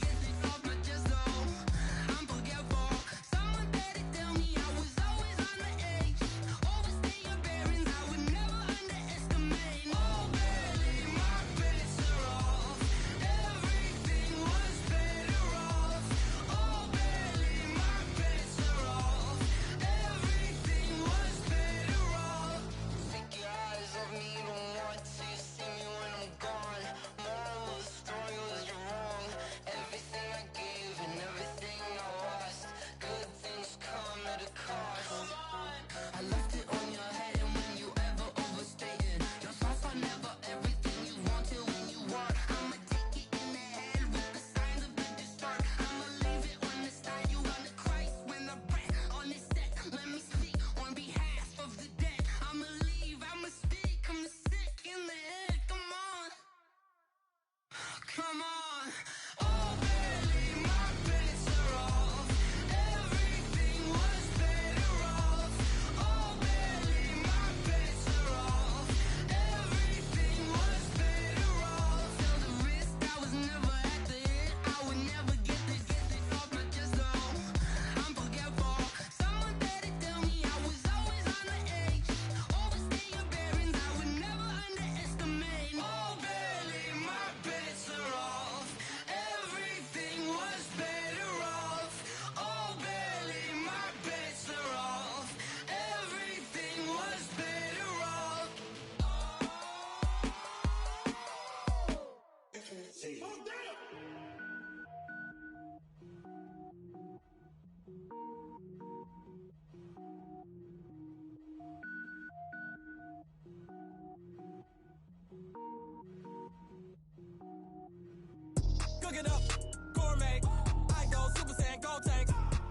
off my chest though. I'm forgetful. Someone better tell me I was always on the edge. Overstay your bearings, I would never underage. Cook it up, gourmet. I go Super Saiyan, gold tank.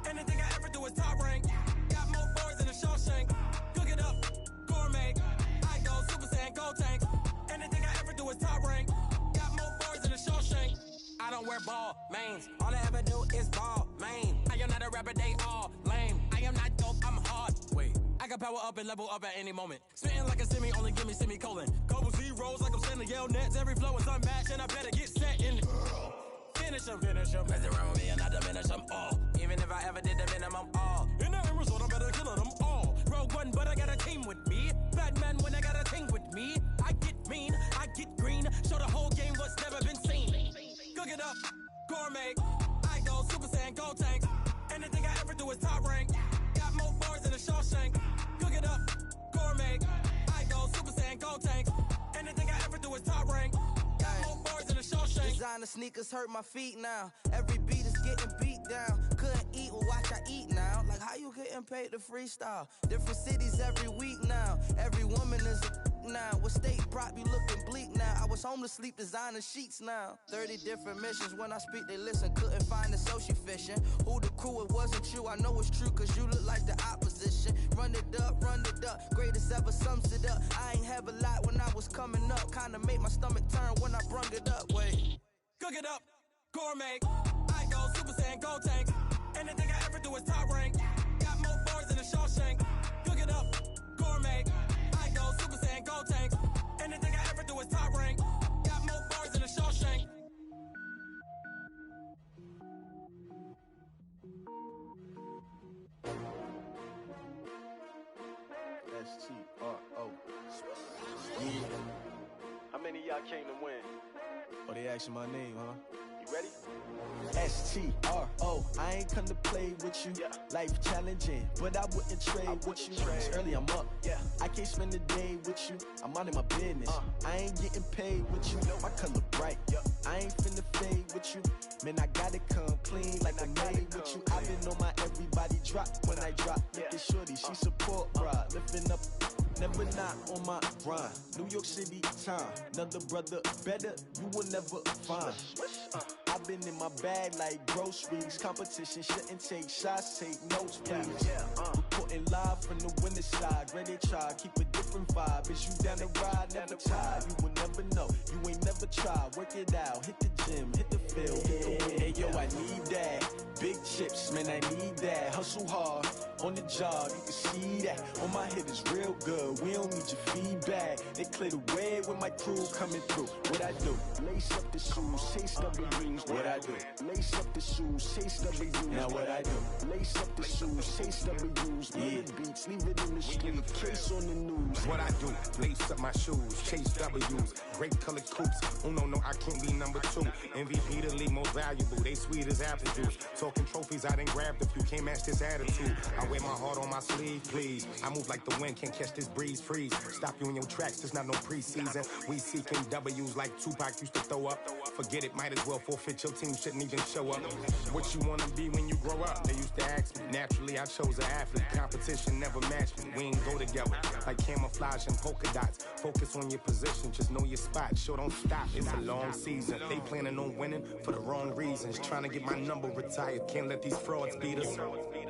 Anything I ever do is top rank. Got more boys in a Shawshank. Cook it up, gourmet. I go Super Saiyan, gold tank. Anything I ever do is top rank. Got more boys in a Shawshank. I don't wear ball mains. All I ever do is ball main. I am not a rapper, they all lame. I am not dope, I'm hard. Wait, I can power up and level up at any moment. Spitting like a semi, only give me semicolon. Couple zeros like I'm sending yell nets. Every flow is unmatched and I better get set in. Finish them. Mess around with me and I diminish them all. Even if I ever did the minimum all. In the end result, I better kill them all. Rogue One, but I got a team with me. Batman when I got a thing with me. I get mean, I get green. Show the whole game what's never been seen. Cook it up, gourmet. I go Super Saiyan, gold tank. Anything I ever do is top rank. Got more bars in a Shawshank. Cook it up, gourmet. I go Super Saiyan, gold tank. Anything I ever do is top rank. Got more bars in a Shawshank. Designer sneakers hurt my feet now. Every beat is getting beat down. Couldn't eat, well watch I eat now. Like how you getting paid to freestyle? Different cities every week now. Every woman is a now. What state prop you looking bleak now? I was home to sleep designer sheets now. 30 different missions. When I speak they listen. Couldn't find it so she fishing. Who the crew, it wasn't you. I know it's true cause you look like the opposition. Run it up, greatest ever sums it up. I ain't have a lot when I was coming up. Kinda made my stomach turn when I brung it up. Wait. Cook it up, gourmet. I go Super Saiyan, gold tank. Anything I ever do is top rank. Got more bars in a Shawshank. Cook it up, gourmet. I go Super Saiyan, gold tank. Anything I ever do is top rank. Got more bars in a Shawshank. S-T-R-O. Yeah. How many of y'all came to win? Oh, they asking my name, huh? You ready? S-T-R-O. I ain't come to play with you. Life challenging, but I wouldn't trade with you. It's early, I'm up. I can't spend the day with you. I'm out of my business. I ain't getting paid with you. My color bright. I ain't finna fade with you. Man, I gotta come clean like I'm made with you. I've been on my everybody drop when I drop. Look at shorty, she support ride. Lifting up, never not on my grind. New York City time. Another brother better, you will never find. I've been in my bag like groceries. Competition shouldn't take shots, take notes, please. Reporting live from the winter side. Ready to try, keep a different vibe. Is you down the ride, never tired. You will never know, you ain't never tried. Work it out, hit the gym, hit the field, hit the wind. Hey yo, I need that. Big chips, man, I need that. Hustle hard, on the job, you can see that. On my head is real good, we don't need your feedback. They clear the way with my crew coming through. What I do? Lace up the shoes, chase W's. What I do? Lace up the shoes, chase W's. Now what I do? Lace up the shoes, chase W's. Yeah. Beats, leave it in the street, case on the news. What I do? Lace up my shoes, chase W's. Great colored coops. Oh no, I can't be number 2. MVP the league most valuable. They sweet as apple juice. Talking trophies, I done grabbed a few. Can't match this attitude. I wear my heart on my sleeve, please. I move like the wind, can't catch this breeze, freeze. Stop you in your tracks, there's not no preseason. We seeking W's like Tupac used to throw up. Forget it, might as well forfeit. Your team shouldn't even show up. What you wanna be when you grow up? They used to ask me. Naturally, I chose an athlete. Competition never matched me. We ain't go together like camouflage and polka dots. Focus on your position, just know your spot. Sure, don't stop. It's a long season. They planning on winning for the wrong reasons. Trying to get my number retired. Can't let these frauds beat us.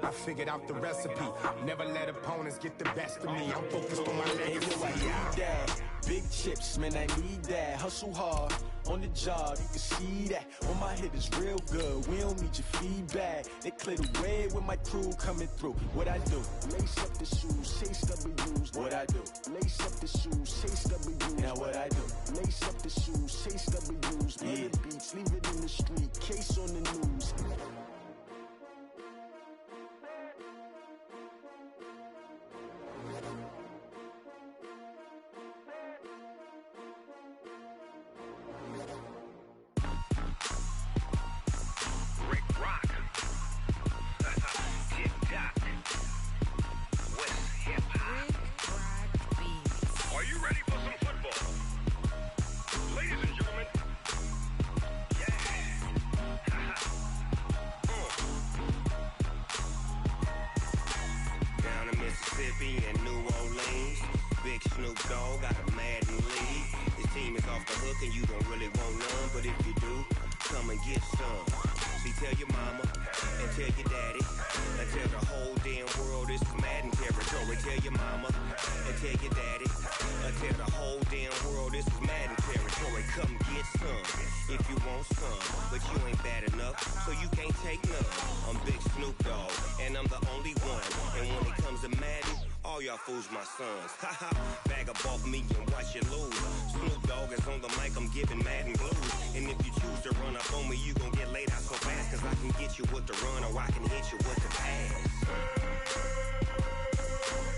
I figured out the recipe. Never let opponents get the best of me. I'm focused on my legacy. I need that. Big chips, man, I need that. Hustle hard, on the job, you can see that. On my head is real good, we don't need your feedback. They clear the way with my crew coming through. What I do? Lace up the shoes, chase W's. What I do? Lace up the shoes, chase W's. Now what I do? Lace up the shoes, chase W's. Yeah. Beats, leave it in the street, case on the news. come and get some. See, tell your mama and tell your daddy and tell the whole damn world this is Madden territory. Tell your mama and tell your daddy and tell the whole damn world this is Madden territory. Come get some if you want some, but you ain't bad enough, so you can't take none. I'm Big Snoop Dogg, and I'm the only one. And when it comes to Madden, all y'all fools my sons. Haha, bag up off me and watch you lose. Snoop Dogg is on the mic, I'm giving Madden blues. And if you choose to run up on me, you gon' get laid out so fast, cause I can get you with the run or I can hit you with the pass.